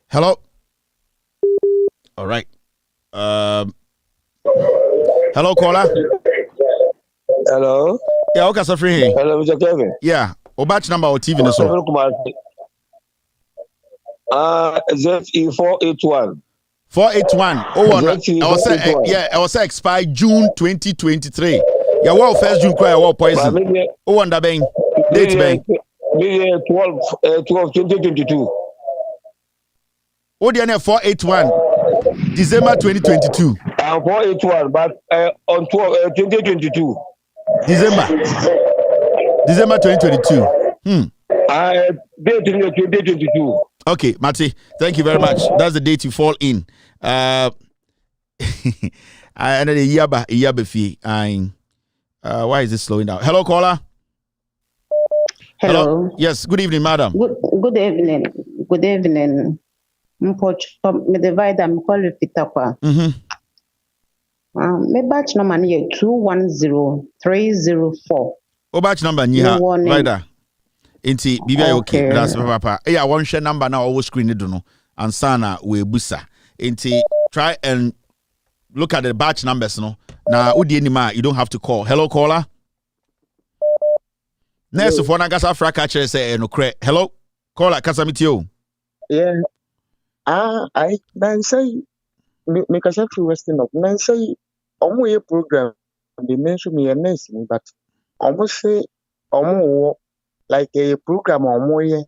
Hello. All right. Hello, caller. Hello. Yeah, okay, so free. Hello, Mr. Kevin. Yeah. O batch number or TV so. ZE481. 481. Oh, I was say expire June 2023. Yeah, well, first June cry, well, poison. Oh, wonder bang. Date bang. 2022. Oh, the other 481. December 2022. 481, but on 2022. December 2022. Date 2022. Okay, Mati, thank you very much. That's the date you fall in. And the Yaba fee. Why is this slowing down? Hello, caller. Hello. Yes, good evening, madam. Good evening. Good evening. Me divide am call repeat akwa. Me batch number ni 210304. O batch number ni ha rider. Inti bibia okay. That's papa. Eh ya one share number na always screen do no. Ansana we busa. Inti try and look at the batch numbers no. Na udi anima you don't have to call. Hello caller. Nurse for na gasa fraka chere say no kre. Hello caller kasa mitio. Yeah. I then say make us free Western up. Then say omo program they mention me a nurse but almost say omo like a program omo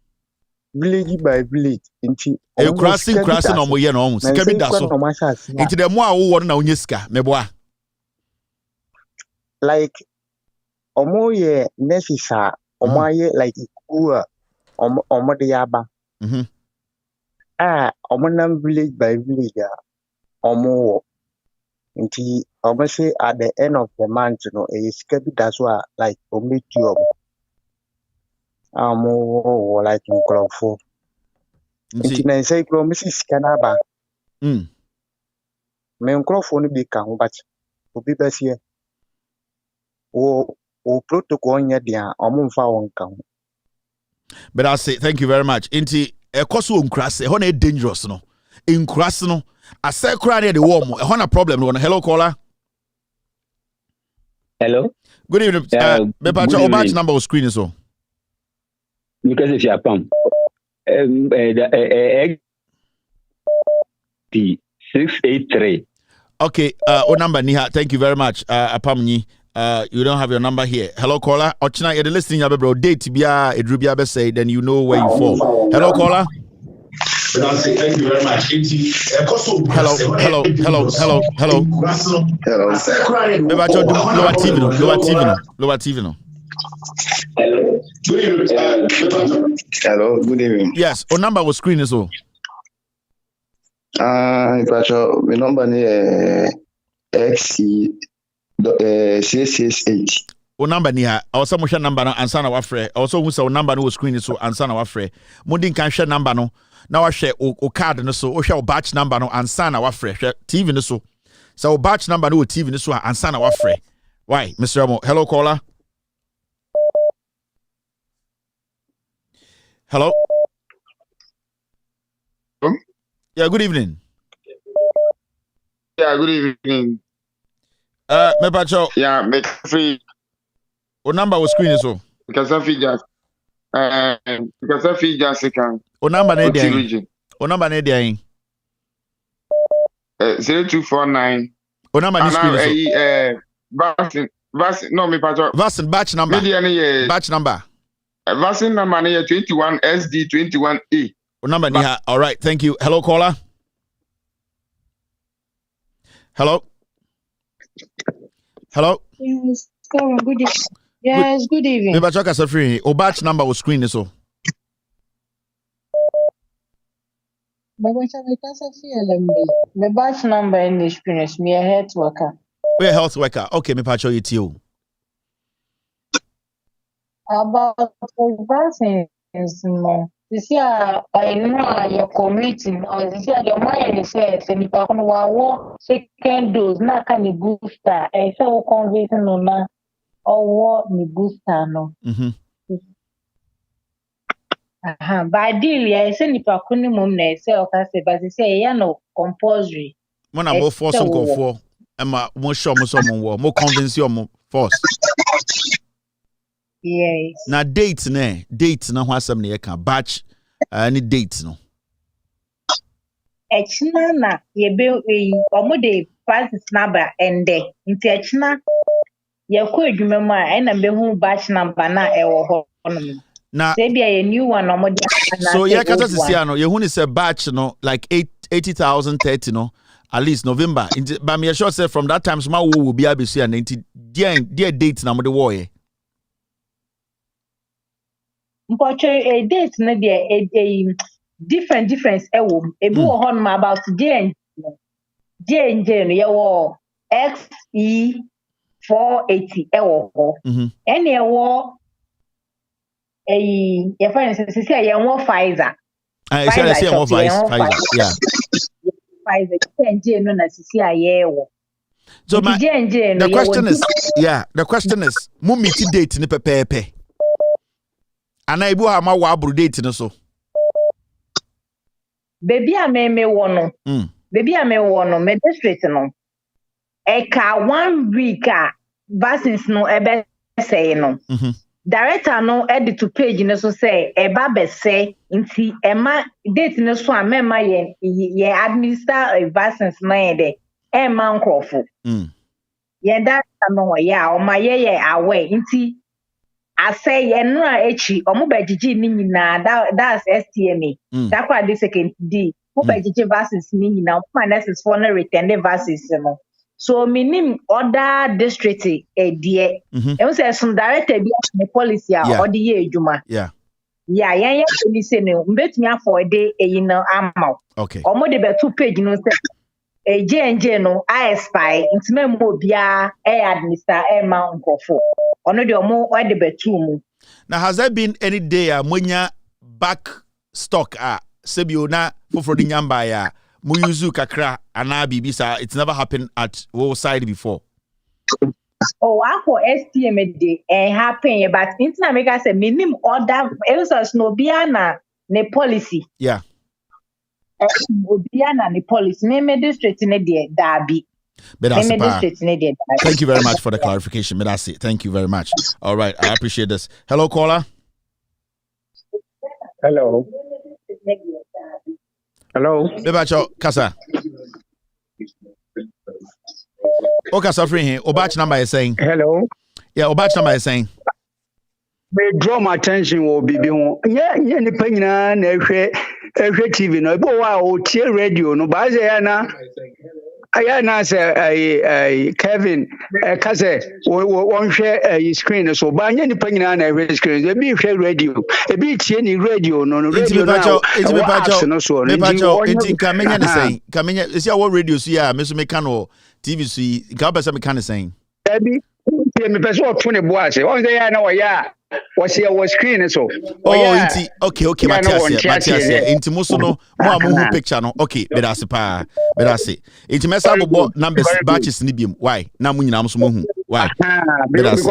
village by village into crossing omo ye no sika bi da so into the mo a wo na onye sika meboa like omo ye nurses omo ye like ku omo de yaba omo village by village omo nti omo say at the end of the month you know a sika bi da so like omo tu omo like nkrofo nti na say kro misi sika na ba me nkrofo no bi ka ho but obi ba sie o protocol nya dia omo mfa won ka ho. But I say thank you very much. Inti ekoso nkrase ho na dangerous no nkrase no ase kra na the warm ho na problem no. Hello caller. Hello, good evening. Me patch o batch number on screen so because if you are pam 683. Okay, o number ni ha. Thank you very much. Apam ni you don't have your number here. Hello caller. Ochina you listening ya bro date bia edru bia be say then you know where you fall. Hello caller. Thank you very much. Hello. Maybe I told lower TV no. Hello. Good evening. Hello. Good evening. Yes. Our number was screen is all. My number is XC 668. Our number ni ha. Our some number no answer na wafre. Also who say our number no was screen is so answer na wafre. Mundin can share number no. Now I share o card no so o share batch number no answer na wafre. TV no so. So batch number no TV no so answer na wafre. Why, Mr. Amo? Hello caller. Hello. Yeah, good evening. Yeah, good evening. Me pacho. Yeah, make free. O number was screen so. Because I feel just second. O number na dey. O number na dey. 0249. O number ni screen so. Vaccine no me pacho. Vaccine batch number. Batch number. Vaccine number na 21 SD 21A. O number ni ha. All right, thank you. Hello caller. Hello. Yes, good evening. Yes, good evening. Me bachoka so free. O batch number was screen so. My batch number in the experience, me a health worker. We a health worker. Okay, me pacho it you. About the vaccines, no. This year, I know your committee, or this year, your mind says, and if I want second dose, not can you booster. I say, oh, convincing no, na, or what ni booster, no. But ideally, I say, if I couldn't mum, I say, okay, but they say, yeah, no, compulsory. When I'm more force on call for, and my more sure, more convince you more force. Yes. Na date na ho asem na ye kan batch any date no. Echina na ye be omo dey pass number ende. Nti echina Yɛkɔ adwuma mu a ɛna mehu batch number na ɛwɔ hɔ no. Na say be a new one no. So yeah, kata sisi ano. Yehu ni say batch no like 80,030 no. At least November. But me sure say from that time small will be able to see and dear date na mo de war ye. A date no there a difference ewo. Ebi wo hon ma about J&J no ye XE 480 ewo ho. Ene ewo your friend says ye won Pfizer. I say Pfizer. Yeah. Pfizer J&J no na sisi ayewo. So the question is mummy date ni pepepe. Ana ibu ha ma wa abru date no so. Baby a me wono. Baby a me wono me district no. Eka 1 week a vaccines no ebe say no. Director no edit to page no so say eba be say nti ema date no so amema ye administer vaccines no ye ema nkrofo. Ye that no ya o ma ye away nti I say yenra echi omubejiji ni nyina that's STMA. That kwa the second D. Omubejiji vaccines ni nyina my nurses for no return the vaccines no. So minim other district dear. E say some director bi the policy or the year ejuma. Yeah. Yeah, yeah, policy no mbetumi afọ de eyina ama. Okay. Omo de be 2 page no say J&J no I spy intime mo bia administer ma nkofo. Ono de omo o de betu mu. Now has there been any day monya back stock sebio na foforo di nyamba ya mu yuzu kakra ana bibisa? It's never happened at our side before. Oh, for STM day happen but internet make us say minimum order else no bia na ne policy. Yeah. Obiana the police name district in the Derby. Thank you very much for the clarification. Thank you very much. All right, I appreciate this. Hello, caller. Hello. Hello. Bebacho Kasa. O Kasa free here. Obach number is saying. Hello. Yeah, Obach number is saying. May draw my attention will be yeah, the penny na TV no bo wa o tie radio no ba say na ayana say Kevin kase won hwe screen so ba nya nipa nyina na hwe screen e bi hwe radio e bi tie ni radio no radio na no so enti kamenya ne say kamenya esi awo radio so ya me so me kan o TV so yi ka ba say me kan saying e bi me pese o to ne bo ase won say ya na wo ya was your screen so inti okay Matias inti muso no mo amu picture no okay bedase inti mesa bobo numbers batches ni biem why na mu nyina so mo hu why because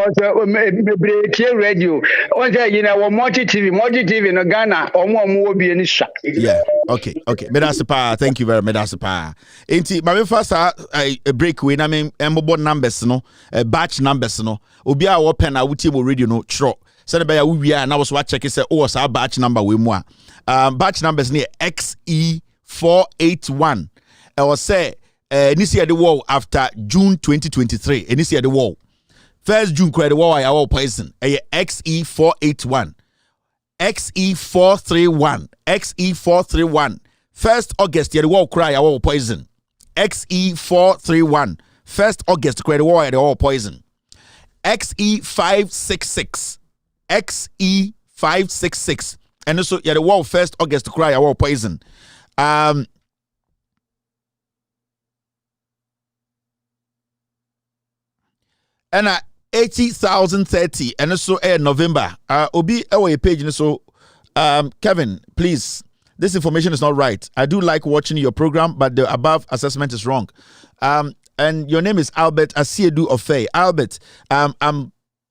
me break radio on say you know multi TV no Ghana omo obi ani sha yeah okay bedase thank you very much bedase inti ma me first a break we na me embobo numbers no batch numbers no obi a wo pen a wutie bo radio no tro send by we are now so check say oh our batch number we mu batch numbers near XE481 I was say this year the war after June 2023 and this year the war 1st June credit war our poison XE481 XE431 XE431 1st August year the war cry our poison XE431 1st August credit war our poison XE566 XE566 and so yeah the war 1st August to cry our poison and 80,030 and so November obi a page so Kevin please this information is not right. I do like watching your program but the above assessment is wrong. And your name is Albert Asiedu Ofe. Albert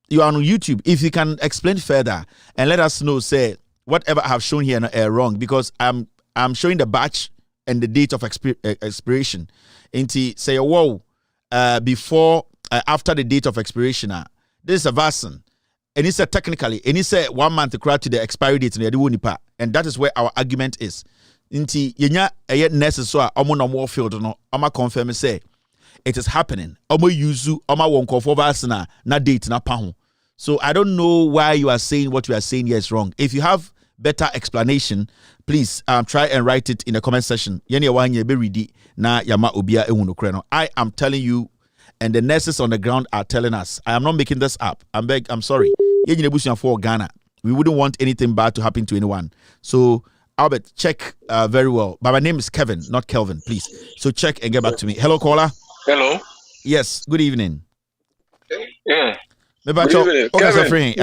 you are on YouTube. If you can explain further and let us know, say whatever I have shown here wrong, because I'm showing the batch and the date of expiration. Into say before after the date of expiration. This is a vaccine, and it's technically, and it's 1 month to to the expiry date and that is where our argument is. Into yenya nurses so omo no more field no. I'ma confirm say it is happening. Omo yuzu, oma wonko for vaccine na date na paho. So I don't know why you are saying what you are saying here is wrong. If you have better explanation, please try and write it in the comment section. I am telling you, and the nurses on the ground are telling us. I am not making this up. I'm sorry. For Ghana, we wouldn't want anything bad to happen to anyone. So Albert, check very well. But my name is Kevin, not Kelvin, please. So check and get back to me. Hello, caller. Hello. Yes. Good evening. Yeah. Good evening. Kevin.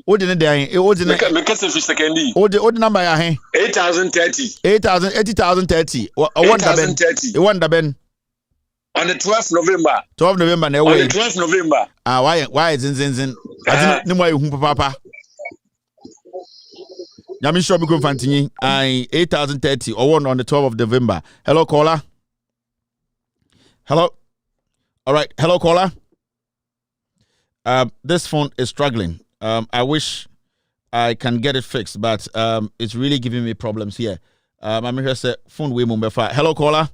What did they? What did they? What number? 8,030. 80,30. What 8,030. One ben. On the 12th November. 12th November. On the 12th November. Why is zin? I didn't know why papa. Yami sure be Fantini. 8,030 or one on the 12th of November. Hello, caller. Hello. All right. Hello, caller. This phone is struggling. I wish I can get it fixed, but it's really giving me problems here. I'm here to say phone way mumber. Hello, caller.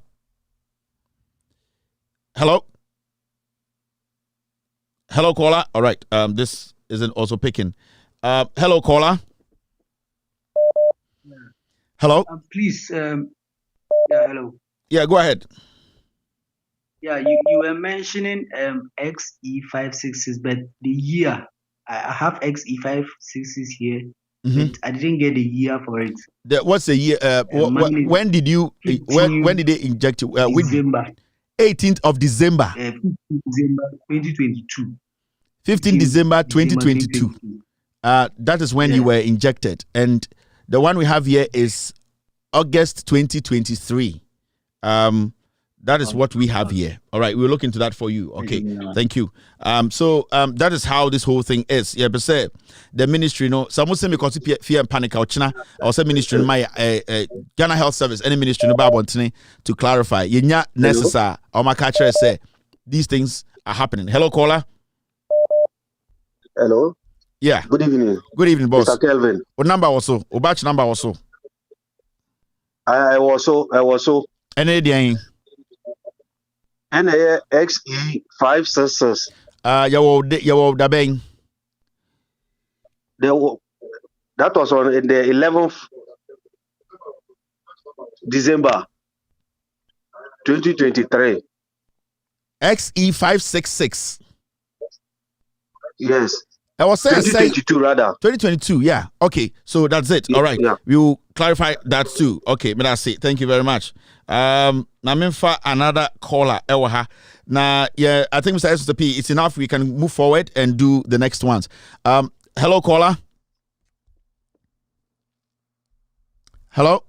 Hello. Hello, caller. All right. This isn't also picking. Hello, caller. Hello. Please. Yeah. Hello. Yeah. Go ahead. Yeah, you were mentioning XE566, but the year I have XE566 here, but I didn't get the year for it. What's the year? When did you? When did they inject you? December. 18th of December. December 2022. 15 December 2022. That is when you were injected, and the one we have here is August 2023. That is what we have here. All right, we'll look into that for you. Okay, thank you. So that is how this whole thing is. Yeah, but say the ministry, some say because fear and panic out China, or say ministry my Ghana Health Service, any ministry no Bible to clarify. You not necessary. Or my catcher say these things are happening. Hello, caller. Hello. Yeah. Good evening. Good evening, boss. Mr. Kelvin. What number also? What batch number also? I was so. Any day. XE566. Yawo Dabeng. That was on the 11th December 2023. XE566. Yes. I was saying 2022 rather. 2022, yeah. Okay, so that's it. All right. Yeah. We'll clarify that too. Okay, but that's it. Thank you very much. Now for another caller. Now, yeah, I think Mr. SSP, it's enough. We can move forward and do the next ones. Hello, caller. Hello.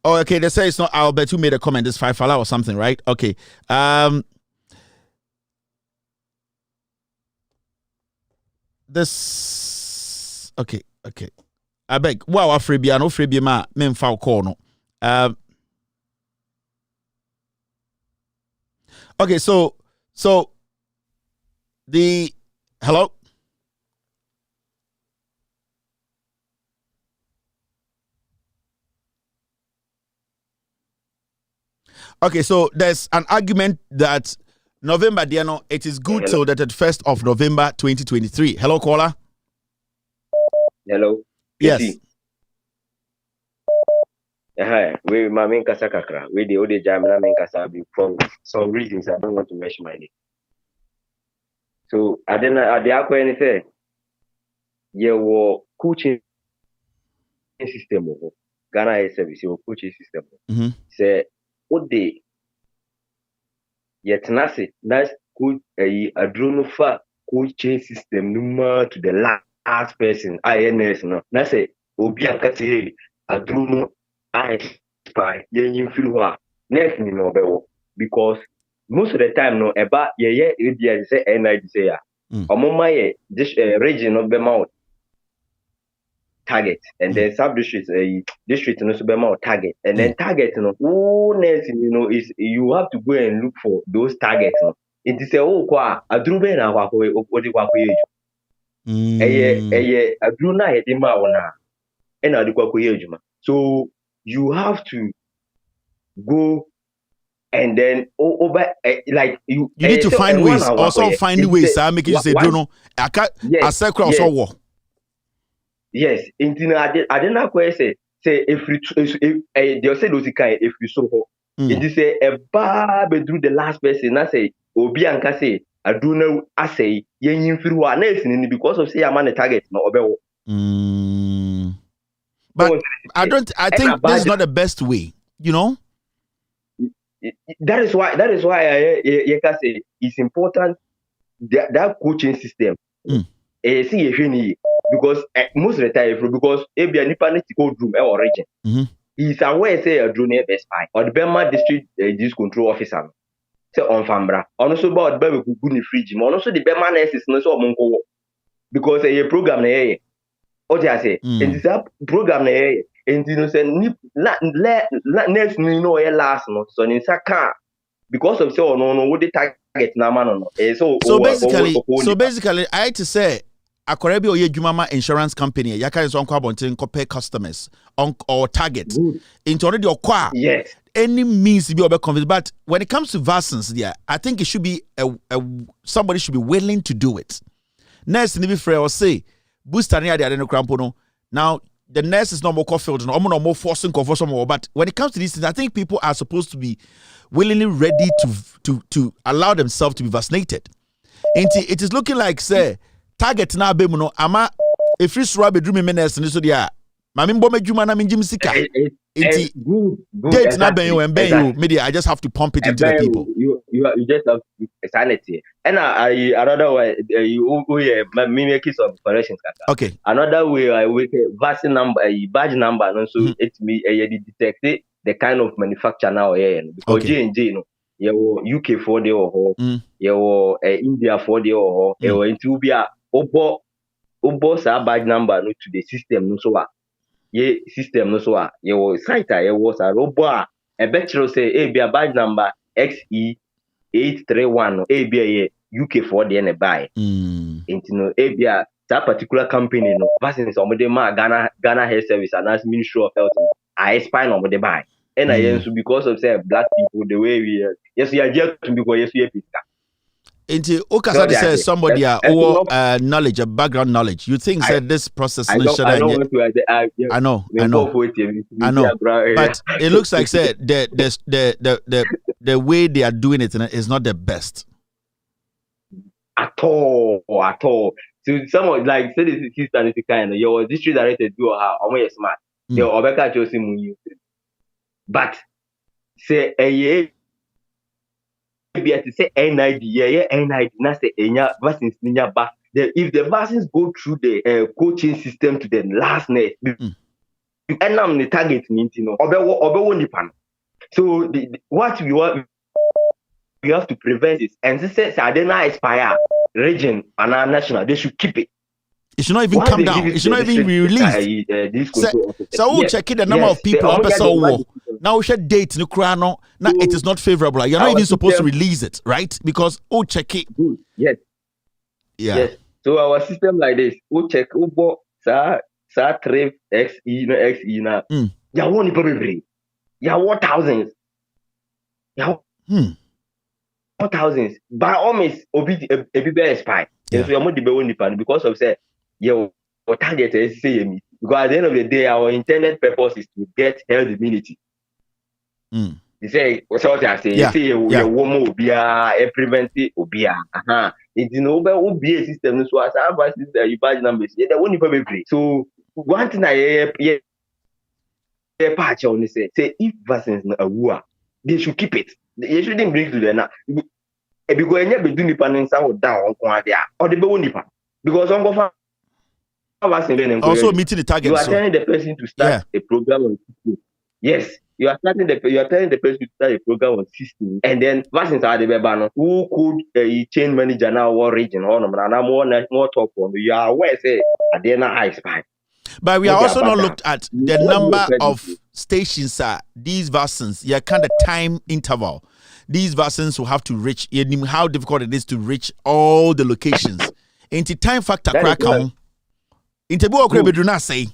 Oh, okay. They say it's not Albert who made a comment. It's $5 or something, right? Okay. This okay. I beg. Wow, Afrebia no Frebia ma men fa call no. Okay, so the hello. Okay, so there's an argument that November, Diano, it is good till the 1st of November 2023. Hello, caller. Hello. Yes. Hi. We main kasa kakra. We the ode jamina main kasa for some reasons I don't want to mention my name. So I didn't anything. Your coaching system of Ghana service, your coaching system. Say what they yet nasi nice coach a drone for coaching system number to the last person INS no na say obi akati a drone I spy yen feel next ni no bewo because most of the time no eba ye say NID say ya omoma ye region of Bemount target and then sub district district no so Bemount target and then target no next is you have to go and look for those targets no it is kwa adrube na kwa odi kwa yeju adru na ye di ma wona e na odi kwa yeju ma so you have to go and then over like you need to find ways. Also find ways. I make you say, no, I can't. I say cross war. Yes, into I didn't know say if they say those kind if you so it say a bar bedroom the last person. I say obi anka say I do know. I say yen free one because of say I'm on the target no obewo. But I think this is not the best way. You know. That is why I can say it's important that coaching system. See because most of the time because if you are to go room or region, he's aware say a drone best spy or the Burma district disease control officer. Say on Fambra. Also about the baby good fridge. Also the Burma nurse is not so monko because a program na what I say and this program na and you know say next no last no so in saka because of say no what the target na man no so basically I had to say akorebi oye dwumama insurance company ya kan so onko abonten pay customers on or target into already okwa yes any means be obe convince but when it comes to vaccines there I think it should be somebody should be willing to do it nurse ni be free or say booster near the no crampo no now the nurse is not more confident, no more forcing for some more. But when it comes to these things, I think people are supposed to be willingly ready to allow themselves to be vaccinated. And it is looking like say target na be no ama if you swab bedroom nurse ni so dia mami mbo medjuma na minjim sika. Date na ben you and ben you media I just have to pump it into the people. You just have sanity. And another way you make some corrections. Okay. Another way I will vaccine number badge number and so it me detect the kind of manufacturer now because J&J no you UK for the or you India for the or you into be a obo badge number no to the system no so what system no so your site was a robot a better say a be a badge number XE831 a be a UK for the buy into no a be a that particular company no vaccines on the Ghana Health Service and as Ministry of Health I spy on the buy and I because of say black people the way we yes we are just because yes we are into Okasa says somebody knowledge, a background knowledge. You think that this process I know. But it looks like said the way they are doing it is not the best. At all. So someone like say this is sister kind your district director do her almost smart. Your Obeka Josie Munyu. But say a to say NID, NID, not say vaccines ba. If the vaccines go through the coaching system to the last net, and I'm the target, so what we have to prevent is, and this says I didn't expire region and our national, they should keep it. It should not even come down. It should not even be released. So we'll check the number of people up now we should date no crano. Now it is not favorable. You're not even supposed to release it, right? Because check it. Yes. Yeah. Yes. So our system like this, check sa 3 XE no XE na. Ya won probably. Ya what thousands. Ya thousands. By all means, obi be spy. So you're more the be because of say your target is say because at the end of the day our intended purpose is to get herd immunity. They say what's what I say. You say you woman obia prevent obia. It you know about obia system so as our system you badge numbers. Yeah, they won't probably play. So one thing I patch on say if vaccines na awua, they should keep it. They shouldn't bring to them now. Because any be do nipa nsa wo down on dia or the be nipa because on go also meeting the target. You are telling the person to start a program on 16. Yes, you are telling the person to start a program on 16, and then vaccines are the baby. Who could chain manager now or region or more talk on? You are aware say at the end I spy. But we are also not looked at the number of stations these vaccines. Kind of time interval. These vaccines will have to reach. How difficult it is to reach all the locations. Into time factor crack on. Into what do not say.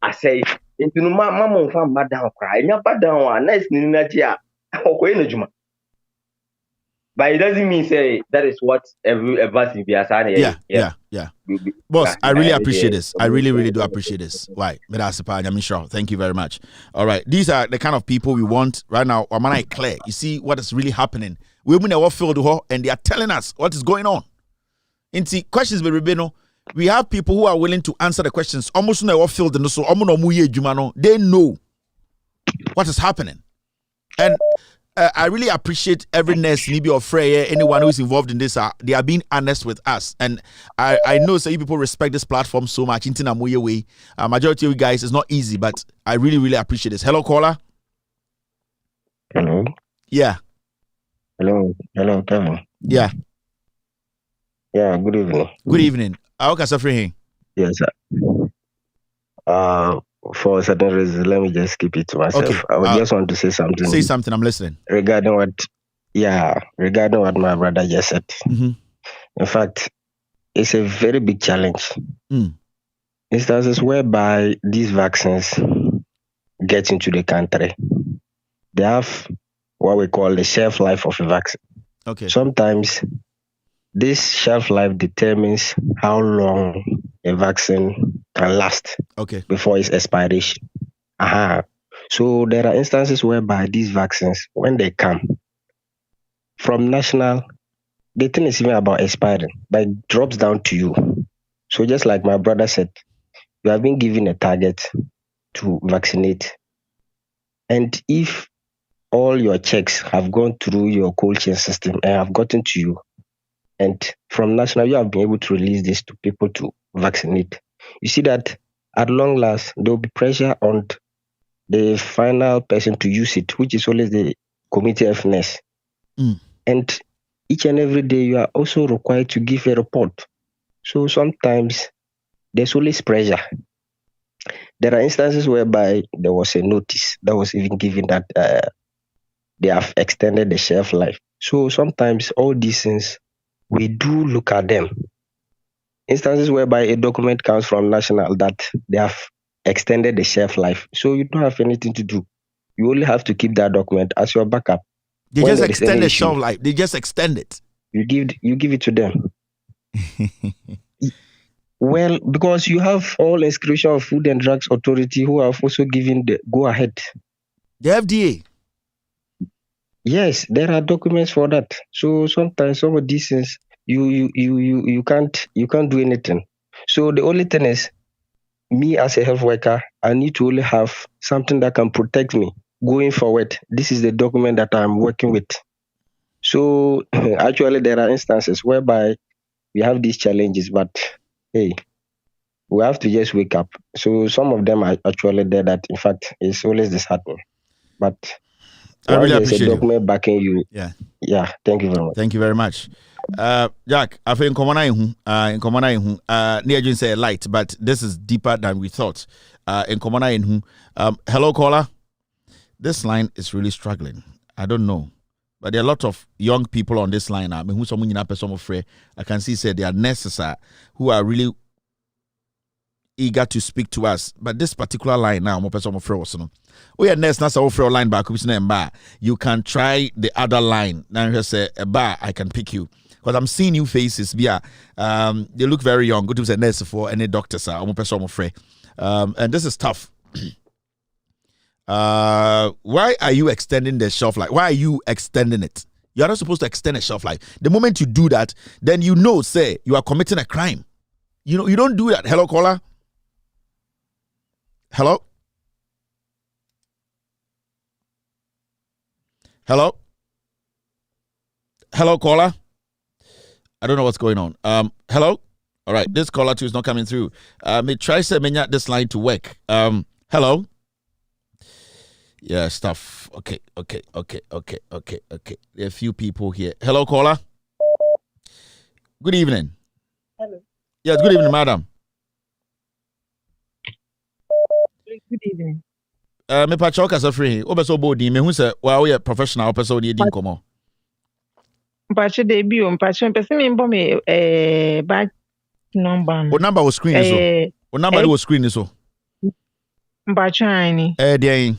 I say into no mama from bad down cry. Not bad down. Nice ninja. But it doesn't mean say that is what every vaccine be assigned. Yeah. Boss, I really appreciate this. I really do appreciate this. Why? Thank you very much. All right. These are the kind of people we want right now. I'm not clear. You see what is really happening. Women are filled and they are telling us what is going on. And see, questions we have people who are willing to answer the questions. Almost never filled and so they know what is happening. And I really appreciate every nurse, Nibi or Freya, anyone who is involved in this. They are being honest with us. And I know so you people respect this platform so much. Majority of you guys, it's not easy, but I really appreciate this. Hello, caller. Hello. Yeah. Hello, Kevin. Yeah. Yeah, good evening. Good evening. How can I say? Yes, sir. For certain reasons, let me just keep it to myself. Okay. I just want to say something. Say something. I'm listening. Regarding what my brother just said. Mm-hmm. In fact, it's a very big challenge. Mm. Instances whereby these vaccines get into the country, they have what we call the shelf life of a vaccine. Okay. Sometimes this shelf life determines how long a vaccine can last before its expiration. So there are instances whereby these vaccines, when they come from national, the thing is even about expiring, but it drops down to you. So just like my brother said, you have been given a target to vaccinate. And if all your checks have gone through your cold chain system and have gotten to you, and from national, you have been able to release this to people to vaccinate. You see that at long last, there will be pressure on the final person to use it, which is always the committee of nurse. Mm. And each and every day, you are also required to give a report. So sometimes there's always pressure. There are instances whereby there was a notice that was even given that they have extended the shelf life. So sometimes all these things, we do look at them. Instances whereby a document comes from national that they have extended the shelf life. So you don't have anything to do. You only have to keep that document as your backup. They just extend the shelf life. They just extend it. You give it to them. Well, because you have all inscription of Food and Drugs Authority who have also given the go ahead. The FDA. Yes, there are documents for that. So sometimes some of these things you can't do anything. So the only thing is, me as a health worker, I need to only have something that can protect me going forward. This is the document that I'm working with. So actually there are instances whereby we have these challenges, but hey, we have to just wake up. So some of them are actually there that in fact is always disheartening. But I really appreciate a document backing you. Yeah. Thank you very much. Thank you very much. Jack, I think in Common say light, but this is deeper than we thought. In Common hello caller. This line is really struggling. I don't know. But there are a lot of young people on this line. I mean, who someone I can see said they are necessary who are really eager to speak to us. But this particular line now, we are next that's our line back. You can try the other line. Now you say I can pick you. Because I'm seeing new faces. They look very young. Good to say nurse for any doctors are and this is tough. Why are you extending the shelf life? Why are you extending it? You're not supposed to extend a shelf life. The moment you do that, then say you are committing a crime. You don't do that. Hello, caller. Hello. Hello. Hello, caller. I don't know what's going on. Hello. All right, this caller too is not coming through. Me try to this line to work. Hello. Yeah, stuff. Okay. There are a few people here. Hello, caller. Good evening. Hello. Yes, good evening, madam. Good evening. Me pacho kasa free. Obeso bodi me hu se wa we professional person dey din komo. Pacho dey bi o pacho person me mbo me back number. O number was screen so. O number was screen so. Pacho ani. Dey.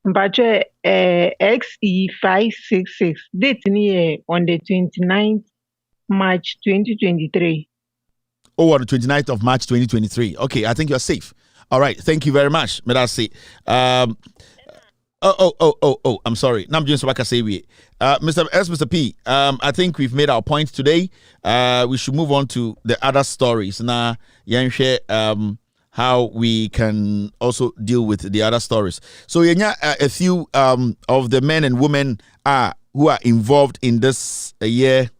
Mpache XE566 date ni on the 29th March 2023. Oh, on the 29th of March 2023. Okay, I think you're safe. All right, thank you very much. May I say, I'm sorry. Nam James Waka say we. Mr. P, I think we've made our point today. We should move on to the other stories. Now, share how we can also deal with the other stories. So, a few of the men and women who are involved in this year.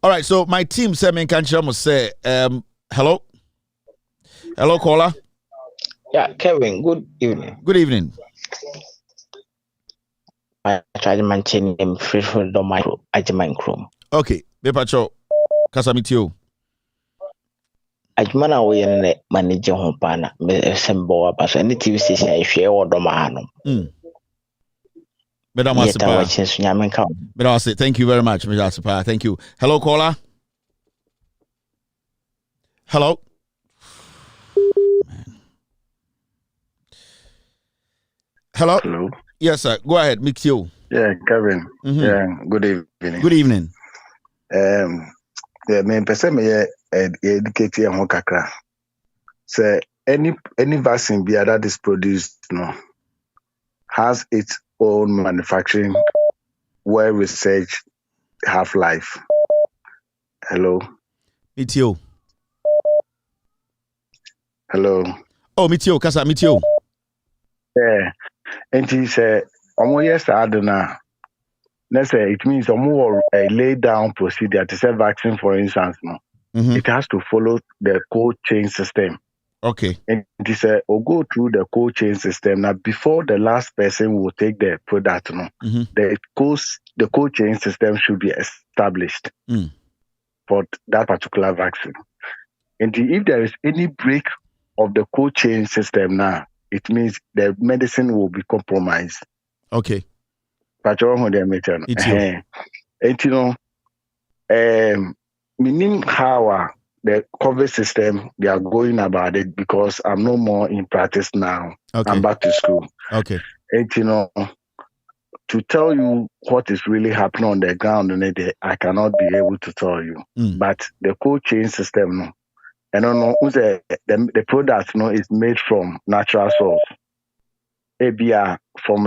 All right, so my team said, must say, hello? Hello, caller? Yeah, Kevin, good evening. Good evening. I try to maintain him free from the micro. Okay, Bepacho, Casamitio. Ajmana we ne manager home pana me sembo abaso any TV station I share or domano. Thank you very much, Mr. Asipa. Thank you. Hello, caller. Hello. Hello. Hello. Yes, sir. Go ahead. Mix you. Yeah, Kevin. Mm-hmm. Yeah. Good evening. Good evening. Yeah, me person me educate you on kakra. So any vaccine that is produced, has its own manufacturing, well researched half-life. Hello. Meet you. Hello. Oh, meet you. Kasa, meet you. Yeah. And he said, yes, I don't know. Let's say it means a more lay down procedure to say vaccine, for instance, it has to follow the cold chain system. Okay. And it said, or go through the cold chain system. Now, before the last person will take the product, the cold chain system should be established for that particular vaccine. And if there is any break of the cold chain system now, it means the medicine will be compromised. Okay. Meaning how the COVID system, they are going about it because I'm no more in practice now. Okay. I'm back to school. Okay. And to tell you what is really happening on the ground, I cannot be able to tell you. But the cold chain system, I don't know who's the product is made from natural source. ABR from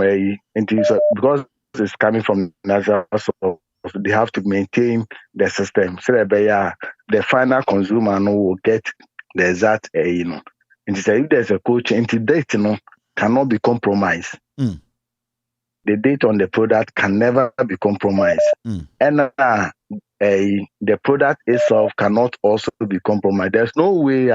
because it's coming from natural source. They have to maintain the system so that the final consumer will get the exact and if there's a cold chain, the date cannot be compromised. The date on the product can never be compromised. And the product itself cannot also be compromised. There's no way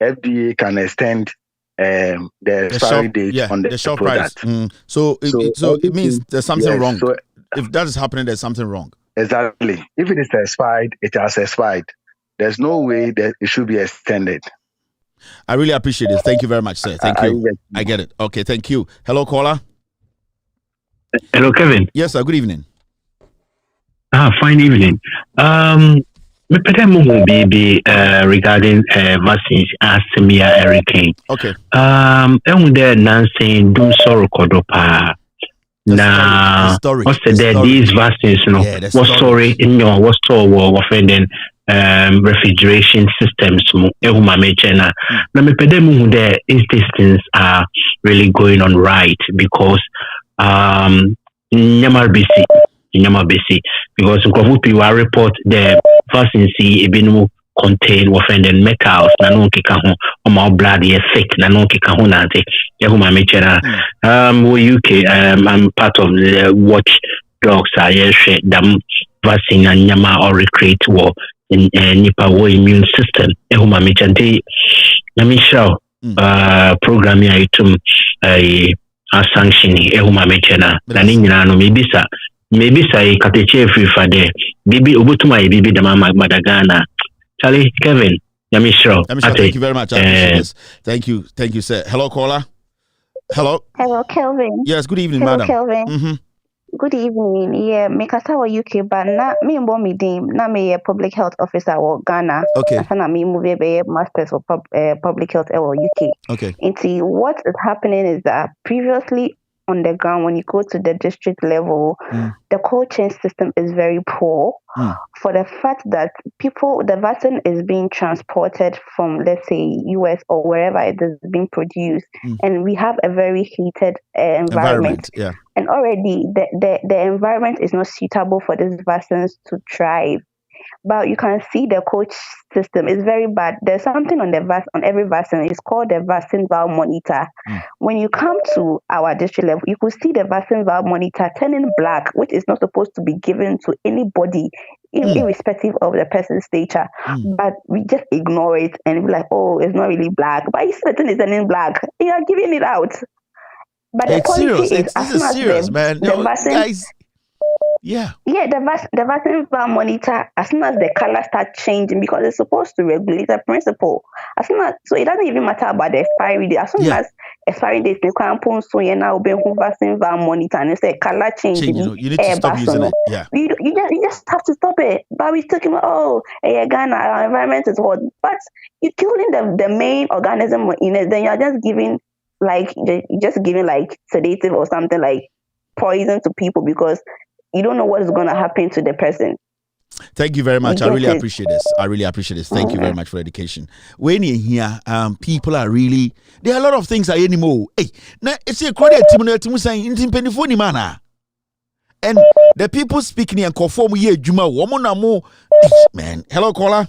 FDA can extend the expiry date on the product. So it means there's something wrong. So, if that is happening, there's something wrong. Exactly. If it is expired, it has expired. There's no way that it should be extended. I really appreciate it. Thank you very much, sir. Thank you. I get it. Okay, thank you. Hello, caller. Hello, Kevin. Yes, sir. Good evening. Fine evening. Me baby regarding vaccines as Mia Hurricane. Okay. There Nancy do sorrow kodopa. Now, what's these vaccines? What's sorry in your what's so offending refrigeration systems? Now, the instances are really going on right because because people will report the vaccines contain offending metals na no keka ho o ma blood is sick na no keka ho na te yehuma mechera UK I'm part of the watch dogs are share them vaccine and nyama or recreate war in nipa wo immune system yehuma mechante na me show program ya itum a sanction yehuma mechena na ni nyina no maybe say kateche free for there bibi obutuma bibi de mama madagana Charlie, Kevin, Yamisho. Thank you very much. I appreciate this. Thank you, sir. Hello, caller. Hello. Hello, Kelvin. Yes, good evening, Hello, madam. Kelvin. Good evening. Yeah, me kasa wa UK but na me mbo me dim na me public health officer or Ghana. Okay. Asana me move be masters of public health or UK. Okay. And what is happening is that previously on the ground, when you go to the district level, the cold chain system is very poor for the fact that the vaccine is being transported from, let's say, US or wherever it is being produced, and we have a very heated environment. Yeah. And already the environment is not suitable for these vaccines to thrive. But you can see the coach system is very bad. There's something on on every vaccine. It's called the vaccine valve monitor. When you come to our district level, you could see the vaccine valve monitor turning black, which is not supposed to be given to anybody, irrespective of the person's stature. But we just ignore it and we're like, oh, it's not really black. But it's certain it's turning black. You are giving it out. But it's the policy serious. This is serious, man. The vaccine, guys. Yeah, the vaccine valve monitor, as soon as the color starts changing, because it's supposed to regulate the principle. So it doesn't even matter about the expiry date. As soon as expiry date, you can put so you now be vaccine valve monitor and it's a color change. You need to stop using it. Yeah, you just have to stop it. But we're talking about Ghana, our environment is hot, but you're killing the main organism in it. Then you're just giving like sedative or something like poison to people because you don't know what is going to happen to the person. Thank you very much. I really appreciate this. Thank you very much for education. When you're here, people are really, there are a lot of things I anymore. Hey, now it's a credit to saying and the people speaking and conform here, Juma, woman, man. Hello, caller.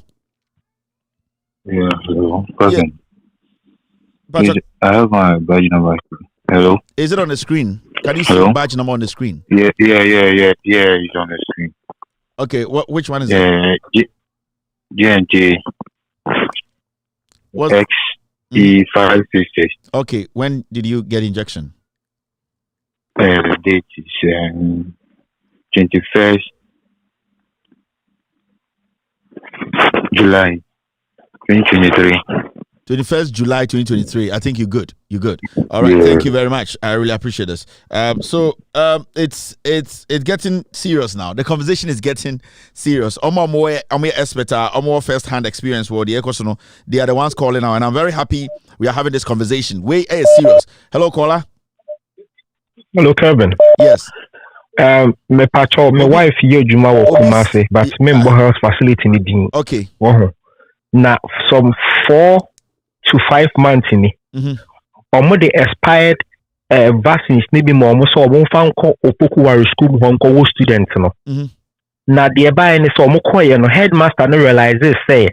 Yeah, hello. Cousin. Yeah. I have my badge number. Hello. Is it on the screen? Can you see the badge number on the screen? Yeah. It's on the screen. Okay, which one is it? J&J. XE566. Okay, when did you get injection? The date is 21st July 2023. 21st July 2023. I think you're good. All right. Yeah. Thank you very much. I really appreciate this. So it's getting serious now. The conversation is getting serious. I'm more expert. I'm more first-hand experience. They are the ones calling now, and I'm very happy we are having this conversation. Way serious. Hello, caller. Hello, Kevin. Yes. My wife here Juma wo Kumasi, but me health facility ni din. Okay. Now some 4 to 5 months in the expired vaccines maybe more so one found Opoku school one students no. Now the buy any so no headmaster no realizes say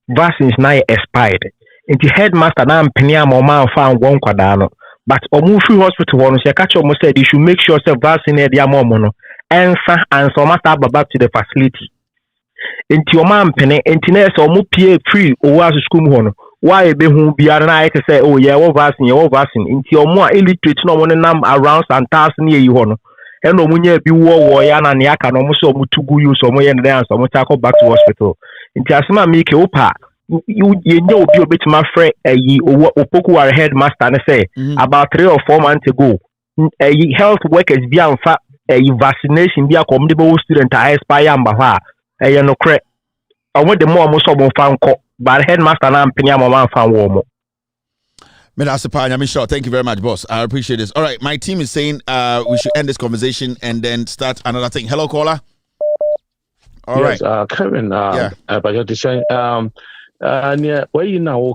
vaccines now expired. Into headmaster now penia mama found one kwadano. But free hospital one she catch almost said you should make sure say vaccine their mom no answer and so master back to the facility. Into your mom penny into so pay free or school one. Why be who be an to say, oh yeah, what vaccine, into your more illiterate no one around Santas near you on. And no when you be war and yaka no so to go you so more and then so much go back to hospital. Into asma make opa you know be a bit my friend Opoku our headmaster and say about 3 or 4 months ago health workers be on vaccination be a communicable student I expire and no correct. I want the more almost found but headmaster na penya mama fan wo Thank you very much, boss. I appreciate this. All right, my team is saying we should end this conversation and then start another thing. Hello, caller. All right, Kevin. But you're saying where you now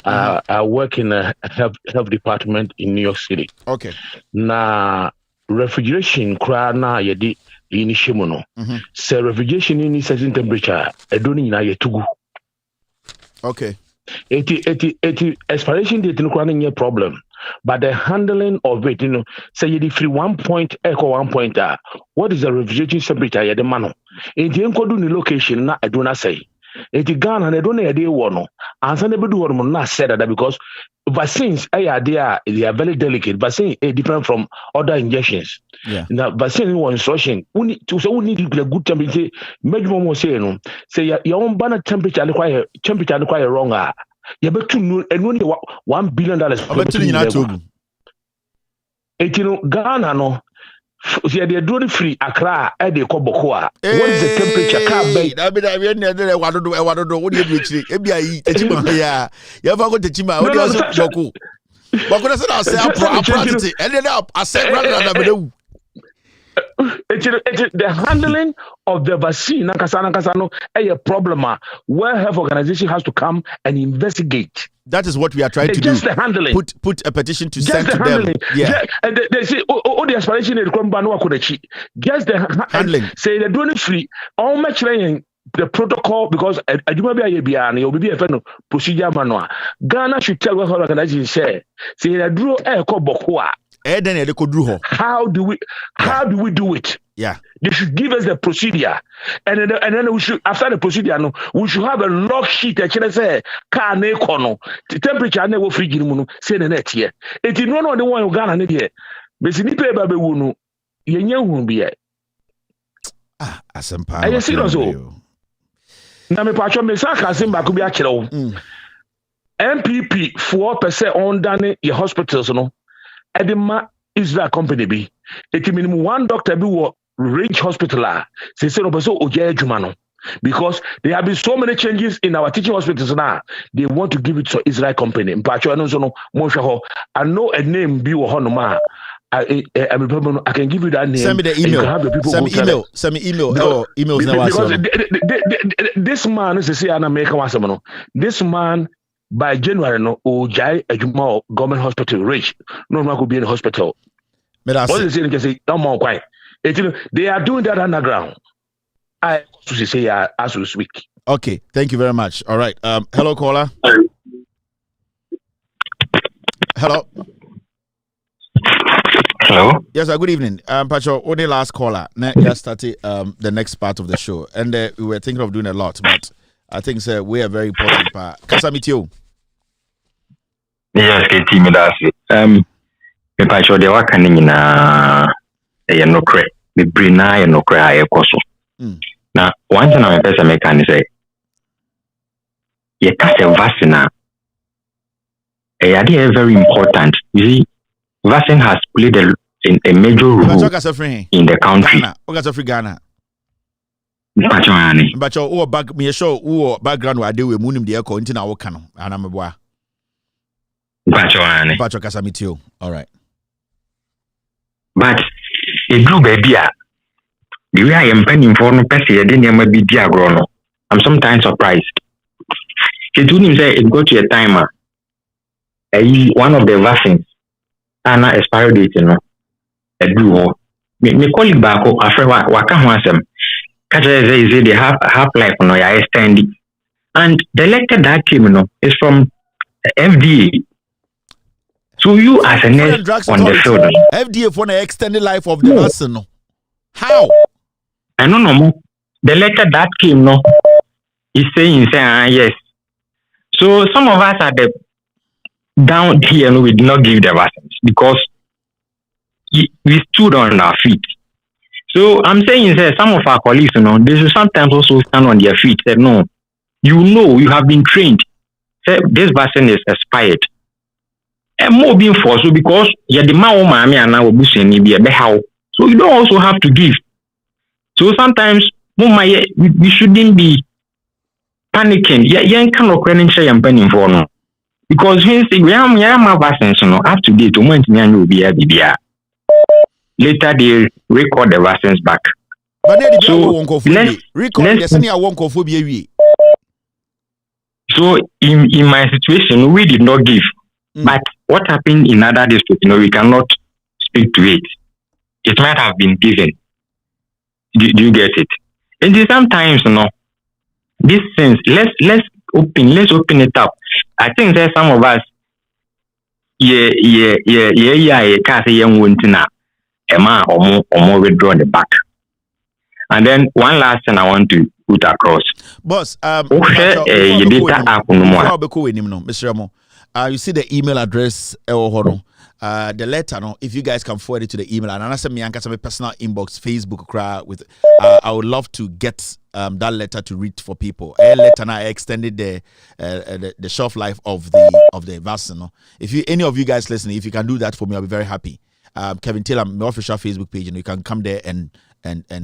I work in a health department in New York City. Okay. Na refrigeration cry na yedi inishimono. So refrigeration in certain temperature. I don't know tugu. Okay. 80 expiration date no any problem, but the handling of it, say you free 1 point echo 1 point. What is the refrigeration temperature? You demand. It you do the location na I do not say. It Ghana and I don't know idea one. And some people do not say that because vaccines they are very delicate. Vaccine is different from other injections. Yeah. Now vaccine one instruction. We need a good temperature. Make more say say your own banner temperature require wrong. You bet to only $1 billion. Ghana no See, they're doing free Accra and they call Bawku. What is the temperature? Can't be. I don't know. What do you do? FBI, Techima, yeah. You ever go to Techima? What do you Bawku? Bawku doesn't say property, and then I said rather than the handling of the vaccine, a problem where health organization has to come and investigate. That is what we are trying to just do. The handling. Put a petition to just send the to handling. them. Yeah. And they say, oh, the aspiration is just the handling. Say they're doing it free. All much the protocol because I do maybe you'll be a procedure manual. Ghana should tell what organization say. Say they draw a call Bawku. How do we do it? Yeah, they should give us the procedure, and then we should after the procedure, we should have a log sheet. Actually, say car ne kono the temperature ne wo fridge mu say the net here. It is no the one you Ghana ne here. But si nipa eba be wu no yenya hu bi asempa. I see also. Na me patcho me sa ka sim ba ku bi a kire wo. MPP 4% on done your hospitals no. Edema Israel company be. It minimum one doctor be what Range Hospital. Say no person oje adwuma because there have been so many changes in our teaching hospitals now. They want to give it to Israel company. Mpacho no so no mo hwe I know a name be wo hono ma. I can give you that name. Send me the email. Send me email. Emails now. Because this man is say an American wasamo. This man by January no ojai adwuma government hospital rich no could be in the hospital. What is it can say no more quiet. They are doing that underground. I to say as we speak. Okay, thank you very much. All right. Hello caller. Hello. Hello. Yes, good evening. Pacho, only last caller. Just started the next part of the show, and we were thinking of doing a lot, but I think we are very important part. Kasa meet you. Yes, KT me that's it. Me Pacho de waka ni na no cre. Me brina no cre aye koso. Na one thing I'm person make can say ye kase vaccine very important. You see, vaccine has played a major role in the country. Ghana. Ghana. But your back me show background where they were munim the echo into our canon. And I'm a boy. Pacho Casamitio. All right. But a group baby, the way I am penning for no person, I didn't be diagrono. I'm sometimes surprised. He told him say it got to a timer. One of the vaccines, Anna expired date, you know. A blue. Me call it back after waka hansem. Say they have half-life no ya extending. And the letter that came, you know, is from FDA. So you as a nurse on the field. FDA for the extended life of the vaccine. How? I don't know. The letter that came, no, is saying yes. So some of us are the down here, no, we did not give the vaccines because we stood on our feet. So I'm saying some of our colleagues, you know, they should sometimes also stand on their feet. Say, no, you have been trained. Say this vaccine is expired. And more being forced because you're the man and now be a how. So you don't also have to give. So sometimes we shouldn't be panicking. Yeah, cannot say I'm penning for no. Because we have vaccines, you know, up to date, will be a BBR. Later they record the vaccines back. But then so in my situation, we did not give. But what happened in other districts, you know, we cannot speak to it. It might have been given. Do you get it? And sometimes, you know, these things, let's open it up. I think that some of us, can't say young winter Emma or more withdraw the back. And then one last thing I want to put across. Boss, you see the email address the letter, no, if you guys can forward it to the email, and I send me my personal inbox, Facebook cry with I would love to get that letter to read for people. A letter now extended the shelf life of the vaccine. No? If any of you guys listening, if you can do that for me, I'll be very happy. Kevin Taylor, my official Facebook page, and you can come there and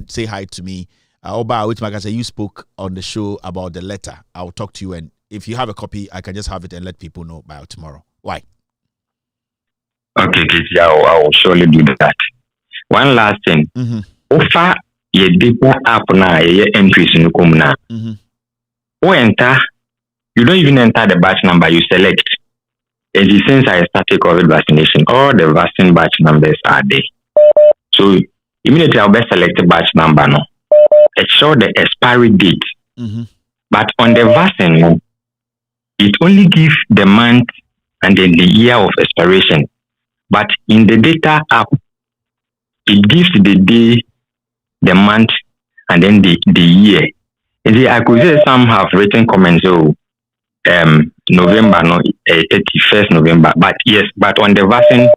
say hi to me. Oba, which like I say, you spoke on the show about the letter. I'll talk to you, and if you have a copy, I can just have it and let people know by tomorrow. Why? Okay, I will surely do that. One last thing. Offer your data app now, your entries in the comuna. Enter, you don't even enter the batch number, you select. And since I started COVID vaccination, all the vaccine batch numbers are there. So immediately I'll best select the batch number now. It shows the expiry date. But on the vaccine, it only gives the month and then the year of expiration. But in the data app, it gives the day, the month, and then the year. I could say some have written comments, November, 31st November. But yes, but on the vaccine,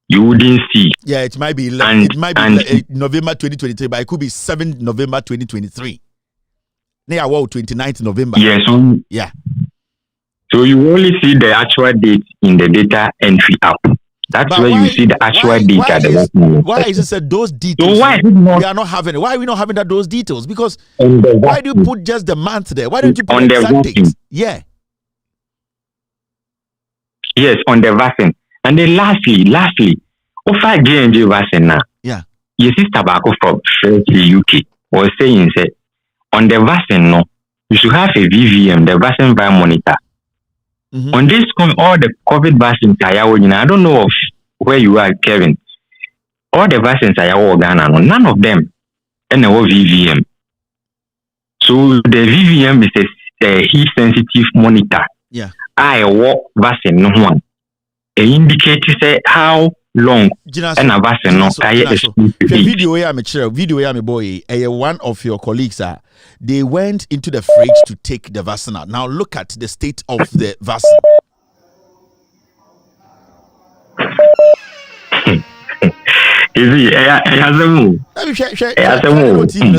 you wouldn't see. Yeah, it might be November 2023, but it could be 7th November 2023. Yeah, 29th November. Yes. Yeah. So you only see the actual date in the data entry app. That's where you see the actual data. Why is it said those details? So why we are not having it? Why are we not having those details? Because why do you put just the month there? Why don't you put the exact dates? Yeah. Yes, on the vaccine. And then lastly, offer J&J vaccine now. Yeah. Your sister Bawku from UK was saying that on the vaccine, no, you should have a VVM, the vaccine viral monitor. On this, all the COVID vaccines I don't know of where you are, Kevin. All the vaccines I Ghana, none of them and no VVM. So the VVM is a heat sensitive monitor. Yeah. I walk vaccine no one. It indicates how long and a vaccine no. Video I'm a boy. One of your colleagues they went into the fridge to take the vaccine out. Now look at the state of the vaccine.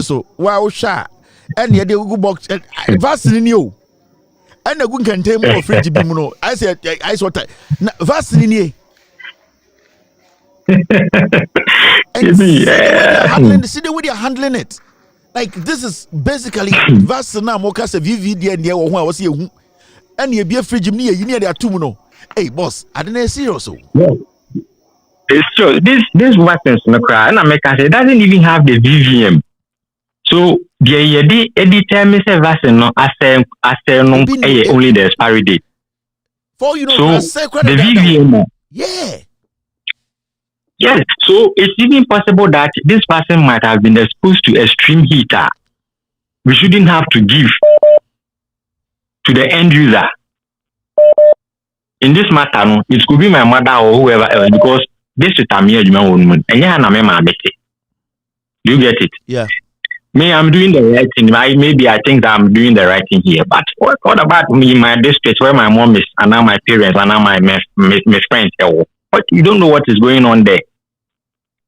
So wow, sha. And yeah, they go box vaccine in you. And the good can take more fridge. I said, I saw that vaccine in you. See the way they're handling it. Like this is basically vaccine now. Moka se VVD and the one was here. And you be a fridge me. You need a two. Hey boss, I didn't serious. It's true. This vaccines no cry. And America it doesn't even have the VVM. So the editor me say vaccine no as only the expiry date. For you know, so the VVM. Yeah. Yes, so it's even possible that this person might have been exposed to extreme heat. We shouldn't have to give to the end user. In this matter, it could be my mother or whoever else because this is a mere human. And you get it? Yeah. Me, I'm doing the right thing. Maybe I think that I'm doing the right thing here. But what about me in my district where my mom is and now my parents and now my friends? But you don't know what is going on there.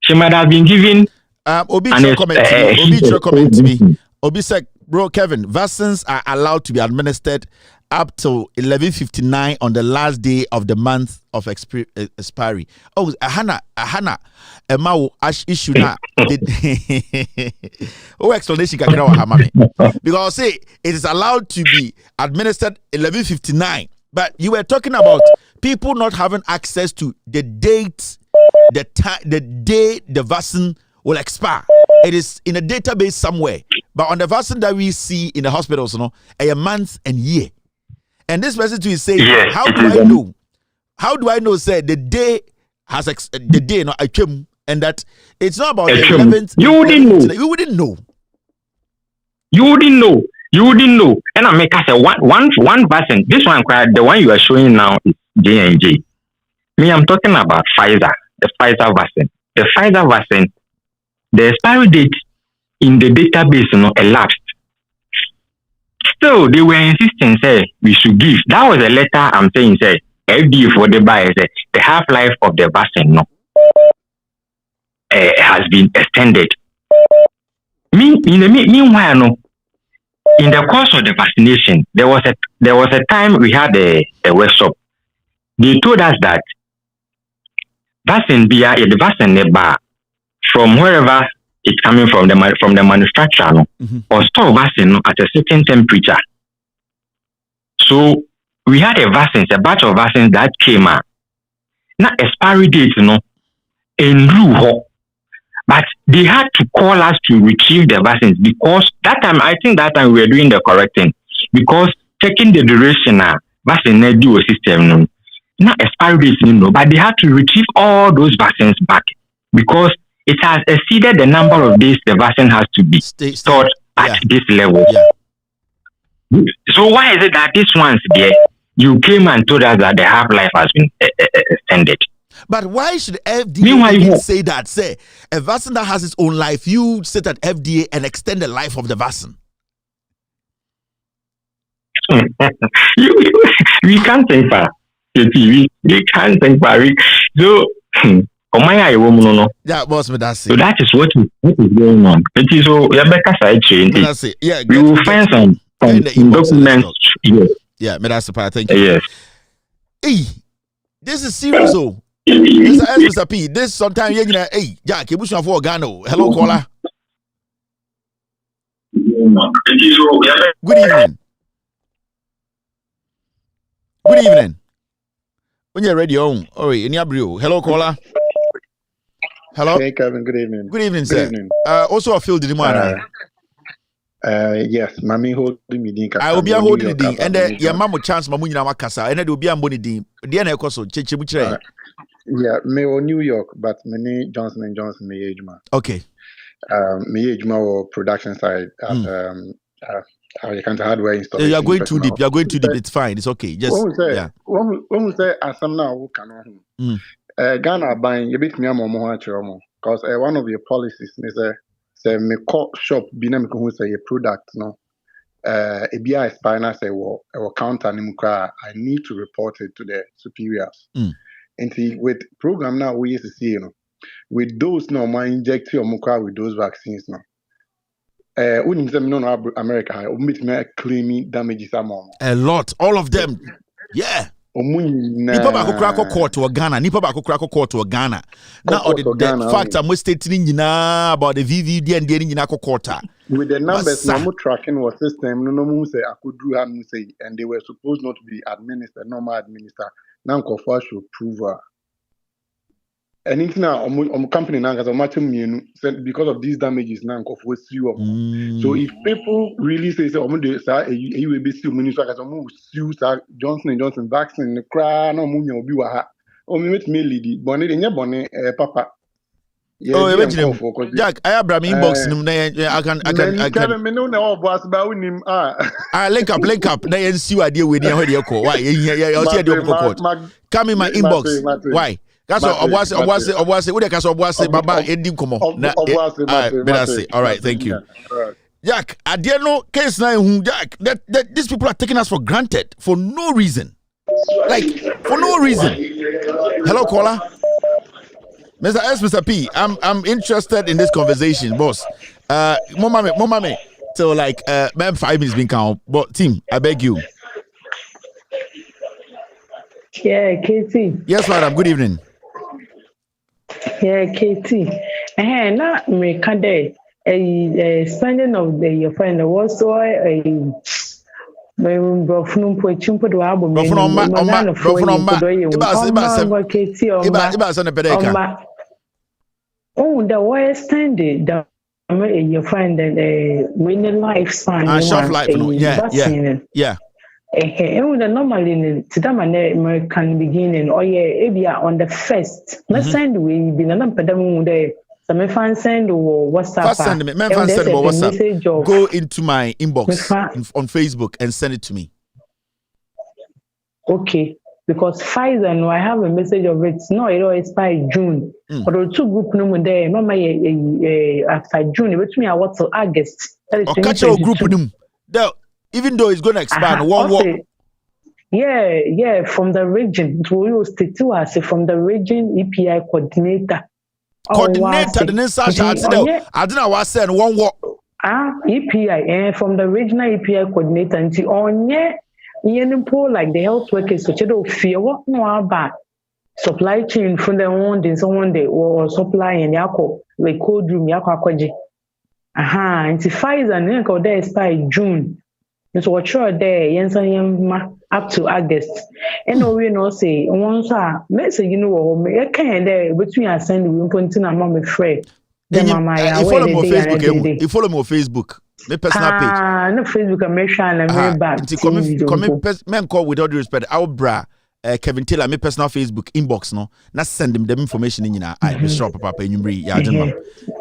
She might have been given. Obi comment to me. Obi said, bro, Kevin, vaccines are allowed to be administered up to 11:59 on the last day of the month of expiry. Oh, Hannah, Emma issue now. Oh, explanation can because say it is allowed to be administered 11:59, but you were talking about people not having access to the date, the time, the day the vaccine will expire. It is in a database somewhere, but on the vaccine that we see in the hospitals, a month and year. And this person too is saying, how do I know? How do I know? Say the day has the day I came, and that it's not about the 11th. You wouldn't know. You wouldn't know. You wouldn't know. You wouldn't know. And I make us say one vaccine. This one, the one you are showing now is J&J. Me, I'm talking about Pfizer, the Pfizer vaccine. The Pfizer vaccine, the expiry date in the database, elapsed. Still, they were insisting, say we should give. That was a letter I'm saying, say FDA for the buyer, say the half-life of the vaccine, has been extended. Meanwhile, in the course of the vaccination, there was a time we had a workshop. They told us that vaccine be the vaccine never from wherever it's coming from the manufacturer or store vaccine at a certain temperature. So we had a batch of vaccines that came out. Now expiry date, in rule, but they had to call us to retrieve the vaccines because I think that time we were doing the correct thing because checking the duration vaccine do system not expiry date, but they had to retrieve all those vaccines back because it has exceeded the number of days the vaccine has to be stored at this level. Yeah. So why is it that this one's there? You came and told us that the half-life has been extended. But why should FDA say that? Say a vaccine that has its own life, you sit at FDA and extend the life of the vaccine. We can't think far. We can't think far. So, yeah, boss, me that's it. So that is what is going on. It is so Rebecca side chain. That's it. Yeah, we will find some documents. Yeah, me that's the part. Thank you. Yes. Hey, this is serious, oh. Mr. P, this sometimes hey, Jack, you push on for Ghana. Hello, caller. Good evening. Good evening. When you're ready, in your brew. Hello, caller. Hello. Hey, Kevin. Good evening. Good evening, sir. Good evening. Also, I feel the demand. Yes, Mammy holding me. I will be holding the ding, and then your mama chance Mamuina Makasa, and it will be a money ding. The end of course, Chichibuche. Yeah, me or New York, but many Johnson and Johnson me age man. Okay. Me age or production side at you can't hardware installation. You are going too deep. You are going too deep. It's fine. It's okay. Just when we say as some now who can Ghana buying you bit me more because one of your policies is say me shop be na me who say a product no a BI spina say well counter I need to report it to the superiors. And see, with program now we used to see, with those now, my inject your muka with those vaccines now. When you know America, meet me claiming damages among a lot, all of them, yeah. Nipa ba ko court to Ghana. Nipa ba ko court to Ghana. Now the fact I'm stating about the VVD and the court. With the numbers, no tracking was system. No say I could do say, and they were supposed not to be administered, normal administer. Now, Kofa should prove anything now. Company now has a matter because of these damages. Now, Kofa sue. So if people really say, "Oh, you will be sued," minister has sue Johnson and Johnson vaccine. The cry no money will be waha. Oh, me met me lady. Bonnet in your bonnet, Papa. Oh, imagine Jack. I have Brahmin inbox. I can. Me know now boss about him. Link up. Now you see what deal with the call. Why? Come in my inbox. Why? That's all. Obwase. What that's Obwase. Baba. Ending come on. All right. Thank you. Jack. I didn't know case now. Jack. That these people are taking us for granted for no reason. Like for no reason. Hello, caller. Mr. P, I'm interested in this conversation, boss. Mommy, so like 5 minutes been count, but team, I beg you. Yeah, Katie. Yes, madam. Good evening. Yeah, Katie. Now me can a signing of your friend also Oh, the way standing, you find that winning lifespan. Shelf life, yeah. Normally, to them, American beginning, on the first. Let's send we be an unpedam there. Some fan send or WhatsApp. Send me, WhatsApp. Go into my inbox on Facebook and send it to me. Okay. Because Pfizer, no, I have a message of it. No, it will expire June. But the two group no there. Mama, after June, which me I want till August. Catch your group them. Even though it's going to expand, Yeah, from the region. We will stick to us from the region EPI coordinator. Coordinator, the name Sasha. I don't know what said one walk. EPI, from the regional EPI coordinator, and like the health workers, which don't fear what no about. supply chain from the one day or supply and yako like cold room yako akwaji. Aha, and Pfizer and then there expire June. And so what sure there yensa up to August. And no we no say once message you know me can there between I send we point na mama free. You follow me on Facebook. You follow me on Facebook. My personal page. No Facebook I'm share na me back. Come call with all due respect. Our bra Kevin Taylor, my personal Facebook inbox no. Na send them information in I sure papa enyumri ya agema.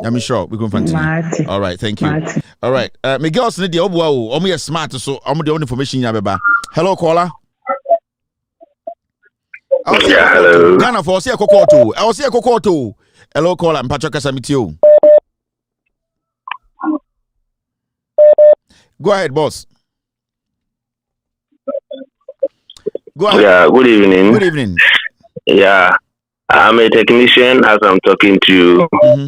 I'm sure we going continue. All right, thank you. All right. Me girls need the obwa o. Omo smart so omo the only information ya beba. Hello caller. Yeah, hello. Ghana for see kokoto. I was see kokoto. Hello caller, mpacho kasa mitio. Go ahead, boss. Go ahead. Yeah, good evening. Good evening. Yeah, I'm a technician as I'm talking to you. Mm-hmm.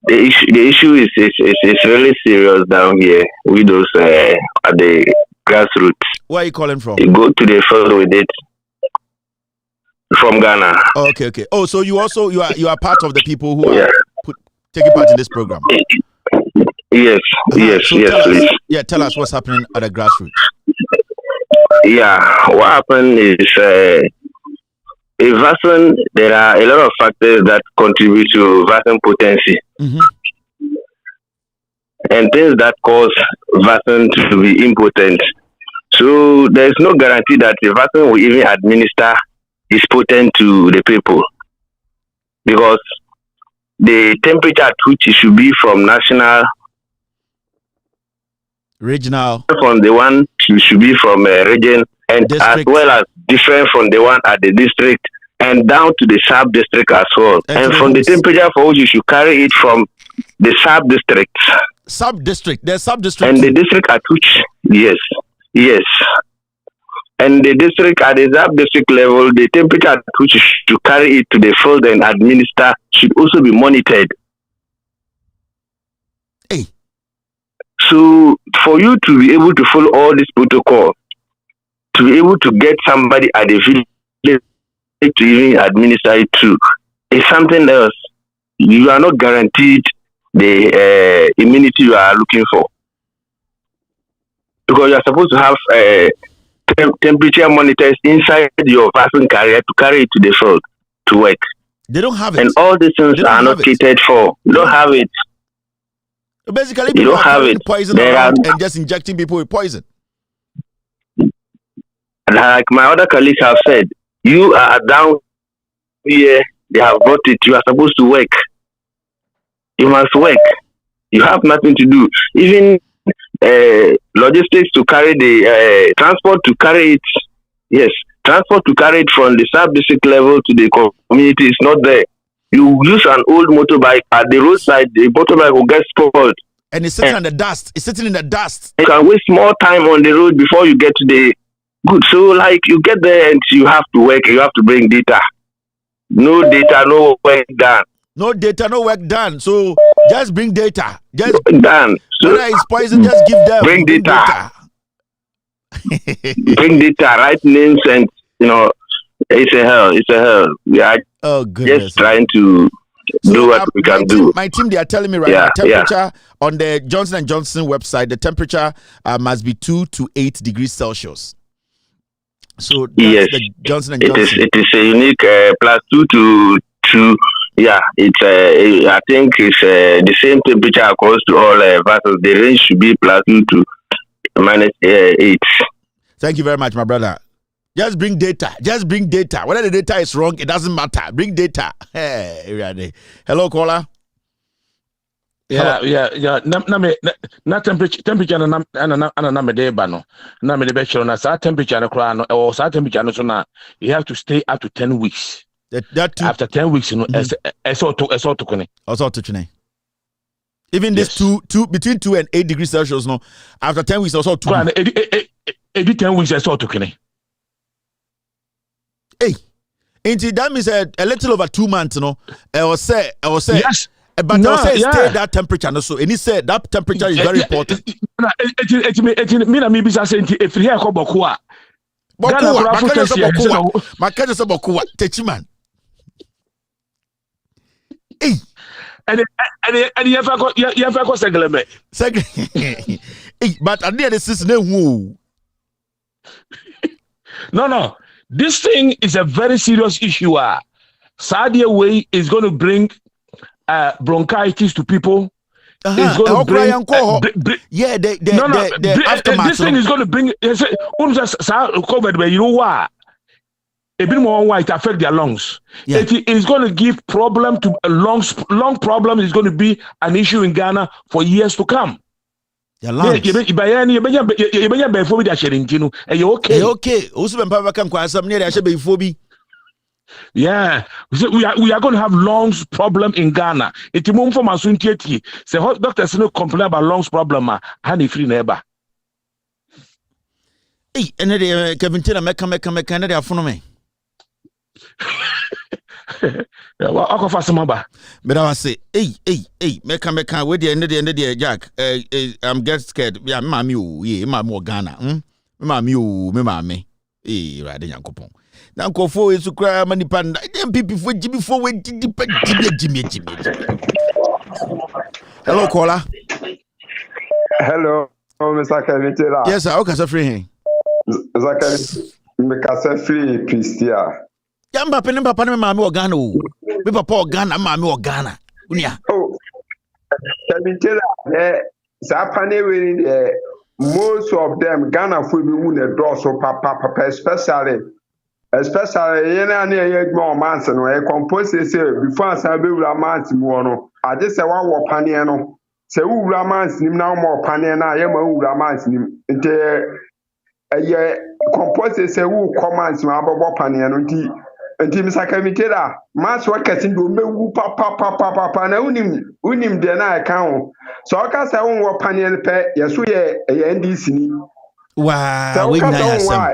The issue is really serious down here with those at the grassroots. Where are you calling from? You go to the field with it. From Ghana. Oh, okay. Oh, so you are part of the people who are taking part in this program. Yes, yes, so yes, please. Tell us what's happening at the grassroots. Yeah, what happened is a vaccine. There are a lot of factors that contribute to vaccine potency, and things that cause vaccine to be impotent. So there is no guarantee that the vaccine will even administer is potent to the people, because the temperature at which it should be from national, regional, from the one it should be from a region, and district, as well as different from the one at the district and down to the sub district as well, and from the temperature for which you should carry it from the sub district. There's sub district, and the district at which yes. And the district at the sub-district level, the temperature at which you should carry it to the field and administer should also be monitored. Hey. So, for you to be able to follow all this protocol, to be able to get somebody at the village to even administer it to, is something else. You are not guaranteed the immunity you are looking for. Because you are supposed to have temperature monitors inside your vaccine carrier to carry it to the field to work. They don't have it. And all these things are not catered for. You don't have it. Basically, you don't have it. Poison around and just injecting people with poison. Like my other colleagues have said, you are down here, they have brought it, you are supposed to work. You must work. You have nothing to do. Even logistics to carry the transport to carry it. Yes, transport to carry it from the sub-district level to the community is not there. You use an old motorbike at the roadside, the motorbike will get spoiled. And it's sitting in the dust. It's sitting in the dust. You can waste more time on the road before you get to the good. So, like, you get there and you have to work. You have to bring data. No data, no work done. No data, no work done. So, just bring data. Just done. So, whether it's poison, just give them. Bring data. Bring data, right names, and, it's a hell. It's a hell. We are just trying to do what we can do. My team, they are telling me right now, temperature on the Johnson & Johnson website, the temperature must be 2 to 8 degrees Celsius. So that's the Johnson & Johnson. It is a unique +2 to 2. Yeah, it's I think it's the same temperature across to all vaccines. The range should be +2 to -8. Thank you very much, my brother. Just bring data. Just bring data. Whether the data is wrong, it doesn't matter. Bring data. Hey, hello, caller. Yeah. Na temperature na me dey ba no. Na me dey be sure na sa temperature na kra no or sa temperature no so na you have to stay up to 10 weeks. After 10 weeks, even this 2 between 2 and 8 degrees Celsius, no. After 10 weeks, also 2. 10 weeks, I saw to Hey, that means a little over 2 months, no. I was say yes. But no, say stay that temperature, no. So, and he said that temperature is very important. Bokuwa, Techiman. Hey. And you have got seglement. Hey, but I need this no. No. This thing is a very serious issue. Sadia way is going to bring bronchitis to people. It's going to bring the aftermath. This thing is going to bring COVID, but you know why? A bit more white affect their lungs. Yeah. It is going to give problem to lungs. Lung problem is going to be an issue in Ghana for years to come. Your lungs. Yeah, we are going to have lungs problem in Ghana. It's more for my son. Say, doctors no complain about lungs problem. Honey free neighbor. Hey, and then Kevin Taylor make Canada for me. Well, I can but I say, hey, make wait the end of the Jack. I'm get scared. Yeah, mammy, my more Ghana. Mammy, right in Yankopon. Now, go for it to cry money panda. Then people for Jimmy for when Jimmy. Hello, caller. Hello, Mr. Kevin Taylor. Yes, sir. Okay, so free. Mr. Kevin, Mr. Free Christia. Yamba pen papa na mama Ghana o. Me papa Ghana mama Ghana. Unia. Oh. Kevin Taylor, sa panel we most of them Ghana for be won a draw so papa especially yena na ye gbo manse no e compose say before asan be wura manse mu no ade se wa wo panel no se wura manse nim na mo panel na ye ma wura manse nim nte eye compose say wu comments ma abobo panel no nti Mr. Kamitera, mass workers in do papa na unim de na account. So I can say one panel pe yeso ye NDC ni. Wow, so we na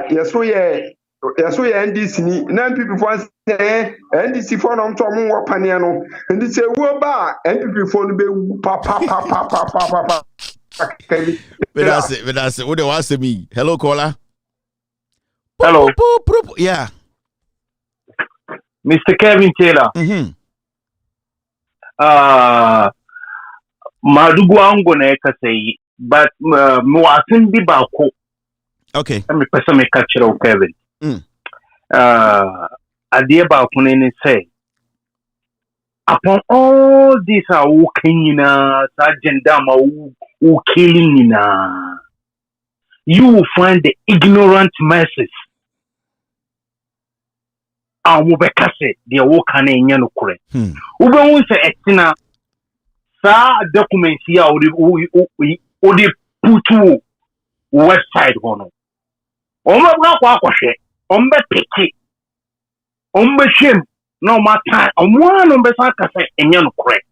yeso ye NDC ni. Na people for say NDC for no to mo panel no. And say wo ba NPP for no be papa. But that's it. What do you want to me? Hello, caller. Hello. Yeah. Mr. Kevin Taylor. Madugu ango na say, but Muasin bi Bawku. Okay. I'm person me catch it Kevin. Idea Bawku ne say. Upon all these are walking agenda who killing you will find the ignorant masses. Mubekase the woka na enya no kure ube won se etina sa documents ya odi putu website hono omba kwa kwahwe ombe peki ombe shem no mata omwana ombe sa kase enya no kure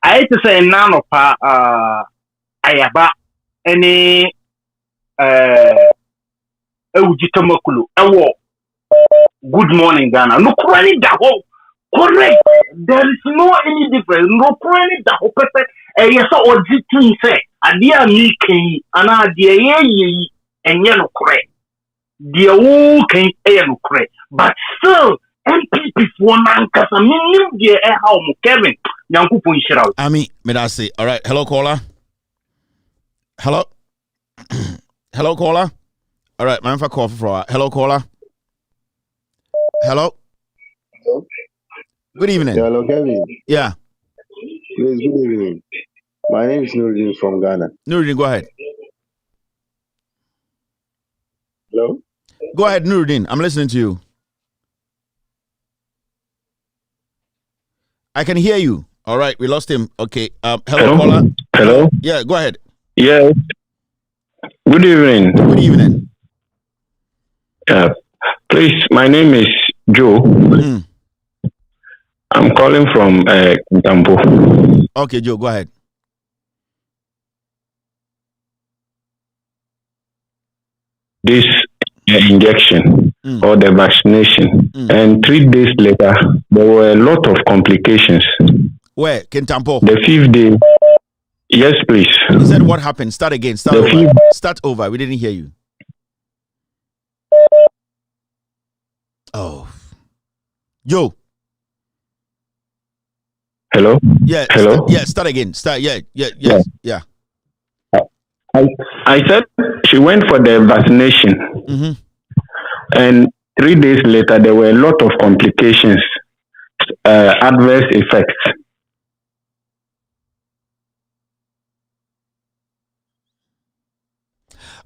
ayete se nano pa ayaba ene ewujitomakulu ewo Good morning, Ghana. No, correct. There is no any difference. No, correct. Yes, or GT say, "Adia me king, and adia ye, and yellow correct. The old king, no correct. But still, MPP for Nankasa, me dear how Kevin, Yanku Punshirao. I mean, I say, all right. Hello, caller. Hello, hello, caller. All right, man, for call for hello, caller. Hello. Hello. Good evening. Hello, Kevin. Yeah. Please, good evening. My name is Nuruddin from Ghana. Nuruddin, go ahead. Hello. Go ahead, Nuruddin. I'm listening to you. I can hear you. All right, we lost him. Okay. Hello, caller. Hello. Yeah, go ahead. Yes. Good evening. Good evening. Please, my name is Joe. I'm calling from Dambo. Okay, Joe, go ahead. This injection or the vaccination, and 3 days later, there were a lot of complications. Where? Kintampo? The 5th day. Yes, please. You said what happened? Start again. Start over. We didn't hear you. Oh. Joe. Hello? Yeah. Hello? Start again. Yeah. I said she went for the vaccination. Mm-hmm. And 3 days later, there were a lot of complications, adverse effects.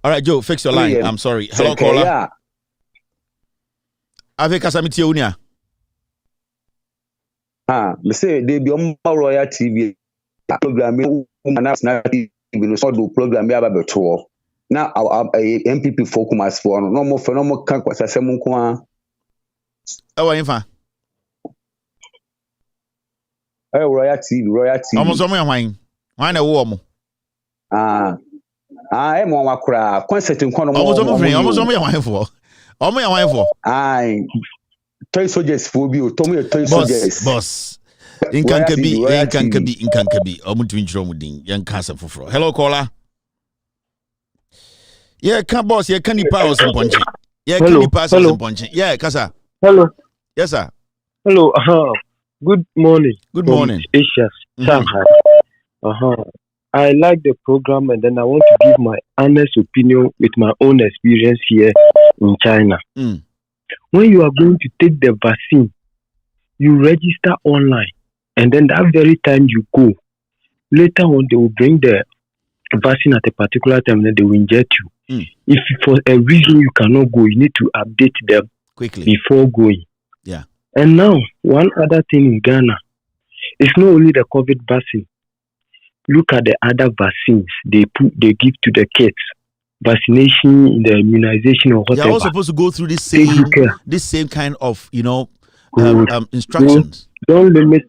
All right, Joe, fix your line. I'm sorry. Hello, caller. Yeah. Ave Kasamiti Unia. Me say they be on Royal TV program. TV no so do program be about tour. Now our MPP focus for no more phenomenal can kwasa sem nko a. Ewa infa. Royal TV. Almost so me hwan. Hwan na wo omo. Mo wakura concert nko no. Almost so me hwan for. Omo ya hwan for. Toy soldiers for bi o tomo toy soldiers. Boss. Inkankabi. Omo twin chiro mu din. Yan kasa foforo. Hello caller. Yeah, can boss, yeah, can you power some punching? Yeah, can you pass some punching? Yeah, Kasa. Hello. Yes, sir. Hello. Good morning. Good morning. Asia, Shanghai. I like the program, and then I want to give my honest opinion with my own experience here in China. When you are going to take the vaccine, you register online, and then that very time you go, later on they will bring the vaccine at a particular time, then they will inject you. If for a reason you cannot go, you need to update them quickly before going. Yeah. And now, one other thing in Ghana, it's not only the COVID vaccine. Look at the other vaccines they give to the kids. Vaccination, the immunization, or whatever. They're all supposed to go through this same kind of, instructions. Don't limit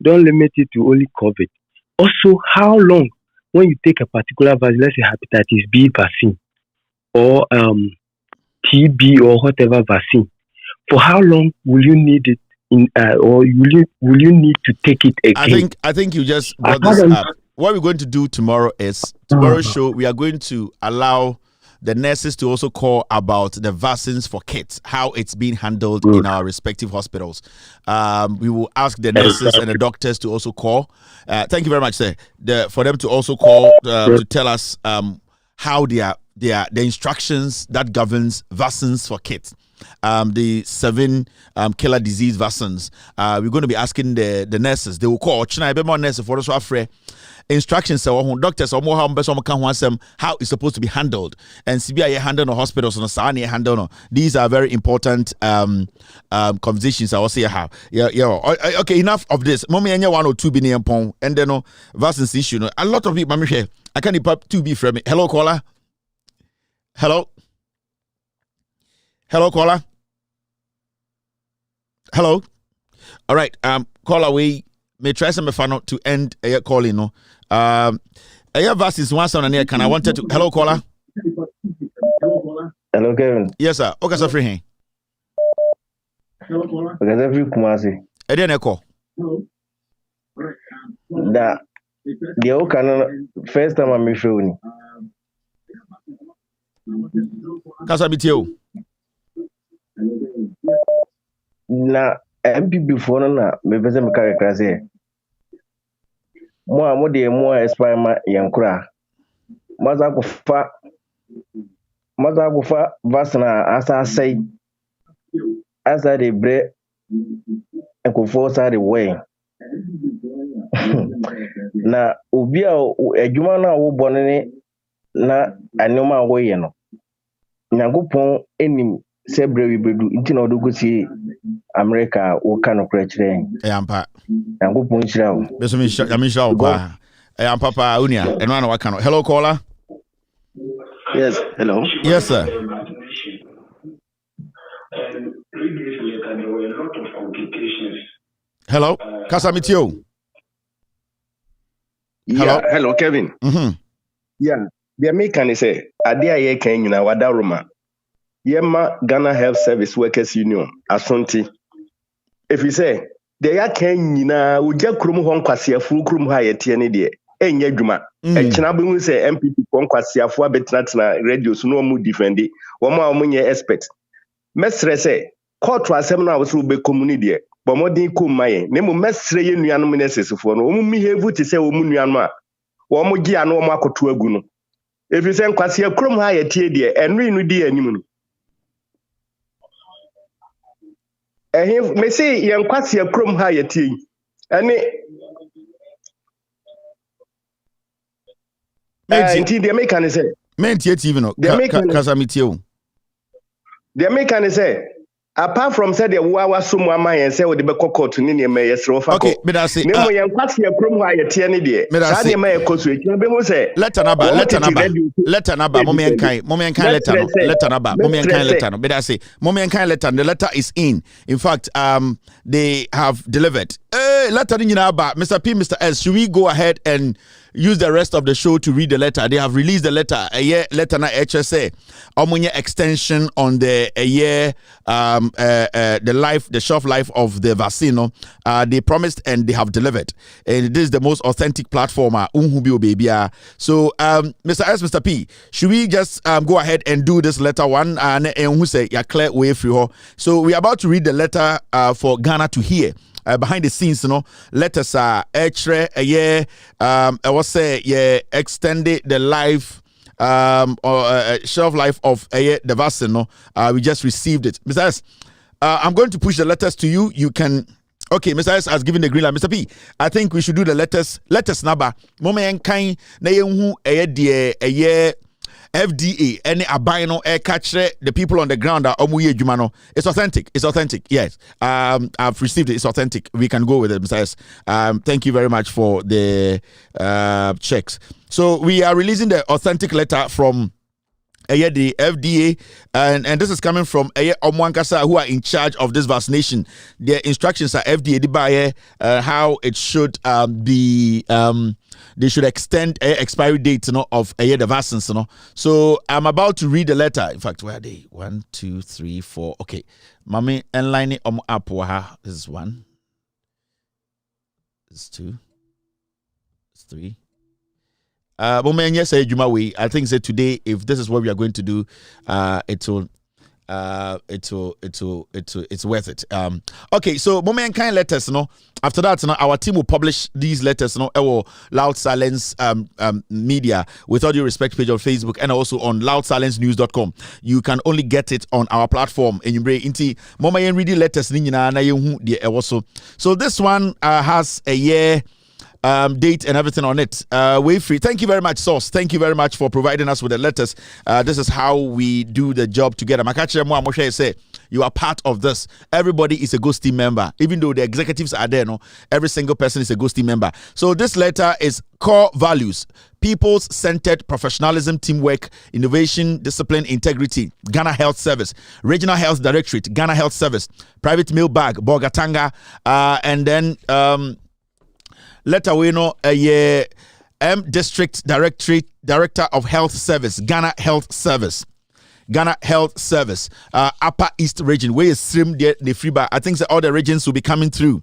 it to only COVID. Also, how long? When you take a particular vaccine, let's say hepatitis B vaccine or TB or whatever vaccine, for how long will you need it or will you need to take it again? I think you just brought this up. What we're going to do tomorrow's show, we are going to allow the nurses to also call about the vaccines for kids, how it's being handled in our respective hospitals. We will ask the nurses and the doctors to also call. Thank you very much, sir. For them to also call to tell us how the instructions that governs vaccines for kids. The 7 killer disease vaccines. We're going to be asking the nurses. They will call. Nurses for us instructions doctors how it's supposed to be handled, and CBI handle no hospitals no sani handle no. These are very important conversations I also have. Okay, enough of this. Mommy anya 1 or 2 billion pound and then no vaccines issue no. A lot of people here. I can't pop 2B from me. Hello caller. Hello caller. Hello. All right. Caller, we may try some fun to end a calling. No. Vaccines once on an can I wanted to. Hello caller. Hello Kevin. Yes sir. Okay, so free hand. Okay, every Kumasi. Then echo. Da the okan first time I'm showing. Kasa bitio. Na MPP phone na me pese me kare krase mo de mo expire ma yankura maza ko fa vaccine asa de bre ko fo sa de way na obi a adwuma na wo bonne na anoma wo ye no nyagopon enim sebre wi bedu ntina odogosi America wo ka no kra kire ampa nyagopon kira wo beso mi sha pa ampa pa unia eno na waka no. Hello caller. Yes, hello. Yes sir. Hello Kasamitio. Yeah, hello Kevin. Yeah, the American say ade aye kan nyina wada Roma. Yema Ghana Health Service Workers Union asonti. If you say they ya kan nyina uja krum ho nkwasiafuru krum ha yete ne de enye adwuma e kina be hu say MPP ko nkwasiafo abetena radio so no mu defendi wo ma wo nye expert mesre say court asem na wo be community de bo modin kom maye ne mo mesre ye nuanom ne sesefo no wo mi hevu te se wo mu nuanom a wo mo gi ano wo makoto agu no efi se nkwase akrom ha ye tie de enri no di anim no me say ye nkwase akrom ha ye tie ene inti de make an say mentie TV no kasa metie o de make an say apart from said the wa so mu amaye say we de be court ni ne me yesro fa okay me da say ne mo ye nkwase akrom ha ye tie ne de sa ne me koso e be mo say letter number mo me enkan letter no me da say mo me enkan letter the letter is in fact they have delivered letter ni nyina ba Mr. P, Mr. S, should we go ahead and use the rest of the show to read the letter? They have released the letter. A year letter na HSA. Omunye extension on the the shelf life of the vaccine. They promised and they have delivered. And this is the most authentic platform. So, Mr. S, Mr. P, should we just go ahead and do this letter one? And who say ya clear way through? So we are about to read the letter for Ghana to hear. Behind the scenes, letters are I was say extended the life or shelf life of the vaccine. We just received it, Mr. S. I'm going to push the letters to you. You can. Okay, Mr. S has given the green light. Mr. P, I think we should do the letters. Letters number. Moment kind na yenhu FDA any abino air catch the people on the ground are omuye jumano. It's authentic. Yes. I've received it. It's authentic. We can go with it, Mr. S. Thank you very much for the checks. So we are releasing the authentic letter from the FDA, and this is coming from Omwankasa, who are in charge of this vaccination. Their instructions are FDA how it should be. They should extend expiry dates, of the vaccines, So I'm about to read the letter. In fact, where are they? 1, 2, 3, 4. Okay, Mami and line up. This is 1. This is 2. This is 3. I think that today, if this is what we are going to do, it's worth it. Okay, so moment kind letters, after that, our team will publish these letters, our Loud Silence media, with all due respect page on Facebook and also on loudsilencenews.com. You can only get it on our platform. And you bring into moment reading letters. So this one has a year. Date and everything on it. Way free. Thank you very much, Source. Thank you very much for providing us with the letters. This is how we do the job together. Makache say you are part of this. Everybody is a Ghost team member. Even though the executives are there, every single person is a Ghost team member. So this letter is core values: people's-centered professionalism, teamwork, innovation, discipline, integrity. Ghana Health Service, Regional Health Directorate, Ghana Health Service, Private Mail Bag, Bogatanga, and then letter we know District Director of Health Service, Ghana Health Service. Upper East region, where is stream the free bar. I think that all the regions will be coming through.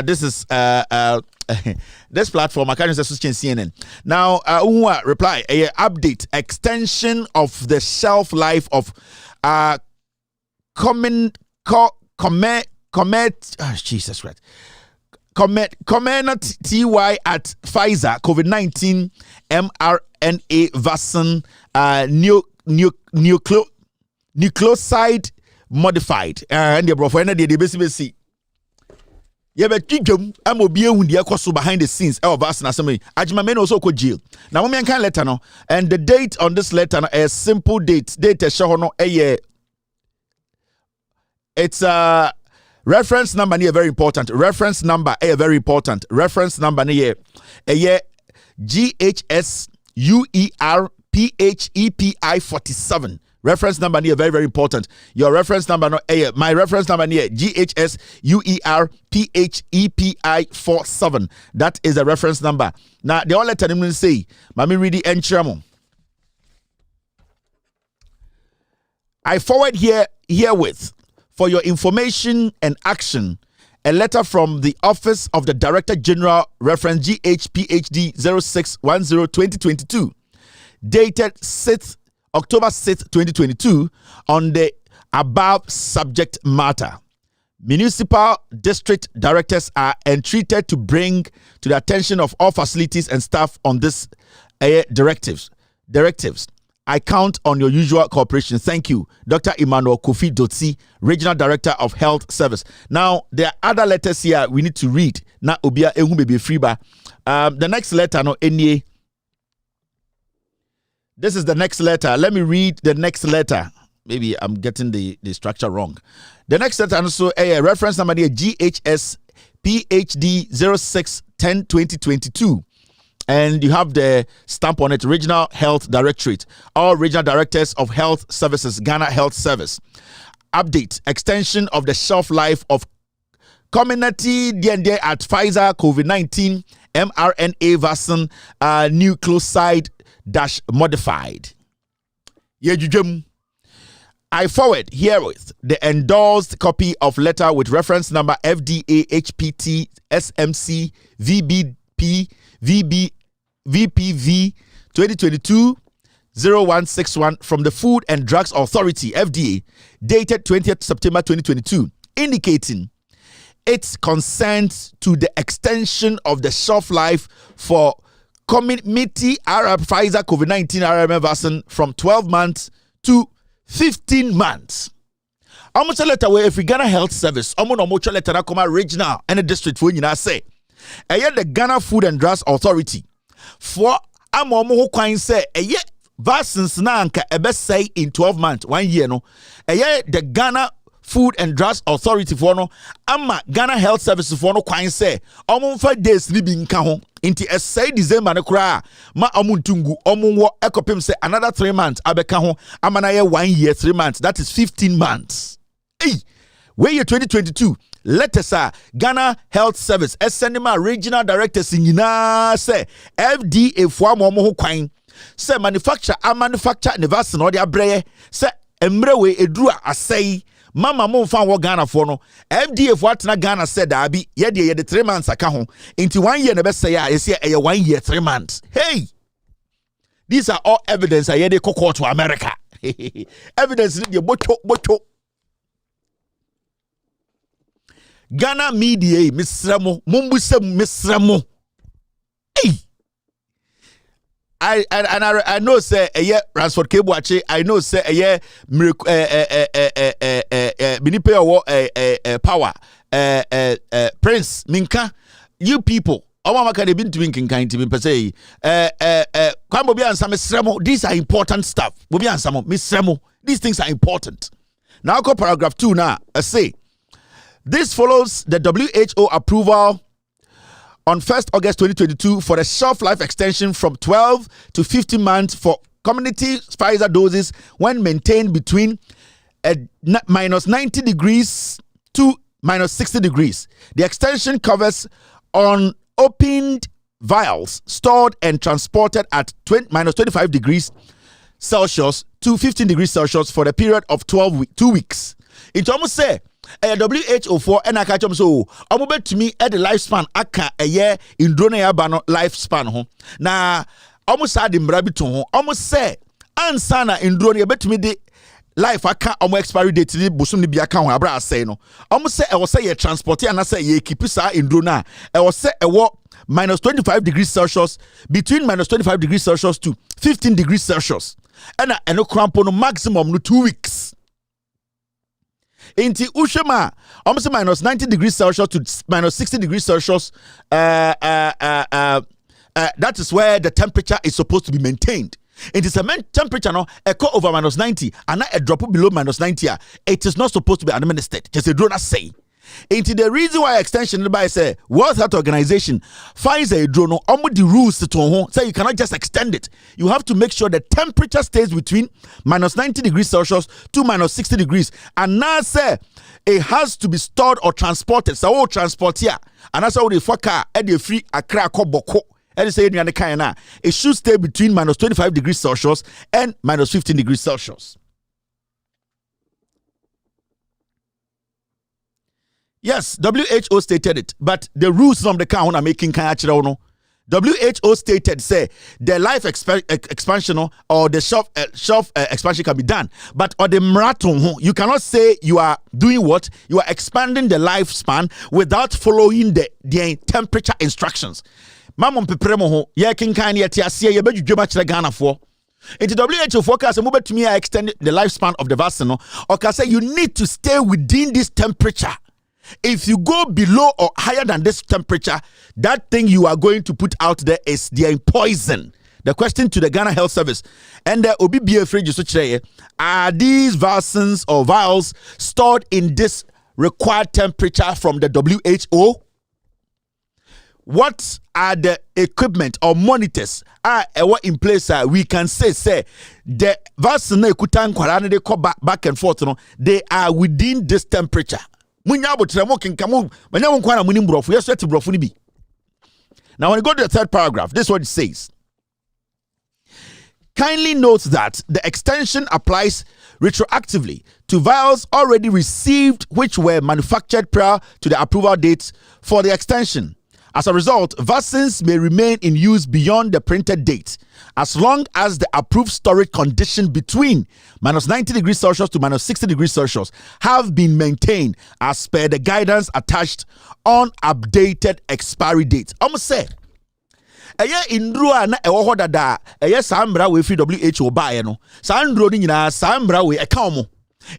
This is this platform. I can't use CNN. Now, reply update extension of the shelf life of Jesus Christ. Comenat TY at Pfizer COVID-19 mRNA vaccine nucleoside modified and the brofo the basically yeah but I'm obi ehun the ekoso behind the scenes of vaccine assembly ajima men also ko jail now we can letter no and the date on this letter no, a simple date show no it's reference number near very important. Reference number very important. Reference number near GHS UERPHEPI 47. Reference number near very important. Your reference number no my reference number near GHS UERPHEPI 47. That is the reference number. Now the only time I'm say, Mami read the entramo. I forward herewith for your information and action, a letter from the Office of the Director General, reference GHPHD 0610-2022, dated October 6th, 2022, on the above subject matter. Municipal district directors are entreated to bring to the attention of all facilities and staff on this directives. I count on your usual cooperation. Thank you, Dr. Emmanuel Kofi Dotsi, Regional Director of Health Service. Now, there are other letters here we need to read. Na obia ehu baby freeba. The next letter, no, NA. This is the next letter. Let me read the next letter. Maybe I'm getting the structure wrong. The next letter, also a reference number here, GHS PHD 0610 2022. And you have the stamp on it, Regional Health Directorate. All regional directors of health services, Ghana Health Service. Update, extension of the shelf life of community DND at Pfizer COVID-19 mRNA vaccine nucleoside modified. I forward herewith the endorsed copy of letter with reference number FDA HPT SMC VPV 2022-0161 from the Food and Drugs Authority FDA dated 20th September 2022 indicating its consent to the extension of the shelf life for community Pfizer COVID-19 RMN vaccine from 12 months to 15 months. Almost a letter where if we Ghana Health Service, almost a letter that come regional and a district for you say, the Ghana Food and Drugs Authority for who can say vaccines na anka ebe say in 12 months 1 year no the Ghana Food and Drugs Authority for no ama Ghana Health Service for no kwan say fa days ni bi nka ho inti say December no kra ma omuntungu omunwo ekopem say another 3 months abeka ho ama na ye 1 year 3 months, that is 15 months. Where year 2022 letters are Ghana Health Service SNMA regional directors in say FDA for mo kwan say manufacture the vaccine or the abreye say emrewe edura asay mama mo fan wo Ghana for no FDA for atna Ghana said abi ye the 3 months aka ho into 1 year na be say ya say 1 year 3 months. Hey, these are all evidence I dey court to America. Evidence the bocho Ghana media misramo mumbusem misramo. Hey, I know say Ransford Kebuache, I know say Minipe power Prince Minka, you people Omama can be drinking kind to be say Kwambobi and some misramo. These are important stuff. Bobi and some misramo. These things are important. Now go paragraph 2 now. I say this follows the WHO approval on 1st August 2022 for a shelf life extension from 12 to 15 months for community Pfizer doses when maintained between minus 90 degrees to minus 60 degrees. The extension covers on opened vials stored and transported at minus 25 degrees Celsius to 15 degrees Celsius for the period of 2 weeks. It almost say WHO for and I catch them so almost to me at the lifespan aka a year in drone bano lifespan ho na almost had in brabito almost say ansana in drone bet me the life aka almost expiry date ni busum ni biaka ho abra say no almost say I was say transport and I say ye keep sa in drone I was say minus 25 degrees Celsius between minus 25 degrees Celsius to 15 degrees Celsius and no cramp on maximum no 2 weeks. Inti Ushema, almost minus 90 degrees Celsius to minus 60 degrees Celsius. That is where the temperature is supposed to be maintained. It is a temperature now, a cut over minus 90 and not a drop below minus 90. It is not supposed to be administered. Just a drone say. Into the reason why extension by say World Health Organization Pfizer a drone on the rules to home say you cannot just extend it. You have to make sure the temperature stays between minus 90 degrees Celsius to minus 60 degrees. And now say it has to be stored or transported. So transport here. And that's how the fucker at the free Accra Boko. And say it should stay between minus 25 degrees Celsius and minus 15 degrees Celsius. Yes, WHO stated it, but the rules from the count are making no. WHO stated, say, the life expansion or the shelf expansion can be done. But or the marathon, you cannot say you are doing what? You are expanding the lifespan without following the temperature instructions. Mamon pepremo ho, ye kinkan ye tiasie ye beju dwema kire Ghana for. Into WHO forecast move to me extend the lifespan of the vaccine. Or can say you need to stay within this temperature. If you go below or higher than this temperature, that thing you are going to put out there is the poison. The question to the Ghana Health Service and the OBBA fridge, are these vaccines or vials stored in this required temperature from the WHO? What are the equipment or monitors are in place? We can say the vaccine they come back and forth. They are within this temperature. Now, when you go to the third paragraph, this is what it says. Kindly note that the extension applies retroactively to vials already received which were manufactured prior to the approval dates for the extension. As a result, vaccines may remain in use beyond the printed date as long as the approved storage condition between -90 degrees Celsius to -60 degrees Celsius have been maintained as per the guidance attached on updated expiry date. Almost say, indrua na ewo hodada sambra we free WHO buy no sandro ni nyina sambra we account.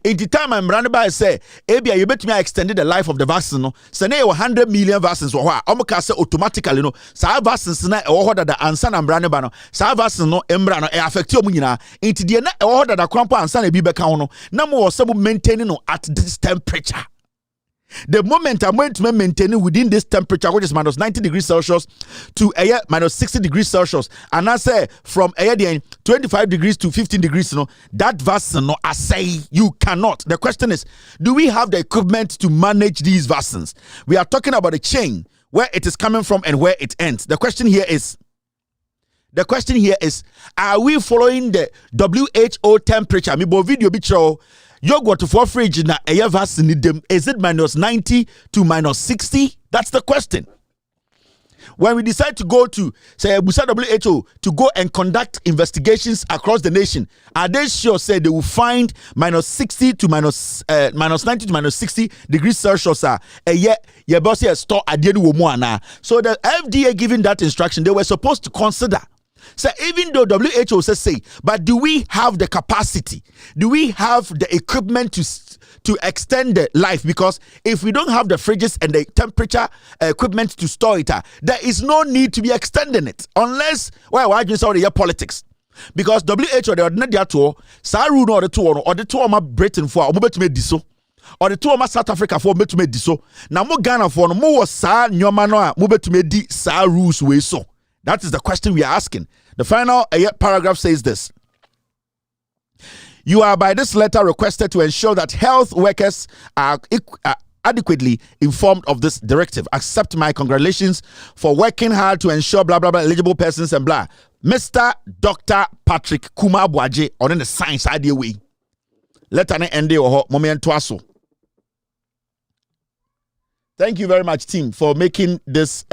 In the time I'm running by say, Abia, you bet me I extended the life of the vaccine. No, say 100 million vaccines or what? Say automatically no. Sa vaccines na order that answer and brand no. Sa vaccine no embra no affect you munyina. Into the na order that crumple answer e be beka no. Na mo was maintaining no at this temperature. The moment I'm going to maintain within this temperature, which is -90 degrees Celsius to -60 degrees Celsius, and I say from 25 degrees to 15 degrees, that vaccine, no, I say you cannot. The question is, do we have the equipment to manage these vaccines? We are talking about a chain where it is coming from and where it ends. The question here is, are we following the WHO temperature? Me bo video bicho. Yogurt for fridge na vaccine dem. Is it -90 to -60? That's the question. When we decide to go to say WHO to go and conduct investigations across the nation, are they sure say they will find -60 to -90 to -60 degrees Celsius? Your boss here store adienu. So the FDA giving that instruction, they were supposed to consider. So even though WHO says say, but do we have the capacity? Do we have the equipment to extend the life? Because if we don't have the fridges and the temperature equipment to store it, there is no need to be extending it unless why you saw the politics. Because WHO they are not there to Saru no the two ma Britain for obetime diso. Or the two of South Africa for betume diso. Na mo Ghana for no mo sa nyoma no a mo betume di sa rules we so. That is the question we are asking. The final paragraph says this. You are by this letter requested to ensure that health workers are adequately informed of this directive. Accept my congratulations for working hard to ensure blah blah blah eligible persons and blah. Mr. Dr. Patrick Kumabwaje on the science idea way. Letter end or moment to. Thank you very much, team, for making this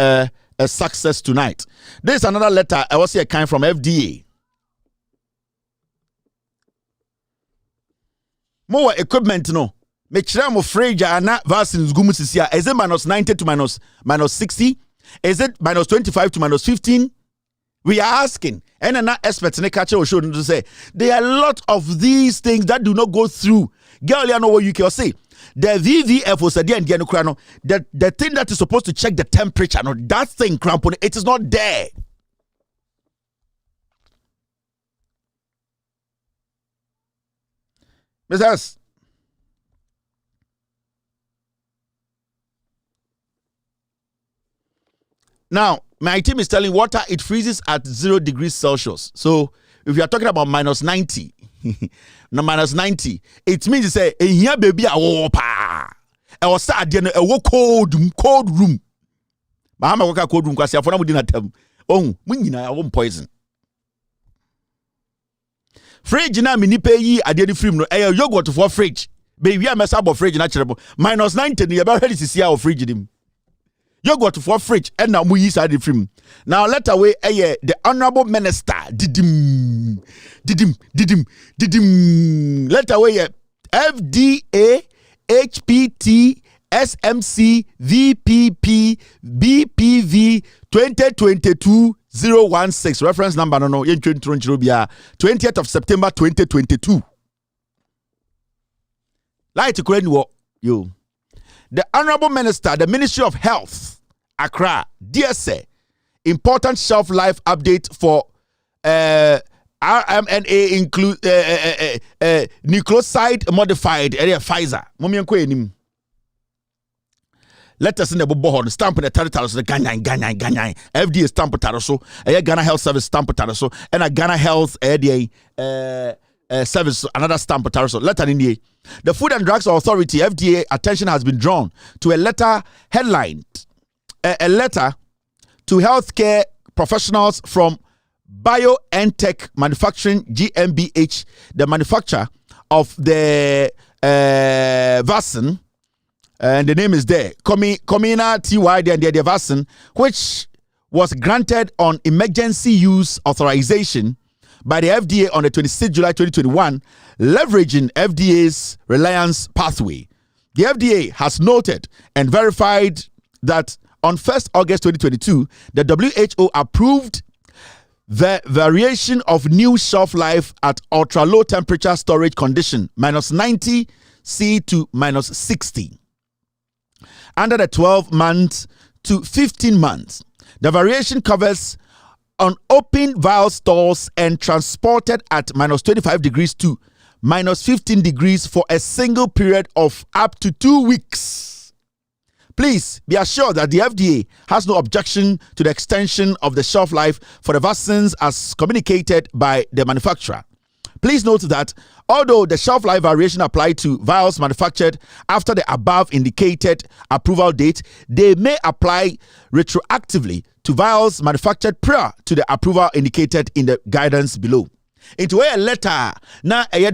a success tonight. There's another letter I was here kind from FDA. More equipment no. Make sure I'm afraid na vaccines gumusisia. Is it -90 to -60? Is it -25 to -15? We are asking. And an expert in the catcher will show them to say there are a lot of these things that do not go through. Girl, you know what you can say. The VVF was at the end, the thing that is supposed to check the temperature, no, that thing, crampon, it is not there. Mrs. Now, my team is telling water, it freezes at 0 degrees Celsius. So, if you are talking about -90, no -90, it means to say, here baby, I was sad, a cold room. Bahama waka cold room, because you are for them. Oh, I won't poison. Fridge na mini pay yi ade free no yogurt for fridge. Baby, I mess up fridge naturally. -90, you better ready to see our fridge dim. yogurt for fridge and now we use the film. Now let away the honorable minister didim let away FDA HPT SMC VPP BPV 2022-016 reference number no 20th of September 2022. Light you. The Honorable Minister, the Ministry of Health, Accra, DSA, important shelf life update for RMNA include nucleoside modified area Pfizer. Let us in the board stamp in the territory so the Ghana FDA stamp so a Ghana Health Service stamp so and a Ghana Health Service another stamp so letter in the Food and Drugs Authority FDA attention has been drawn to a letter headlined a letter to healthcare professionals from BioNTech Manufacturing GmbH, the manufacturer of the vaccine, and the name is there, Comina TY, and the vaccine, which was granted on emergency use authorization by the FDA on the 26th July 2021, leveraging FDA's reliance pathway. The FDA has noted and verified that on 1st August 2022, the WHO approved the variation of new shelf life at ultra low temperature storage condition, -90 C to -60. Under the 12 months to 15 months, the variation covers on open vial stores and transported at -25 degrees to -15 degrees for a single period of up to 2 weeks. Please be assured that the FDA has no objection to the extension of the shelf life for the vaccines as communicated by the manufacturer. Please note that although the shelf life variation applied to vials manufactured after the above indicated approval date, they may apply retroactively to vials manufactured prior to the approval indicated in the guidance below. Into a letter now the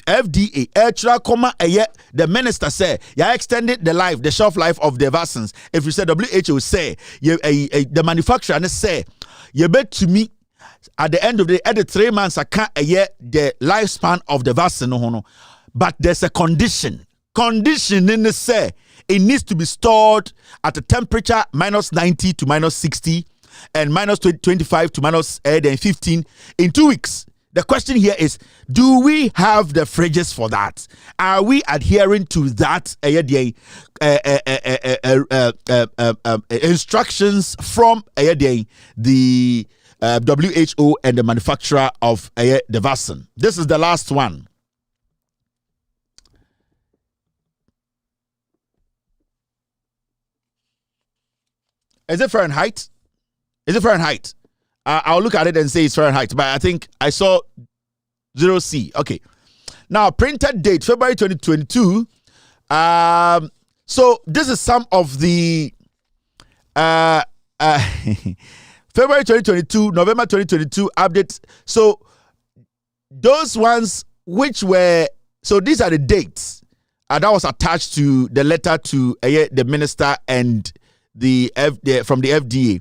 FDA extra comma the minister say you extended the shelf life of the vaccines. If you say WHO say the manufacturer say you bet to me at the end of the 3 months I can't the lifespan of the vaccine no, but there's a condition in the say it needs to be stored at a temperature -90 to -60 and -25 to -15 in 2 weeks. The question here is, do we have the fridges for that? Are we adhering to that instructions from the WHO and the manufacturer of the vaccine? This is the last one. Is it Fahrenheit? Is it Fahrenheit? I'll look at it and say it's Fahrenheit, but I think I saw 0C. Okay. Now, printed date, February 2022. So this is some of the February 2022, November 2022 updates. So those ones which were, so these are the dates that was attached to the letter to the minister and from the FDA.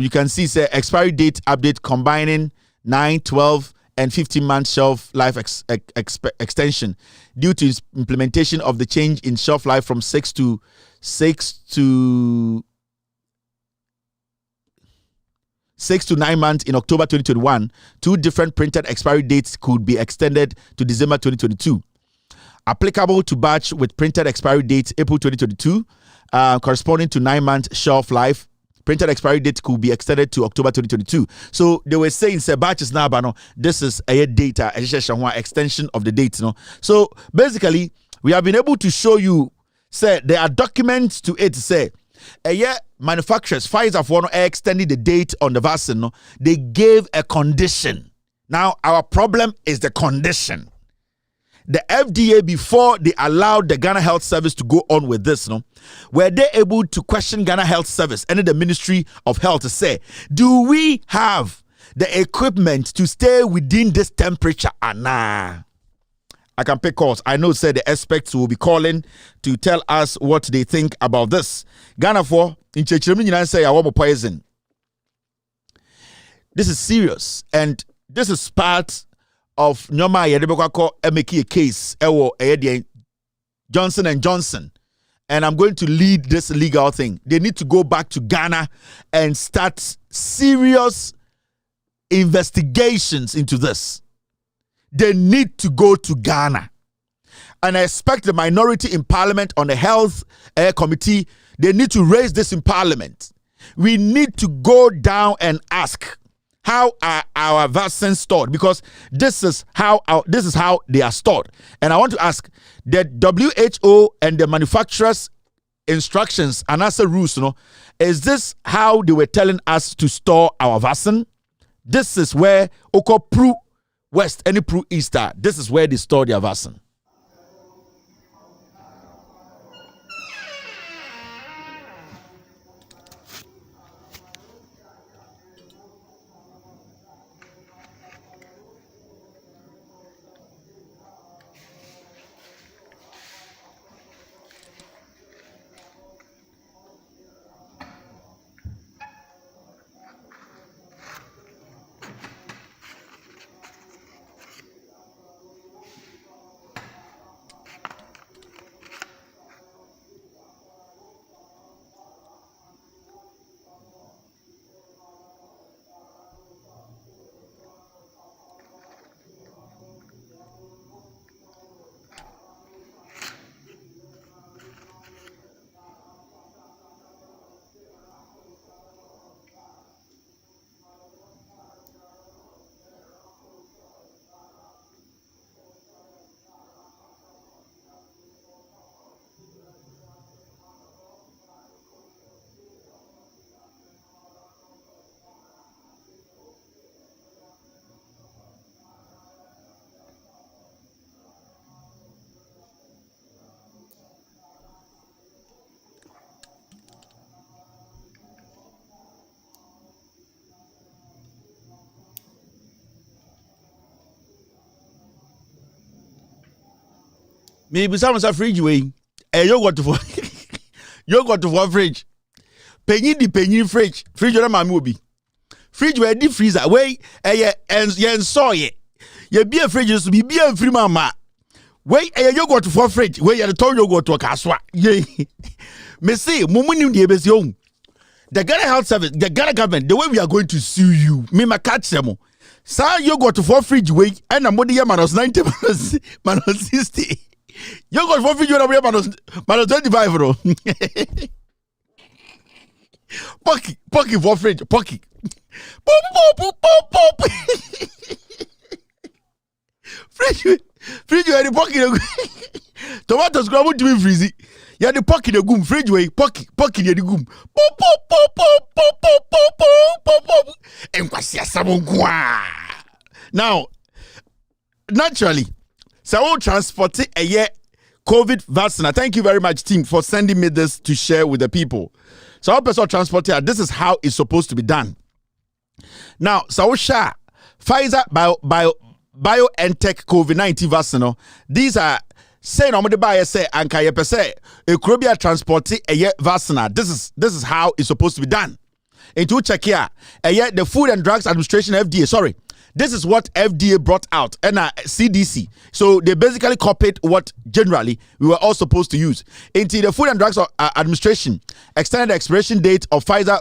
You can see say expiry date update combining 9, 12, and 15-month shelf life extension due to its implementation of the change in shelf life from 6 to 9 months in October 2021. 2 different printed expiry dates could be extended to December 2022. Applicable to batch with printed expiry date April 2022, corresponding to 9-month shelf life. Printed expiry date could be extended to October 2022. So they were saying, say batches now, but no, this is a data extension of the date. No, so basically, we have been able to show you, say there are documents to it. Say, manufacturers, Pfizer for no extending the date on the vaccine. No, they gave a condition. Now our problem is the condition. The FDA, before they allowed the Ghana Health Service to go on with this, no, were they able to question Ghana Health Service and the Ministry of Health to say, do we have the equipment to stay within this temperature? Nah. I can pick calls. I know, said the experts will be calling to tell us what they think about this. Ghana for in Chechirimi say I want poison. This is serious, and this is part of Nyoma Yedebeko make a case. Johnson and Johnson, and I'm going to lead this legal thing. They need to go back to Ghana and start serious investigations into this. They need to go to Ghana. And I expect the minority in parliament on the health committee, they need to raise this in parliament. We need to go down and ask, how are our vaccines stored? Because this is how they are stored. And I want to ask, the WHO and the manufacturers' instructions and answer rules, is this how they were telling us to store our vaccine? This is where Oko Pru West, any Pru Easter, this is where they store their vaccine. Maybe someone's a fridge way. Yogurt for fridge. Penny the penny fridge. Fridge or mammy will be. Fridge where the freezer way and soy. You be a fridge to be a free mama. Wait a yogurt for fridge. Where you told yogurt to a caswa. Yea. Me say, Mumunim the Ebesion. The Ghana Health Service, the Ghana government, the way we are going to sue you, me ma catch them. Sa yogurt for fridge way and a money minus 90 minus 60. You got for video minus 25 bro. Pocky for fridge, pocky. Fridge way the pocky. Tomatoes go to be freezy. Ya the pocky the goom fridge way, pocky the goom. Now, naturally, so I will transport a year COVID vaccine. Thank you very much, team, for sending me this to share with the people. So I'll person transport here. This is how it's supposed to be done. Now, so Pfizer BioNTech COVID-19 vaccine. These are say no the buyer say anka ye pese e krobia transport a year vaccine. This is how it's supposed to be done. Into check here. The Food and Drugs Administration FDA. Sorry. This is what FDA brought out and CDC. So they basically copied what generally we were all supposed to use. Into the Food and Drugs Administration extended the expiration date of Pfizer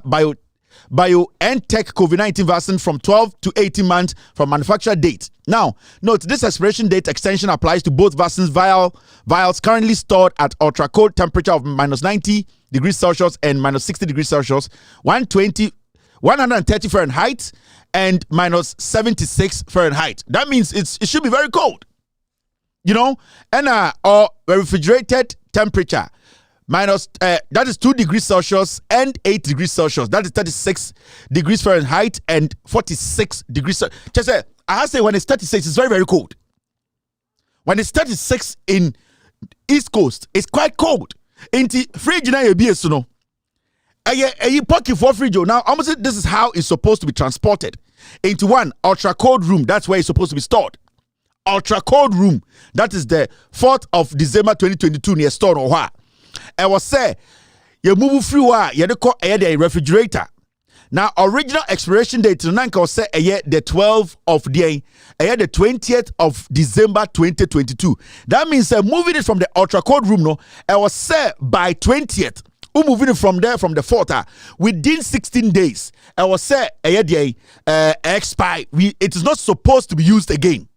BioNTech COVID-19 vaccine from 12 to 18 months from manufacture date. Now, note this expiration date extension applies to both vaccines vials currently stored at ultra cold temperature of minus 90 degrees Celsius and minus 60 degrees Celsius, 130 Fahrenheit and minus 76 Fahrenheit. That means it should be very cold, and or refrigerated temperature minus that is 2 degrees Celsius and 8 degrees Celsius. That is 36 degrees Fahrenheit and 46 degrees Celsius. Just say, I have to say when it's 36, it's very, very cold. When it's 36 in East Coast, it's quite cold. In the fridge now you be a pocket for fridge. Now, almost this is how it's supposed to be transported into one ultra cold room. That's where it's supposed to be stored. ultra cold room. That is the 4th of December 2022 near store or what. I was say you move through you call a refrigerator. Now original expiration date was say the 12th of the 20th of December 2022. That means moving it from the ultra cold room no I was say by 20th. Moving it from there from the 4th within 16 days. I was say expire. It is not supposed to be used again.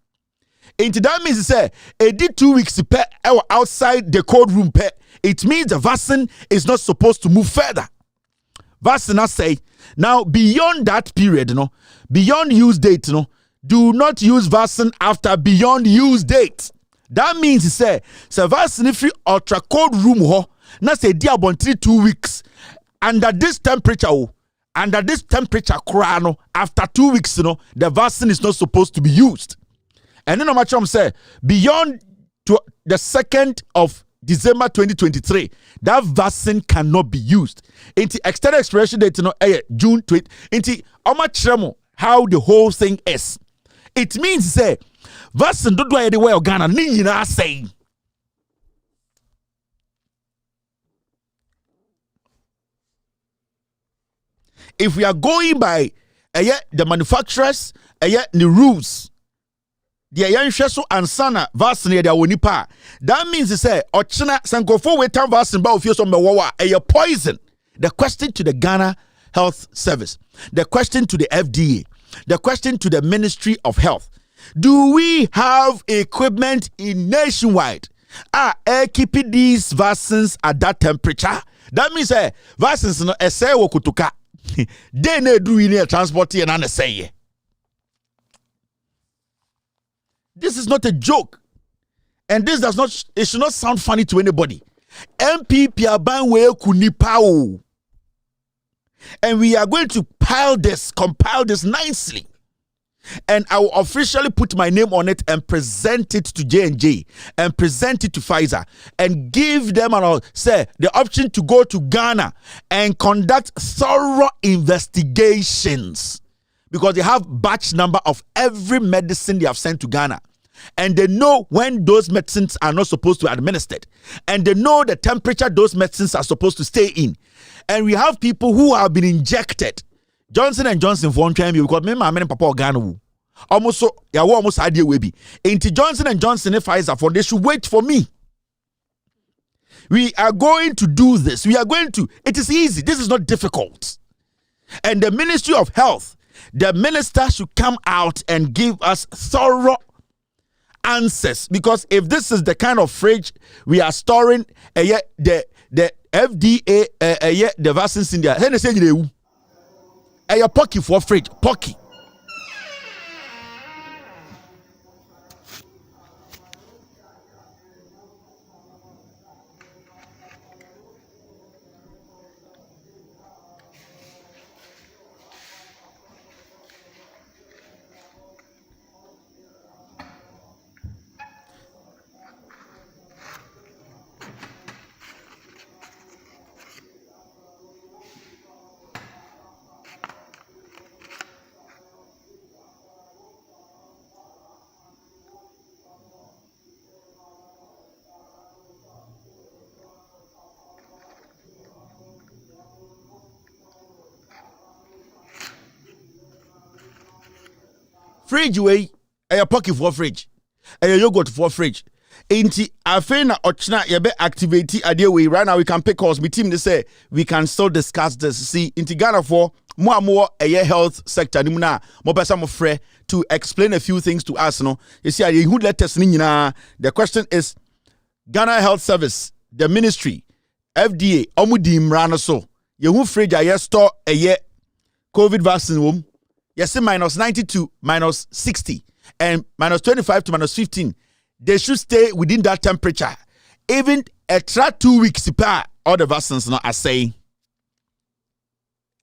And that means say it did 2 weeks outside the cold room. It means the vaccine is not supposed to move further. Vaccine say now beyond that period, beyond use date, do not use vaccine after beyond use date. That means say vaccine if you ultra cold room now say dia bon 2 weeks under this temperature crano after 2 weeks the vaccine is not supposed to be used. And then no matter say beyond to the 2nd of December 2023 that vaccine cannot be used. Into extended expiration date June 20 into how the whole thing is. It means say vaccine don't do anywhere Ghana ni na saying. If we are going by the manufacturers, the rules, the so ansana vaccine the wonipa, that means say ochina sankofo wetan vaccine ba ofio so mewowa poison. The question to the Ghana Health Service, the question to the FDA, the question to the Ministry of Health, do we have equipment in nationwide keeping these vaccines at that temperature? That means vaccines no essay wokutuka. They need do in transport here and say this is not a joke, and this does not. It should not sound funny to anybody. MPP Abanwe Kunipao, and we are going to compile this nicely, and I will officially put my name on it and present it to J&J and present it to Pfizer and give them the option to go to Ghana and conduct thorough investigations, because they have batch number of every medicine they have sent to Ghana, and they know when those medicines are not supposed to be administered, and they know the temperature those medicines are supposed to stay in. And we have people who have been injected. Johnson & Johnson for one time because me mama and papa Ghana almost idea we be into Johnson & Johnson and Pfizer for they should wait for me. We are going to do this. It is easy. This is not difficult. And the Ministry of Health, the minister should come out and give us thorough answers, because if this is the kind of fridge we are storing the FDA the vaccines in there, then they say a pocky for fridge pocky. Fridge way a pocket for fridge, a yogurt for fridge. Inti afena ochna yebe activate idea way right now. We can pick calls. My team they say we can still discuss this. See inti Ghana for more a health sector nimuna more person more free to explain a few things to us. No, you see I would let us nina. The question is Ghana Health Service, the ministry, FDA, omudim rana so. You who fridge a store a year COVID vaccine womb. Yes, minus 90 to minus 60 and minus 25 to minus 15. They should stay within that temperature. Even extra 2 weeks, all the vaccines now are saying.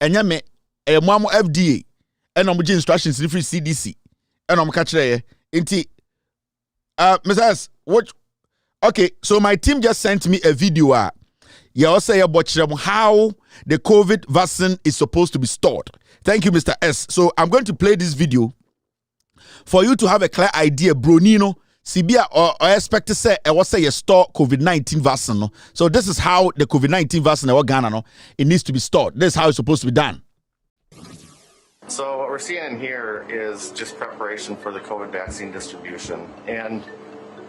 And yame, a mamo FDA, and I'm instructions free CDC, and I'm catching inti. Mrs. What? Okay, so my team just sent me a video. You also about how the COVID vaccine is supposed to be stored. Thank you, Mr. S. So I'm going to play this video for you to have a clear idea, Brunino, Sibia or expect to say, I was say you store COVID-19 vaccine. No? So this is how the COVID-19 vaccine in Ghana, no, it needs to be stored. This is how it's supposed to be done. So what we're seeing here is just preparation for the COVID vaccine distribution. And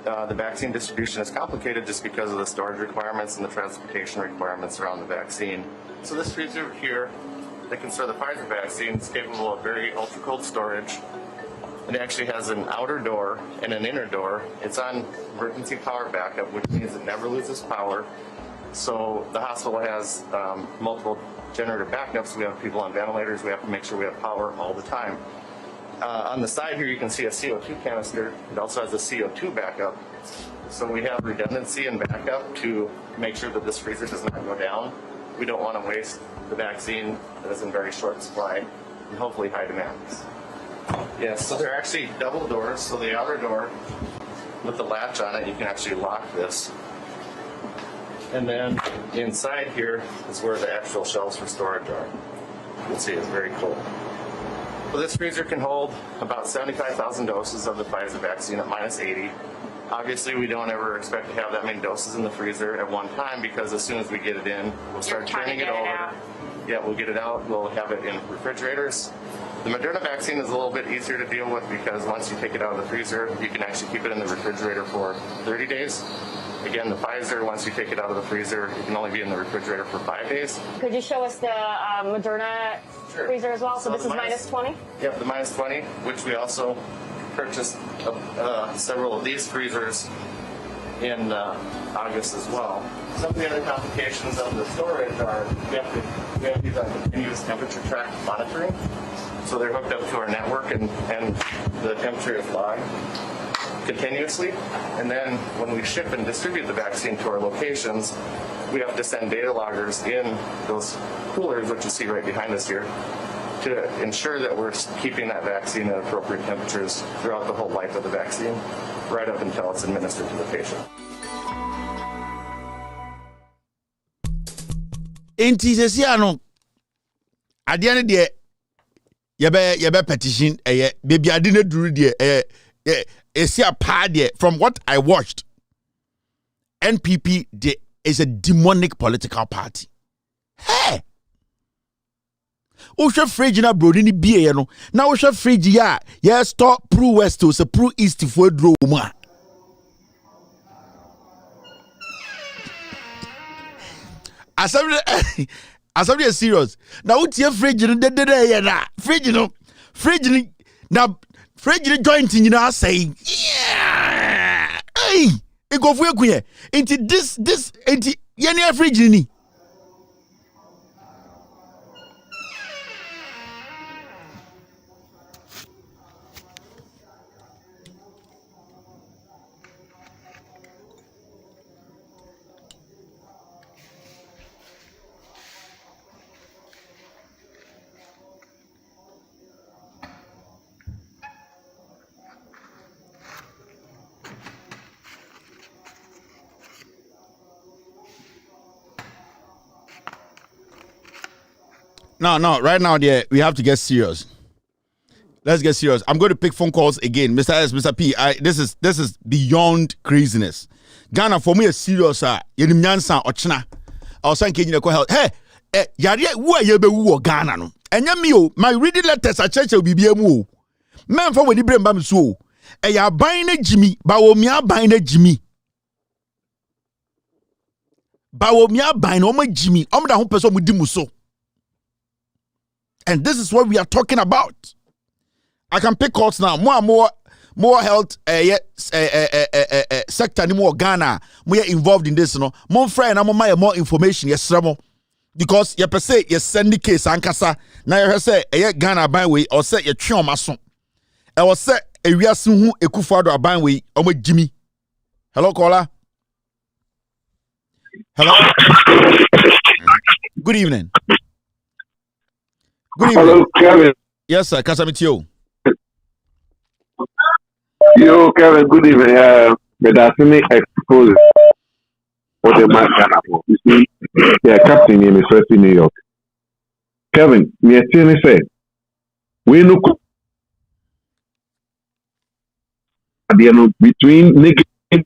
the vaccine distribution is complicated just because of the storage requirements and the transportation requirements around the vaccine. So this freezer here that can store the Pfizer vaccine is capable of very ultra-cold storage. It actually has an outer door and an inner door. It's on emergency power backup, which means it never loses power. So the hospital has multiple generator backups. We have people on ventilators. We have to make sure we have power all the time. On the side here, you can see a CO2 canister. It also has a CO2 backup. So we have redundancy and backup to make sure that this freezer does not go down. We don't want to waste the vaccine that is in very short supply and hopefully high demand. Yes, so they're actually double doors. So the outer door with the latch on it, you can actually lock this. And then inside here is where the actual shelves for storage are. You can see it's very cold. So this freezer can hold about 75,000 doses of the Pfizer vaccine at -80. Obviously, we don't ever expect to have that many doses in the freezer at one time because as soon as we get it in, we'll start turning it over. Yeah, we'll get it out. We'll have it in refrigerators. The Moderna vaccine is a little bit easier to deal with because once you take it out of the freezer, you can actually keep it in the refrigerator for 30 days. Again, the Pfizer, once you take it out of the freezer, it can only be in the refrigerator for 5 days. Could you show us the Moderna freezer as well? So this is -20? Yep, the -20, which we also purchased several of these freezers in August as well. Some of the other complications of the storage are we have these on continuous temperature track monitoring. So they're hooked up to our network and the temperature is logged continuously. And then when we ship and distribute the vaccine to our locations, we have to send data loggers in those coolers, which you see right behind us here, to ensure that we're keeping that vaccine at appropriate temperatures throughout the whole life of the vaccine, right up until it's administered to the patient. Inti at the end of the day, you petition baby I didn't do the from what I watched. NPP is a demonic political party. Hey, Osha fridge na bro ni bie no. Na osha fridge ya stop pro west to se pro east for dro mu. Asabri is serious. Now what's your fridge na fridge no na fridge joint in you saying yeah. Hey, e go for you into this into any fridge ni. No, right now, we have to get serious. Let's get serious. I'm going to pick phone calls again. Mr. S, Mr. P, this is beyond craziness. Ghana, for me, is serious. Yenimnyansa, Ochina. I was saying, hey, yari, who are you be Ghana? No, and yamio, my reading letters are church will be BMO. Man, for when you bring Bam so, ya buying a Jimmy, Bawumia buying a Jimmy. Bawumia buying Oma Jimmy, Oma da person with Dimuso. And this is what we are talking about. I can pick calls now. More health sector ni more Ghana. We are involved in this, you know. More friend, I'm more information. Yes, Ramo. Because you per se you send the case ankasa. Now you say Ghana by way or say you try mason. I was say we are soon who ekufado by way or Jimmy. Hello, caller. Hello. Good evening. Good evening. Hello, Kevin. Yes, sir. Kasamitio. Yo, Kevin. Good evening. But I think expose what the man can afford. You see, yeah, captain in New York. Kevin, me say we look between negative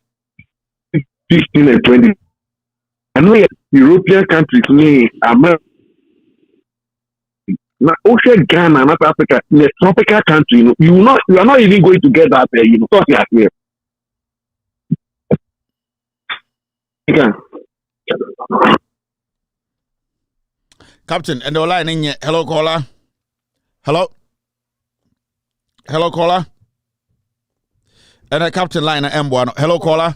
15 and 20. I know European countries, America, Ocean, Ghana, North Africa, in a tropical country, you are not even going to get that there. Thought you are here. Again. Captain, and the line in hello caller. Hello caller. And a captain line M1. Hello caller.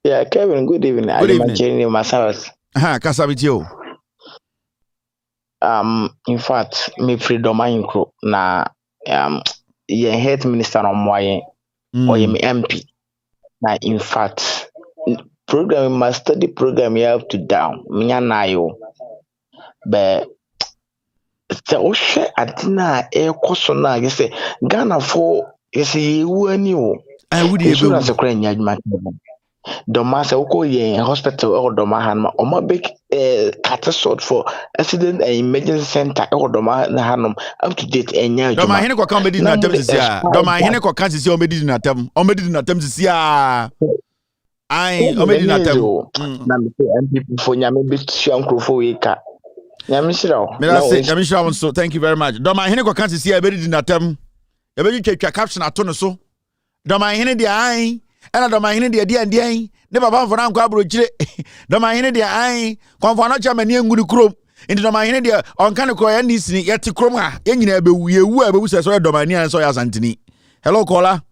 Yeah, Kevin, good evening. Good evening. Myself. Kasa with you. In fact, me freedom incro na ye health minister on my or ye MP. Na in fact, program my study program you have to down. Me na yo. But the oshe adina e koso na you say Ghana for you say you ani o. I would able to kra nyadma. Doma se woko ye hospital or doma hanma omo big catastrophe for accident and emergency center or doma hanum up to date enya doma hene kwa kan bedi na tem sisia doma hene kwa kan sisia o bedi na tem sisia ai o bedi na tem na me people for nyame betu ankrofo we ka nyame shirawo nyame shirawo so thank you very much doma hene kwa kan sisia bedi na tem e bedi twetwa caption ato no so doma hene dia ai ena do mahene de de ne baba mfo na nkwa abrochire do mahene de ai konfo na cha mani enguru krom indi do mahene de onka ne ko ya ni sini yete krom ha yenyina bewu abewu se so do mani an so ya santini. Hello caller.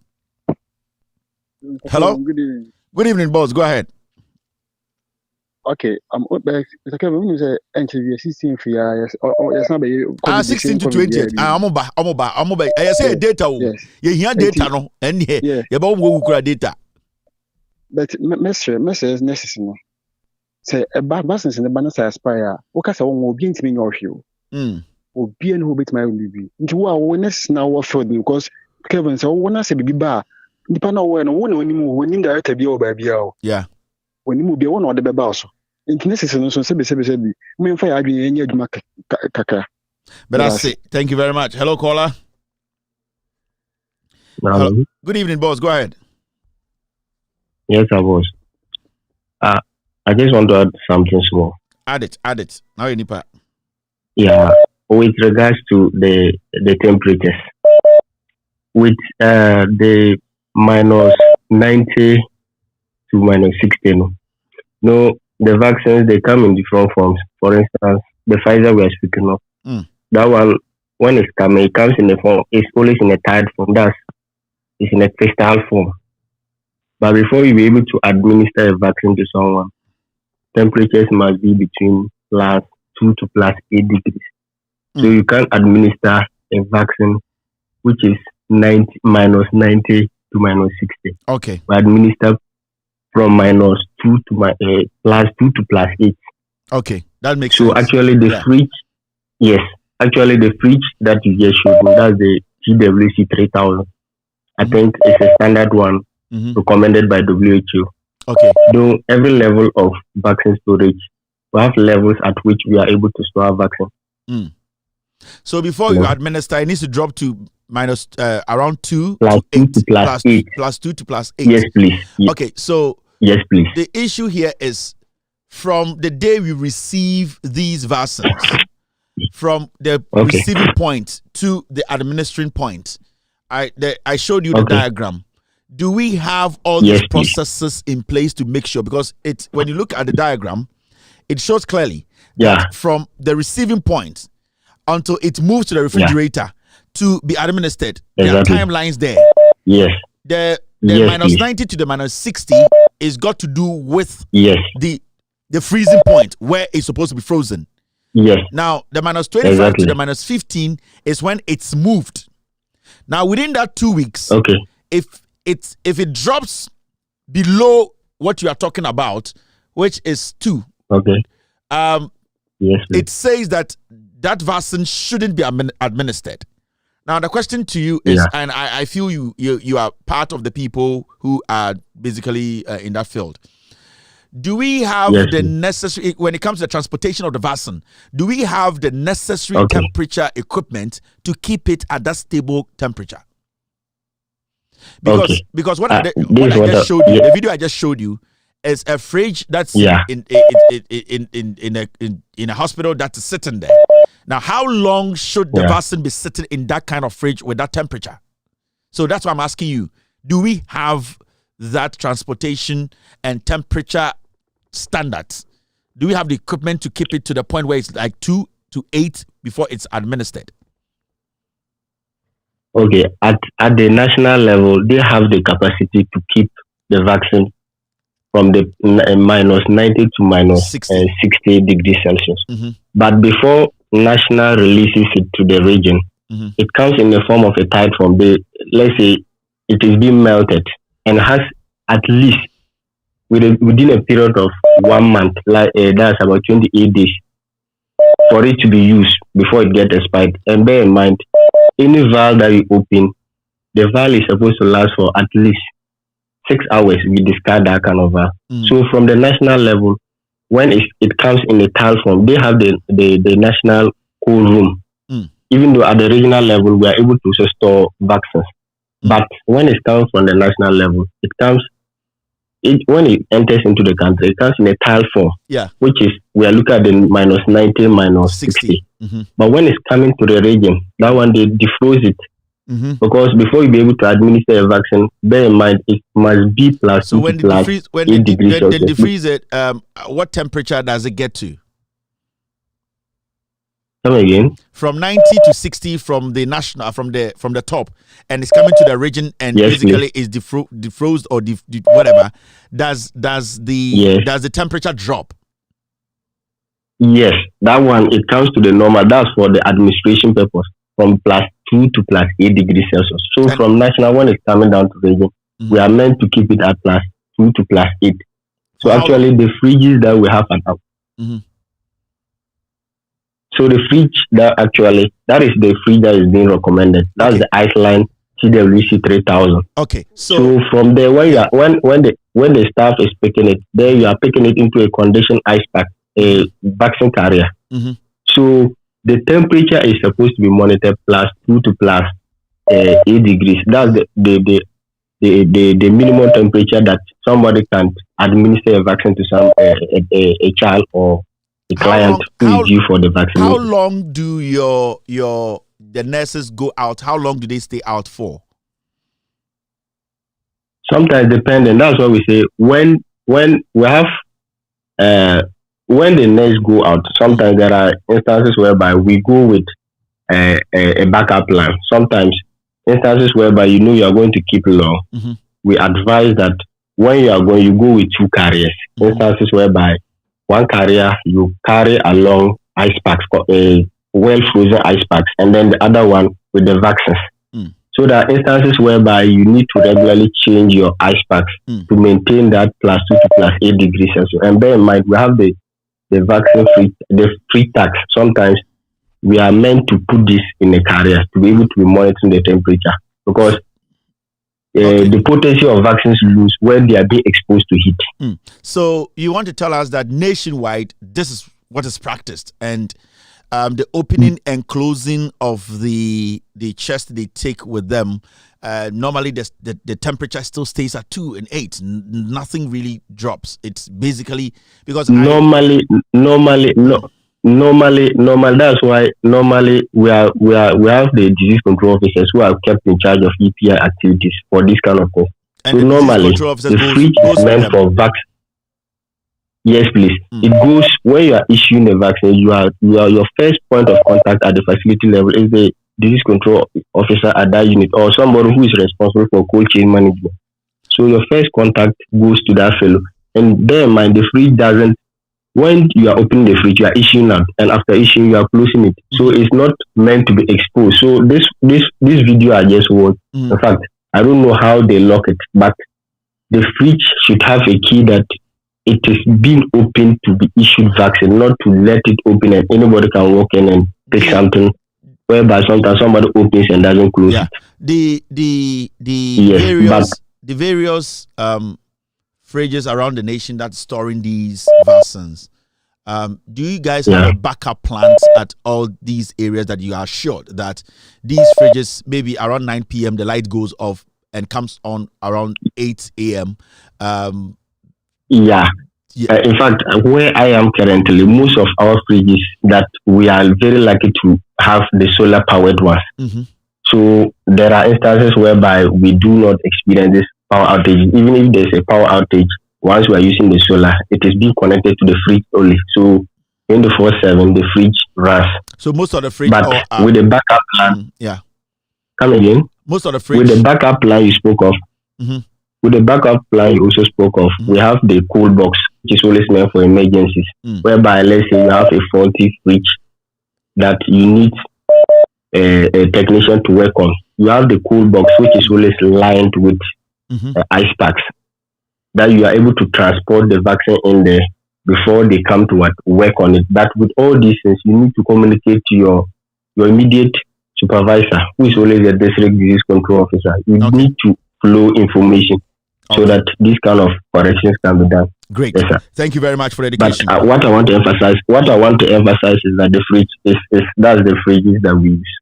Hello. Good evening boss, go ahead. Okay, I'm back. It's okay, we say interview 16 for yes na be 16 to 20. Amoba. I say data o. Ye hia data no ene ye ba wo kura data. But message necessary no. Say a business in the banner say aspire. Wo ka say wo obi ntimi nya ohwe o. Obi en ho betima bibi. Nti wo a wo next na wo field because Kevin say wo na say bibi ba. Nipa na wo no wo na oni mu wo ni director bi o ba bia o. Yeah. When you be one or the bebas. In Kinesis, and so sebi. Me fire adwin any adwuma kaka. But I say thank you very much. Hello caller. Hello. Good evening, boss. Go ahead. Yes, I was. I just want to add something small. Add it. Now you nipa. Yeah, with regards to the temperatures, with the minus 90 to minus 16. No, the vaccines, they come in different forms. For instance, the Pfizer we are speaking of, that one, when it's coming, it comes in the form, it's always in a tired form. It's in a crystal form. But before you be able to administer a vaccine to someone, temperatures must be between +2 to +8 degrees. So you can't administer a vaccine which is minus 90 to minus 60. Okay. We administer from -2 to +2 to +8. Okay, that makes sense. So actually the fridge, yes, actually the fridge that you just showed me, that's the TWC 3000. I think it's a standard one recommended by WHO. Okay. Though every level of vaccine storage, we have levels at which we are able to store vaccine. So before you administer, it needs to drop to minus around 2 +2 to +8. +2 to +8. Yes, please. Yes. Okay, so yes, please. The issue here is from the day we receive these vaccines, from the receiving point to the administering point. I showed you the diagram. Do we have all these processes in place to make sure? Because when you look at the diagram, it shows clearly that from the receiving point until it moves to the refrigerator to be administered, there are timelines there. Yes. The minus 90 to the minus 60 is got to do with the freezing point where it's supposed to be frozen. Yes. Now, the minus 25 to the minus 15 is when it's moved. Now, within that 2 weeks, if it drops below what you are talking about, which is 2, it says that vaccine shouldn't be administered. Now, the question to you is, and I feel you are part of the people who are basically in that field. Do we have the necessary, when it comes to the transportation of the vaccine, do we have the necessary temperature equipment to keep it at that stable temperature? Because what I just showed you, the video I just showed you, is a fridge that's in a hospital that's sitting there. Now, how long should the vaccine be sitting in that kind of fridge with that temperature? So that's why I'm asking you, do we have that transportation and temperature standards? Do we have the equipment to keep it to the point where it's like 2 to 8 before it's administered? Okay, at the national level, they have the capacity to keep the vaccine from the minus 90 to minus 60 degrees Celsius. Mm-hmm. But before national releases it to the region, it comes in the form of a tight form. Let's say it is being melted and has at least within a period of 1 month, that's about 28 days, for it to be used before it gets expired. And bear in mind, any vial that you open, the vial is supposed to last for at least 6 hours. We discard that kind of vial. So from the national level, when it comes in a tile form, they have the national cold room. Even though at the regional level, we are able to store vaccines. But when it comes from the national level, when it enters into the country, it comes in a tile form, which is, we are looking at the minus 90, minus 60. But when it's coming to the region, that one, they defroze it. Because before you be able to administer a vaccine, bear in mind, it must be plus 8 degrees Celsius. When they defreeze it, what temperature does it get to? Come again? From 90 to 60 from the national, from the top, and it's coming to the region, and basically is defrosed or whatever. Does the temperature drop? Yes, that one, it comes to the normal. That's for the administration purpose, from plus 2 to plus 8 degrees Celsius. So from national, when it's coming down to region, we are meant to keep it at plus 2 to plus 8. So actually, the fridges that we have at our So the fridge that is the fridge that is being recommended. That's the Iceland TWC 3000. Okay. So from there, when the staff is picking it, then you are picking it into a conditioned ice pack, a vaccine carrier. So the temperature is supposed to be monitored plus 2 to plus 8 degrees. That's the minimum temperature that somebody can administer a vaccine to a child or a client who is due for the vaccine. How long do the nurses go out? How long do they stay out for? Sometimes depending. That's why we say when we have when the nurse go out, sometimes there are instances whereby we go with a backup plan. Sometimes instances whereby you are going to keep long. We advise that when you are going, you go with 2 carriers. Instances whereby one carrier you carry along ice packs, well frozen ice packs, and then the other one with the vaccines. So there are instances whereby you need to regularly change your ice packs to maintain that plus 2 to plus 8 degrees Celsius. And bear in mind, we have the vaccine free tax. Sometimes we are meant to put this in a carrier to be able to be monitoring the temperature, because the potency of vaccines lose when they are being exposed to heat. So you want to tell us that nationwide, this is what is practiced, and the opening and closing of the chest they take with them, normally the temperature still stays at 2 and 8. Nothing really drops. It's basically because normally. That's why normally we have the disease control officers who are kept in charge of EPI activities for this kind of thing. And so normally the fridge is meant for vaccine. Yes, please. It goes when you are issuing a vaccine. Your first point of contact at the facility level is the disease control officer at that unit, or somebody who is responsible for cold chain management. So your first contact goes to that fellow. And bear in mind, the fridge doesn't. When you are opening the fridge, you are issuing out, and after issuing, you are closing it. So it's not meant to be exposed. So this video I just watched, in fact, I don't know how they lock it, but the fridge should have a key that it is being opened to be issued vaccine, not to let it open and anybody can walk in and pick something, whereby sometimes somebody opens and doesn't close it. The various fridges around the nation that's storing these vaccines. Do you guys have a backup plans at all these areas that you are assured that these fridges, maybe around 9 p.m. the light goes off, and comes on around 8 a.m. Yeah. In fact, where I am currently, most of our fridges that we are very lucky to have the solar powered ones. Mm-hmm. So there are instances whereby we do not experience this power outage. Even if there's a power outage, once we are using the solar, it is being connected to the fridge only. So 24/7, the fridge runs. So most of the fridge, but with the backup plan, come again. Most of the fridge with the backup plan you spoke of. Mm-hmm. With the backup plan you also spoke of, we have the cool box, which is always meant for emergencies. Whereby, let's say you have a faulty fridge that you need a technician to work on. You have the cool box, which is always lined with ice packs that you are able to transport the vaccine in there before they come to work on it. But with all these things, you need to communicate to your immediate supervisor, who is always the district disease control officer. You need to flow information so that these kind of corrections can be done. Great. Yes, sir. Thank you very much for the education. But what I want to emphasize is that the fridge that's the fridges that we use.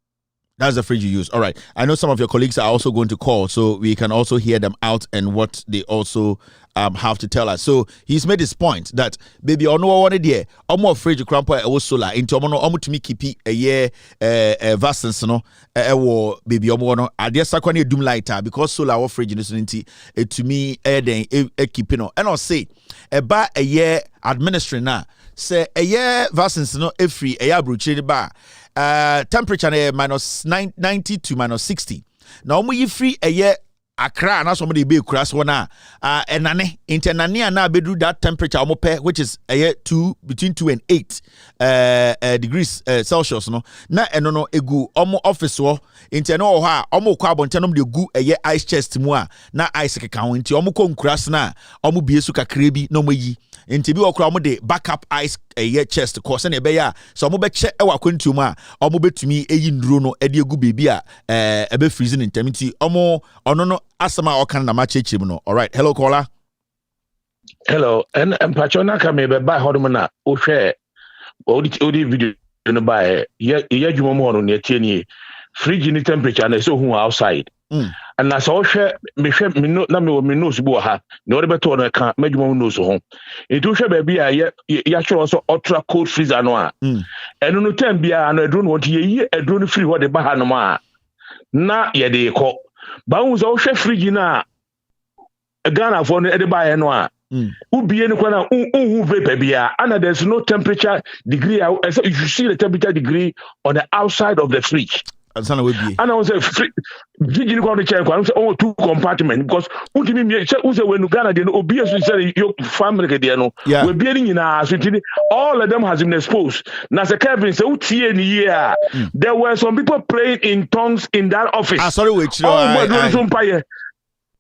That's the fridge you use. All right. I know some of your colleagues are also going to call, so we can also hear them out and what they also have to tell us. So he's made his point that baby ono one there, omo fridge crampo e was solar into omo to me keep a year vaccines no baby omo no ade sakwane dum lighter because solar or fridge no nti to me den keep no and I say ba a year administering na say a year vaccines no free a year bruchiri ba temperature minus 90 to minus 60. Now omo free a year Accra na somebody be cross one enane internania na bedru that temperature omo pe which is between 2 and 8 degrees Celsius no na eno no egu omo office wo interno ho a omo kwa abontenom de gu ice chest mu a na ice keka ho nti omo ko nkras na omo biesu kakra bi na omo yi nti bi okra omo de backup ice chest course na ebe ya so omo be che e wakwantum a omo betumi eyi nduro no e de egu bebi a ebe freezing ntam nti omo ono no asama okan na machechim no. All right, hello caller. Hello, and Pachona kame be buy hodumana o share odi video no buy ye dwuma mo no ne tie fridge ni temperature na so hu outside. And na so hwe me na me nose bu ha ne ori beto no ka madwuma nose ho etu hwe ba bia ya hwe so ultra cold freezer no a eno no time bia na edro no wonti ye edro no free ho de ba ha no ma na ye de ko ba hu so hwe fridge na Ghana for no e de ba ye no a ubie ni kwa na unhu vapor bia and there's no temperature degree you see the temperature degree on the outside of the fridge. And I was a fridge ni kwa no check kwa say oh 2 compartment because ultimi me say when Ghana dey no obviously say your family dey no we be ni nyina so all of them has been exposed. Na say Kevin say utie ni here there were some people praying in tongues in that office. Sorry wait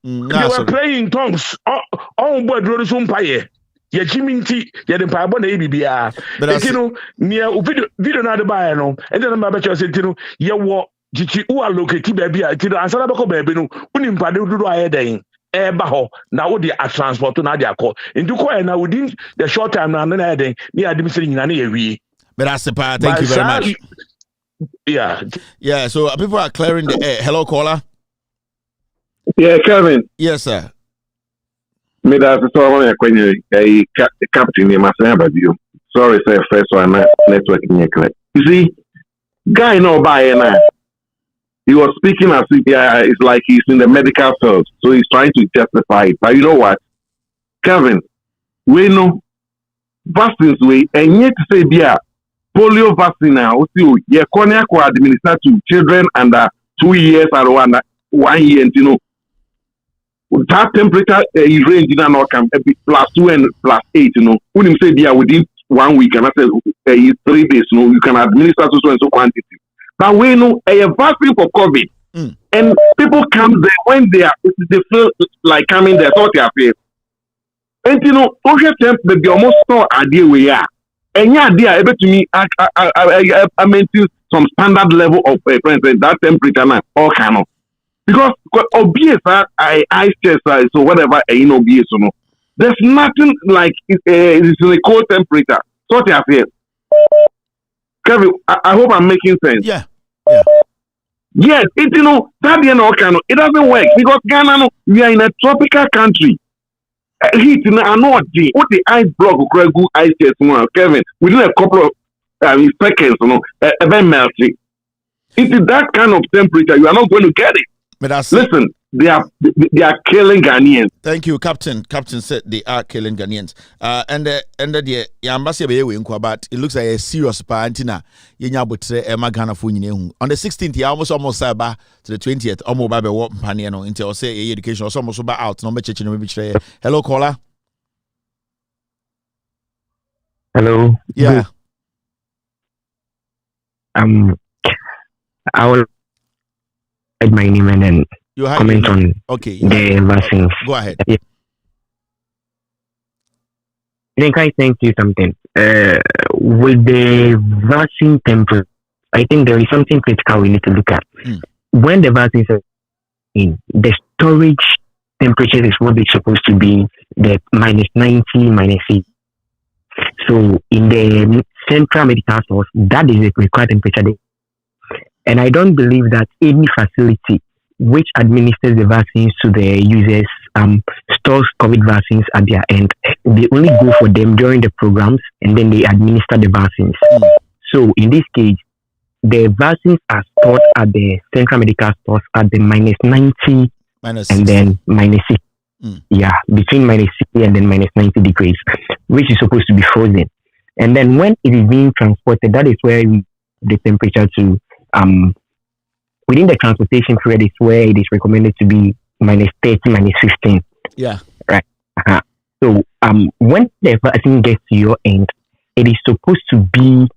they were praying in tongues. Oh, boy, drone some paye. Ye jiminti, ye the pie bon ABBA. But you know, near video na the buy no, and then my betcha said, you know, ye what Jichi who are located baby, I did answer about baby no, unim padu do I then. Baho now the transport to Nadia call. In the coin now within the short time now, then I then near the missing in any. But that's the part. Thank you very much. Yeah. So people are clearing the air. Hello, caller. Yeah, Kevin. Yes, sir. Me that's so I want to captain in my you. Sorry, sir. First one, networking. You see, guy no buy now. He was speaking as if it's like he's in the medical field, so he's trying to justify it. But you know what, Kevin? We know vaccines we and yet to say yeah, polio vaccine now. See, yeah, cornea co administer to children under 2 years or 1 year, and you know. That temperature is range in an can be +2 and +8, you know. When you say yeah within 1 week and I said 3 days, you know, you can administer so and so quantity. But we know a vaccine for COVID and people come there when they feel like coming there, thought they are fair. And you know, social temp maybe almost no idea we are. And yeah, they are able to me I maintain some standard level of that temperature now all kind of. Because obvious I stress so whatever obvious or no. There's nothing like it's in a cold temperature. So they are here. Kevin, I hope I'm making sense. Yeah. Yes, it it doesn't work because Ghana, we are in a tropical country. Heat in a what the ice block go ice test one, Kevin, within a couple of seconds, event melting. It is that kind of temperature. You are not going to get it. But listen, they are killing Ghanaians. Thank you, Captain. Captain said they are killing Ghanaians. And the embassy but it looks like a serious pantina. Ghana for on the 16th, you almost said to the 20th. Almost by what panino until say education or almost about out. No church maybe. Hello, caller. Hello. Yeah. I will add my name and then comment on the vaccines. Go ahead. Yeah. Then can I thank you something? With the vaccine temperature, I think there is something critical we need to look at. When the vaccines are in, the storage temperature is what it's supposed to be, the -90, -8. So in the central medical stores, that is the required temperature. And I don't believe that any facility which administers the vaccines to the users stores COVID vaccines at their end. They only go for them during the programs and then they administer the vaccines. So in this case, the vaccines are stored at the central medical stores at the -90 and then -6. Yeah, between -60 and then -90 degrees, which is supposed to be frozen. And then when it is being transported, that is where the temperature to within the transportation period is where it is recommended to be -30, -15. Yeah. Right. So when the vaccine gets to your end, it is supposed to be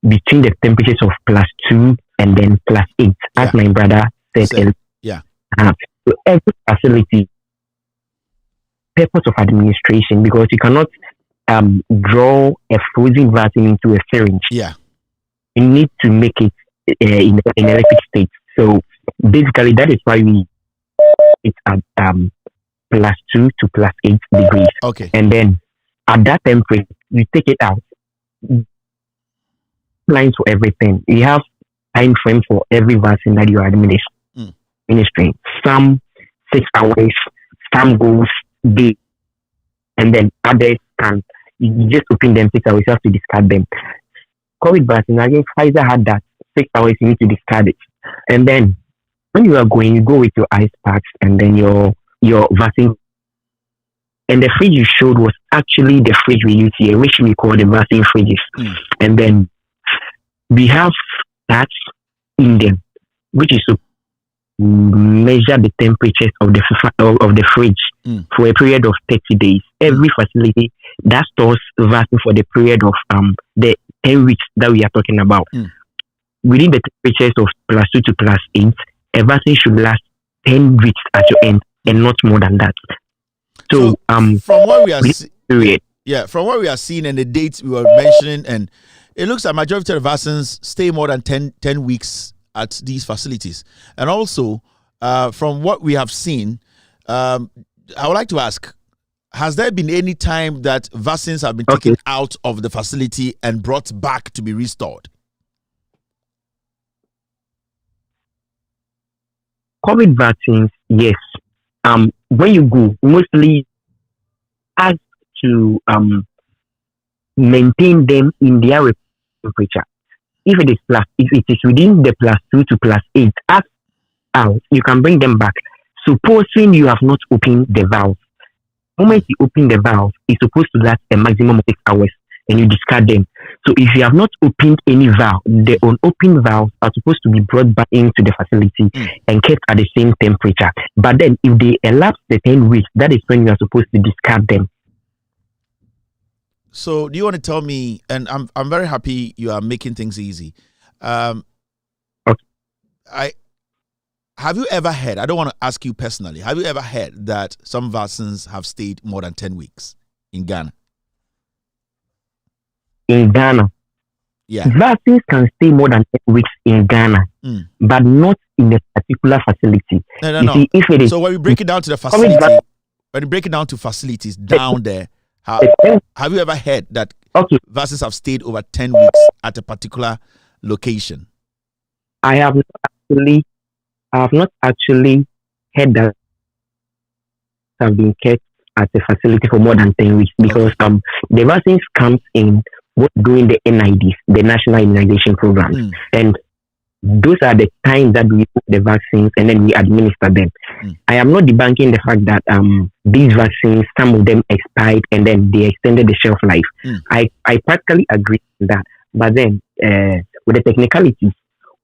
between the temperatures of +2 and then +8, as my brother said. Yeah. So every facility, purpose of administration, because you cannot draw a frozen vaccine into a syringe. Yeah. You need to make it in an electric state. So basically, that is why it's at +2 to +8 degrees. Okay. And then at that temperature, you take it out. Lines for everything. You have time frame for every vaccine that you are administering. Some 6 hours, some goes day, and then others can. You just open them 6 hours. You have to discard them. COVID vaccine, again, Pfizer had that 6 hours. You need to discard it, and then when you are going, you go with your ice packs and then your vaccine. And the fridge you showed was actually the fridge we use here, which we call the vaccine fridges. And then we have that in them, which is to measure the temperatures of the fridge for a period of 30 days. Every facility that stores vaccine for the period of the 10 weeks that we are talking about. Within the temperatures of +2 to +8, a vaccine should last 10 weeks at your end and not more than that. So from what we are from what we are seeing and the dates we were mentioning, and it looks like majority of the vaccines stay more than 10 weeks at these facilities. And also, from what we have seen, I would like to ask, has there been any time that vaccines have been taken out of the facility and brought back to be restored? COVID vaccines, yes. When you go, mostly has to maintain them in their temperature. If it is within the +2 to +8, as out, you can bring them back. Supposing you have not opened the valve. The moment you open the valve, it's supposed to last a maximum of 6 hours, and you discard them. So if you have not opened any valve, the unopened valves are supposed to be brought back into the facility and kept at the same temperature. But then if they elapse the 10 weeks, that is when you are supposed to discard them. So do you want to tell me, and I'm very happy you are making things easy. Have you ever heard, I don't want to ask you personally, have you ever heard that some vaccines have stayed more than 10 weeks in Ghana? In Ghana, vaccines can stay more than 10 weeks in Ghana, but not in a particular facility. No. See, if it is, so when we break it down to the facility, when you break it down to facilities down there, have you ever heard that vaccines have stayed over 10 weeks at a particular location? I have actually I have not actually heard that have been kept at the facility for more than 10 weeks because the vaccines comes in during the NIDs, the National Immunization Programs, and those are the times that we put the vaccines and then we administer them. I am not debunking the fact that these vaccines, some of them expired and then they extended the shelf life. I practically agree with that. But then with the technicalities,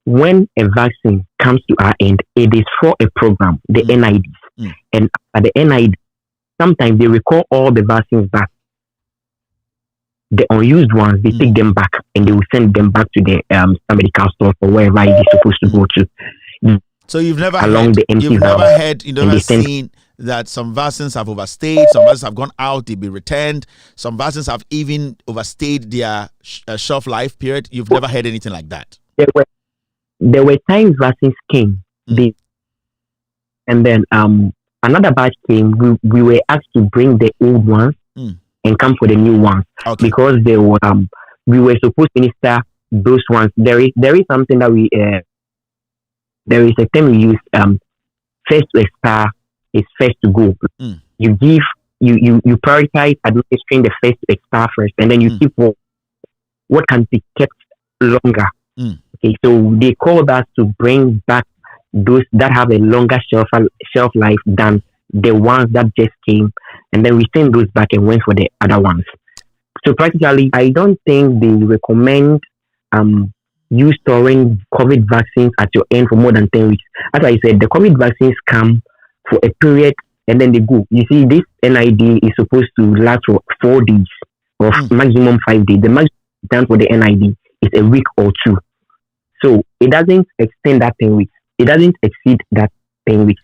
when a vaccine comes to our end, it is for a program, the NIDs. And at the NID, sometimes they recall all the vaccines back. The unused ones, they take them back and they will send them back to the medical store or wherever it is supposed to go to. So you've never seen that some vaccines have overstayed, some vaccines have gone out, they've been returned, some vaccines have even overstayed their shelf life period. You've never heard anything like that. There were times vaccines came, and then another batch came. We were asked to bring the old ones and come for the new ones because they were we were supposed to minister those ones. There is something that we there is a term we use first to expire is first to go. You give you prioritize administering the first to expire first, and then you keep what can be kept longer. Okay, so they called us to bring back those that have a longer shelf life than the ones that just came, and then we send those back and went for the other ones. So practically, I don't think they recommend you storing COVID vaccines at your end for more than 10 weeks. As I said, the COVID vaccines come for a period and then they go. You see, this NID is supposed to last for 4 days or maximum 5 days. The maximum time for the NID is a week or 2. So it doesn't extend that 10 weeks. It doesn't exceed that 10 weeks.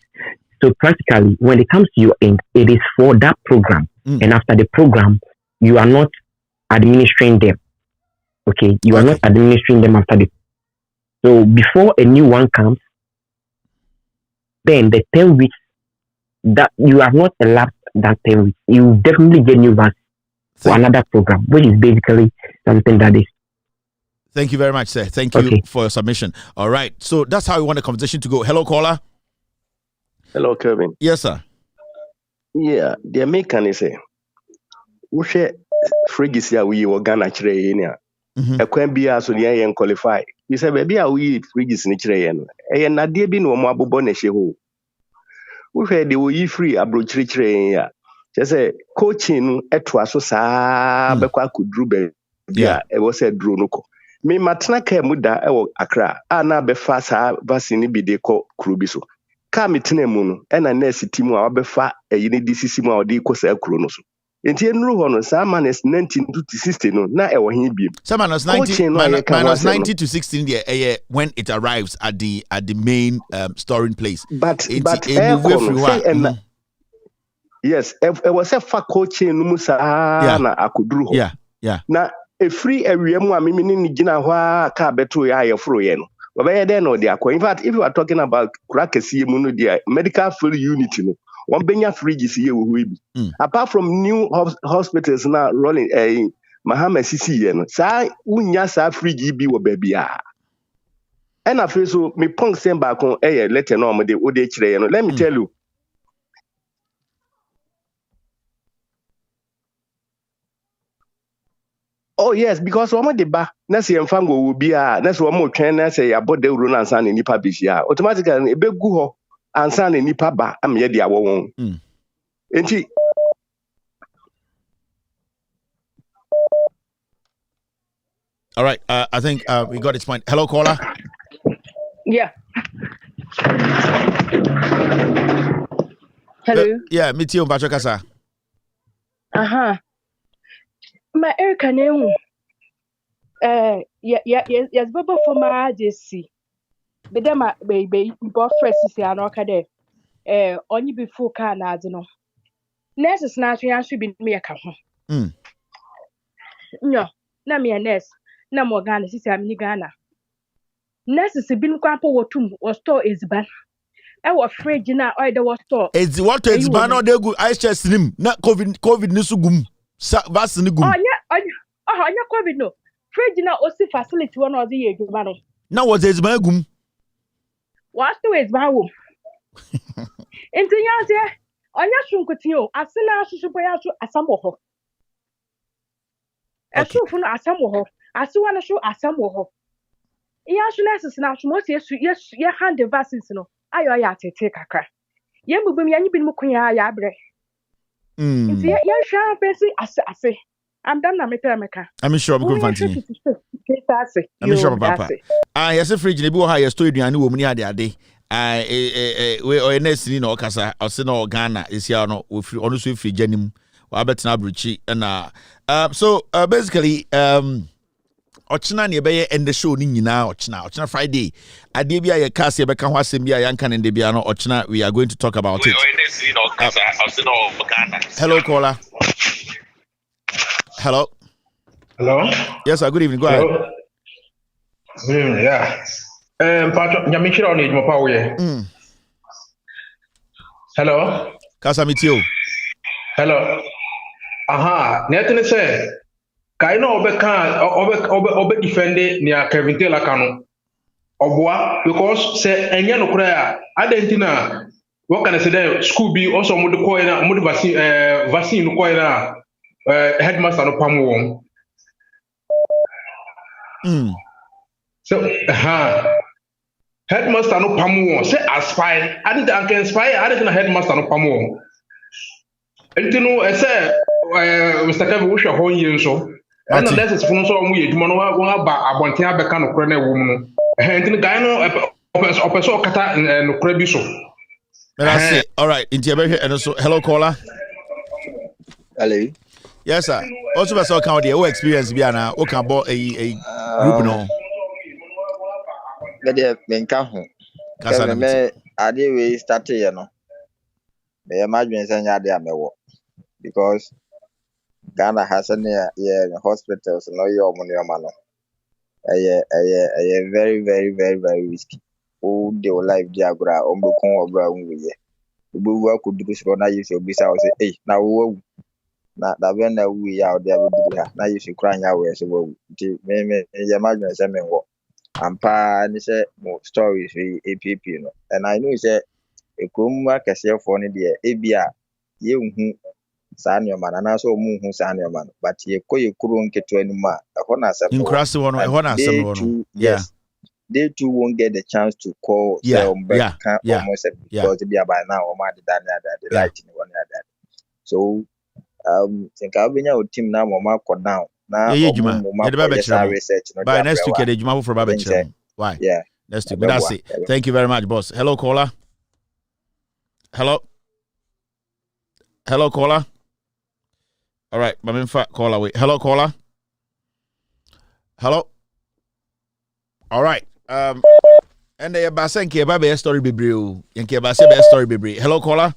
So practically, when it comes to your end, it is for that program. And after the program, you are not administering them. Okay, you are not administering them after the. So before a new one comes, then the 10 weeks that you have not elapsed that 10 weeks, you definitely get new vaccine for another program, which is basically something that is. Thank you very much, sir. Thank you for your submission. All right, so that's how we want the conversation to go. Hello, caller. Hello, Kevin. Yes, sir. Yeah, the American is a we share frigisia we were Ghana chire a kwan bia so ne yen qualify. We say baby a we frigis ni chire yen. E na de bi no mo abobo na hye ho. We hwe de we free abro chire chire yen ya. Je say coaching no eto aso saa bekwa kudru be bia e wo say dro no ko. Me matena ka mu da e wo Accra a na be fa saa vaccine bi de ko kru bi so. Ka metena mu no e na nurse team a obefa eyi ne DCC mu a odi ko saa kru no so. Enti enru ho no saa minus 19 to 60 no na e wo hin bi. Some minus 90 to 16 there when it arrives at the main storing place. But yes, e was a fa coaching no mu saa na akuduru ho. Yeah. Na e free area mu a mimi ni gina ho a ka beto ya ayefro ye no. Obeye dey no dey akwa. In fact, if you are talking about kurakesi mu no dey medical field unit no, one benya fridges here we be. Apart from new hospitals now rolling Mahama Sisi ye no. Sa unya sa fridge bi wo baby a. And I feel so me pong send back on letter no mo dey o dey kire ye no. Let me tell you. Oh yes, because one de ba na se emfango wo bia na se one twen na se abode uro na ansa na nipa bisia automatically e be gu ho ansa na nipa ba am ye de awo won enti all right, I think we got its point. Hello, caller. Yeah. Hello. Yeah, me too, Bachokasa. My Erica Nemu. Yes, Baba for my agency. But then my baby, both fresh is an orchid. Only before Canada, no. Nurse is not should be me a couple. No, na me a nurse. No more Ghana, sister, I'm Ghana. Nurse is a bin quampo or two or store is ban. I was afraid you know, either was store. It's what is ban or they go ice chest slim, not COVID nisugum. Vaccine gum. Oh, yeah, COVID no. Fred, you know, also facility one of the year, man. Now, what is my gum? What's the way Bawu? Into Yasia, on your shunkutil, as soon as you should pay out to a samoho. As soon as a samoho, as soon as you a samoho. Yashunas now, yes, your hand the vaccines no. I take a crack. Yamubum Yanibin Mukuya Yabre. Into your sharp I say. I'm done na America. I'm sure I'm going to I'm sure Papa. Yes, a fridge, the boy higher story, and woman had the day. We are next in Okasa, or Sino Ghana, is here no, with honestly free genim, or better now, Brucci, and so basically, Ochina near and the show now, Ochina Friday. At Debia, Cassia, Bekanwa Simbia, Yankan and Debiano, Ochina, we are going to talk about it. Hello, caller. Hello. Hello. Yes, sir. Good evening. Go ahead. Good evening. Yeah. Patrick, Yamichiro on it, Mopawe. Hello. Kasamitio. Hello. Aha. Netene say, Kaino obe defende near Kevin Taylor Kano. Obwa because say enya no kura adentina. What can I say there? School be also mudu koina mudu vaccine koina. Headmaster no pamu so headmaster no pamu say aspire I didn't inspire I didn't headmaster no pamu entino say Mr. Kevin wish your whole year so and the lessons from so mu eduma no wa ba abonten abeka no kora na ewo mu no entino guy no opeso kata no kora bi so all right into and so hello caller. Hello. Yes, sir. Also, I saw count the experience. Be ana. O can bo a group no. Gede menka ho. Kasa me ade we start here no. Me imagine say nya ade amewo because Ghana has any hospitals no your money no. Very very very very risky. Oh, they will life dia agora ombekun obra unwe. Ubu wa kudu so na use obisa o say eh na wo na when we out there with na you should cry now we say me imagine say me wo ampa ni say mo stories we APP no and I know say ekrom akese for ne de e bia ye hu sa nyoma na so mu hu sa nyoma but ye kuro nketo anima e ho na asem in cross one e ho na asem one yes they too won't get the chance to call almost because they be by now or my the lighting one that so think I'll be your team now more down now research by next week the Juma for Babach. Why? Yeah, next week. But that's it. Thank you very much, boss. Hello, caller. Hello caller. All right, my in fact caller wait. Hello caller. Hello. All right. And the basen ke ba be story bebree. Yenke ba se be story bebree. Hello caller.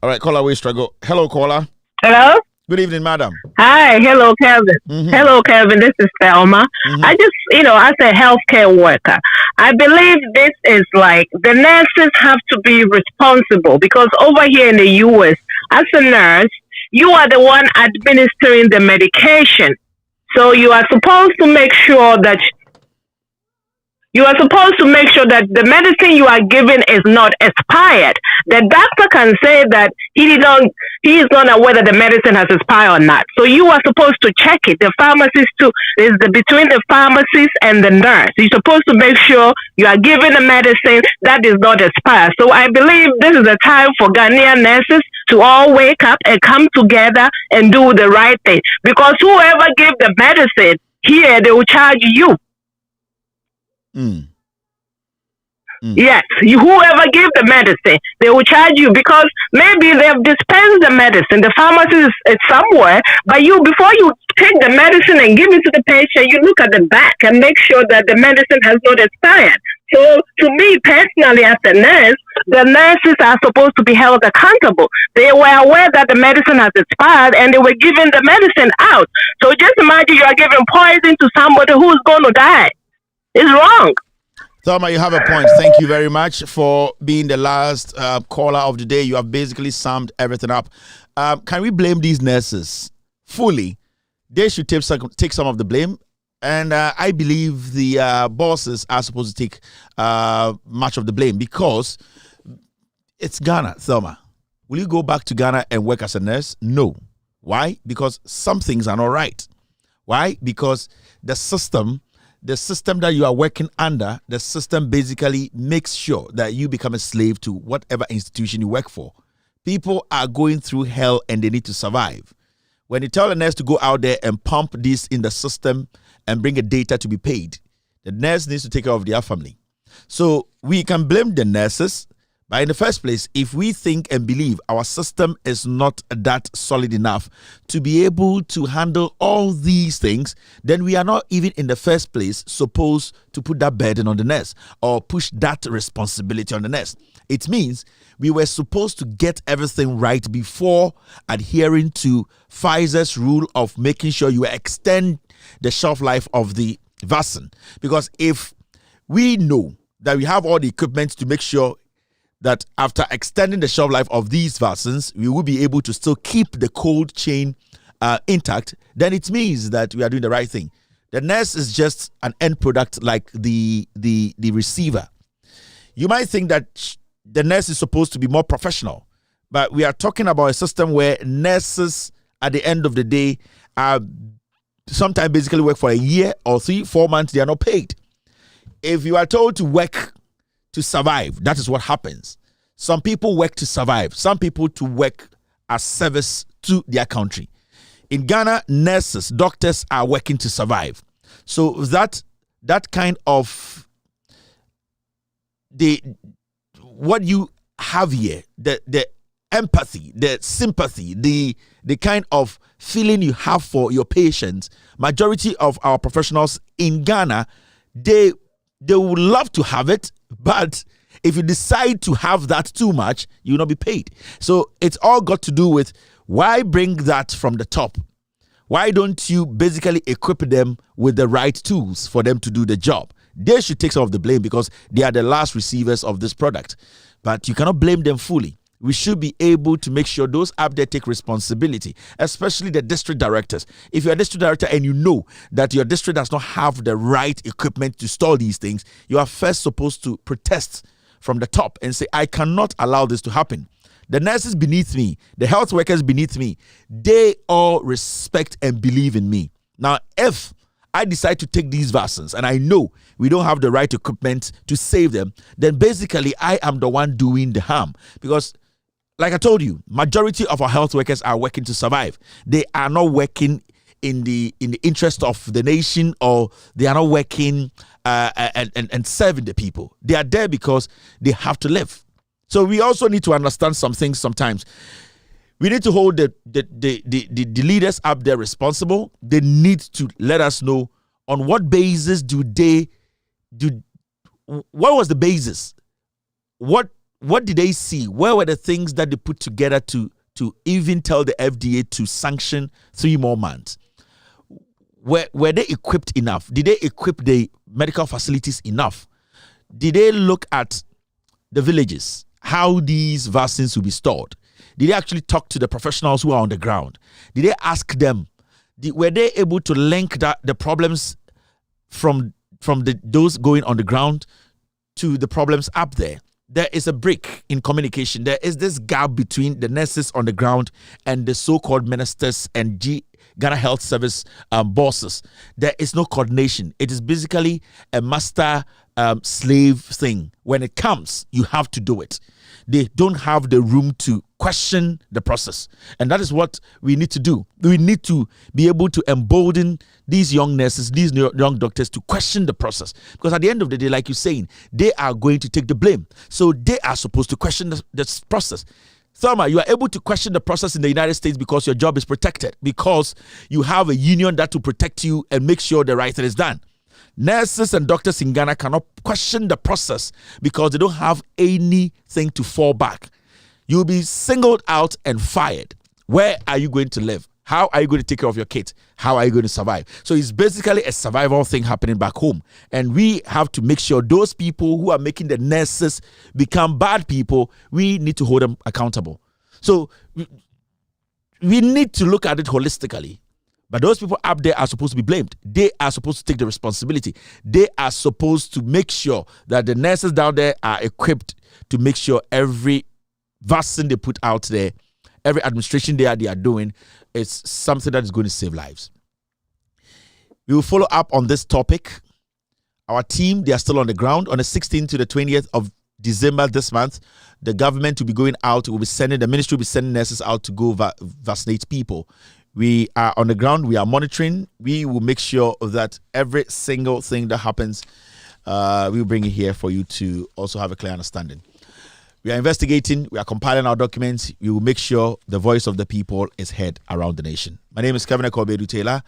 All right, caller, we struggle. Hello, caller. Hello. Good evening, madam. Hi. Hello, Kevin. Hello, Kevin. This is Thelma. I just, as a healthcare worker, I believe this is like the nurses have to be responsible because over here in the U.S., as a nurse, you are the one administering the medication. So you are supposed to make sure that the medicine you are giving is not expired. The doctor can say that he is not aware that the medicine has expired or not. So you are supposed to check it. The pharmacist too is between the pharmacist and the nurse. You're supposed to make sure you are giving a medicine that is not expired. So I believe this is a time for Ghanaian nurses to all wake up and come together and do the right thing. Because whoever gives the medicine here, they will charge you. Yes, whoever give the medicine, they will charge you because maybe they've dispensed the medicine. The pharmacy is somewhere, but before you take the medicine and give it to the patient, you look at the back and make sure that the medicine has not expired. So, to me personally, as a nurse, the nurses are supposed to be held accountable. They were aware that the medicine has expired and they were giving the medicine out. So, just imagine you are giving poison to somebody who is going to die. It's wrong. Thelma, you have a point. Thank you very much for being the last caller of the day. You have basically summed everything up. Can we blame these nurses fully? They should take some of the blame. And I believe the bosses are supposed to take much of the blame because it's Ghana, Thelma. Will you go back to Ghana and work as a nurse? No. Why? Because some things are not right. Why? Because the system that you are working under, the system basically makes sure that you become a slave to whatever institution you work for. People are going through hell and they need to survive. When you tell a nurse to go out there and pump this in the system and bring a data to be paid, the nurse needs to take care of their family. So we can blame the nurses, but in the first place, if we think and believe our system is not that solid enough to be able to handle all these things, then we are not even in the first place supposed to put that burden on the nurse or push that responsibility on the nurse. It means we were supposed to get everything right before adhering to Pfizer's rule of making sure you extend the shelf life of the vaccine. Because if we know that we have all the equipment to make sure that after extending the shelf life of these vaccines, we will be able to still keep the cold chain intact, then it means that we are doing the right thing. The nurse is just an end product like the receiver. You might think that the nurse is supposed to be more professional, but we are talking about a system where nurses at the end of the day are sometimes basically work for a year or 3-4 months. They are not paid. If you are told to work to survive, that is what happens. Some people work to survive. Some people to work as service to their country. In Ghana, nurses, doctors are working to survive. So that kind of what you have here, the empathy, the sympathy, the kind of feeling you have for your patients, majority of our professionals in Ghana, they would love to have it, but if you decide to have that too much, you will not be paid. So it's all got to do with why bring that from the top? Why don't you basically equip them with the right tools for them to do the job? They should take some of the blame because they are the last receivers of this product. But you cannot blame them fully. We should be able to make sure those up there take responsibility, especially the district directors. If you're a district director and you know that your district does not have the right equipment to store these things, you are first supposed to protest from the top and say, I cannot allow this to happen. The nurses beneath me, the health workers beneath me, they all respect and believe in me. Now, if I decide to take these vaccines and I know we don't have the right equipment to save them, then basically I am the one doing the harm. Because like I told you, majority of our health workers are working to survive. They are not working in the interest of the nation, or they are not working and serving the people. They are there because they have to live. So we also need to understand some things sometimes. We need to hold the leaders up there responsible. They need to let us know on what basis what was the basis? What did they see? Where were the things that they put together to even tell the FDA to sanction 3 more months? Were they equipped enough? Did they equip the medical facilities enough? Did they look at the villages, how these vaccines will be stored? Did they actually talk to the professionals who are on the ground? Did they ask them? Were they able to link the problems from those going on the ground to the problems up there? There is a break in communication. There is this gap between the nurses on the ground and the so-called ministers and Ghana Health Service bosses. There is no coordination. It is basically a master slave thing. When it comes, you have to do it. They don't have the room to question the process. And that is what we need to do. We need to be able to embolden these young nurses, these young doctors to question the process. Because at the end of the day, like you're saying, they are going to take the blame. So they are supposed to question the process. Thelma, you are able to question the process in the United States because your job is protected, because you have a union that will protect you and make sure the right thing is done. Nurses and doctors in Ghana cannot question the process because they don't have anything to fall back. You'll be singled out and fired. Where are you going to live? How are you going to take care of your kids? How are you going to survive? So it's basically a survival thing happening back home. And we have to make sure those people who are making the nurses become bad people, we need to hold them accountable. So we need to look at it holistically. But those people up there are supposed to be blamed. They are supposed to take the responsibility. They are supposed to make sure that the nurses down there are equipped to make sure every vaccine they put out there, every administration they are doing, is something that is going to save lives. We will follow up on this topic. Our team, they are still on the ground. On the 16th to the 20th of December this month, the government will be going out. The ministry will be sending nurses out to go vaccinate people. We are on the ground. We are monitoring. We will make sure that every single thing that happens, we will bring it here for you to also have a clear understanding. We are investigating. We are compiling our documents. We will make sure the voice of the people is heard around the nation. My name is Kevin Akobedu Taylor.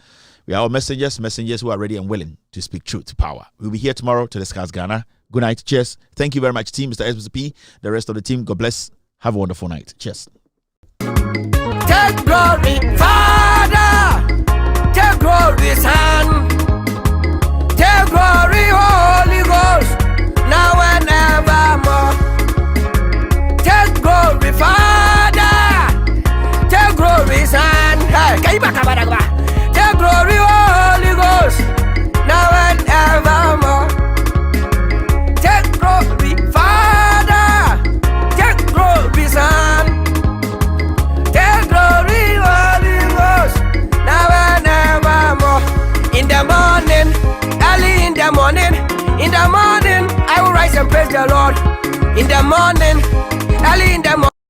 We are all messengers who are ready and willing to speak truth to power. We'll be here tomorrow to discuss Ghana. Good night. Cheers. Thank you very much, team. Mr. SBP, the rest of the team. God bless. Have a wonderful night. Cheers. Take glory, Father. Take glory, Son. Take glory, Holy Ghost. Now and evermore. Take glory, Father. Take glory, Son. Hey, take glory, Holy Ghost. Now and evermore. Take glory, Father. Take glory, Son. Take glory, Holy Ghost. Now and evermore. In the morning, early in the morning, I will rise and praise the Lord. In the morning, early in the morning.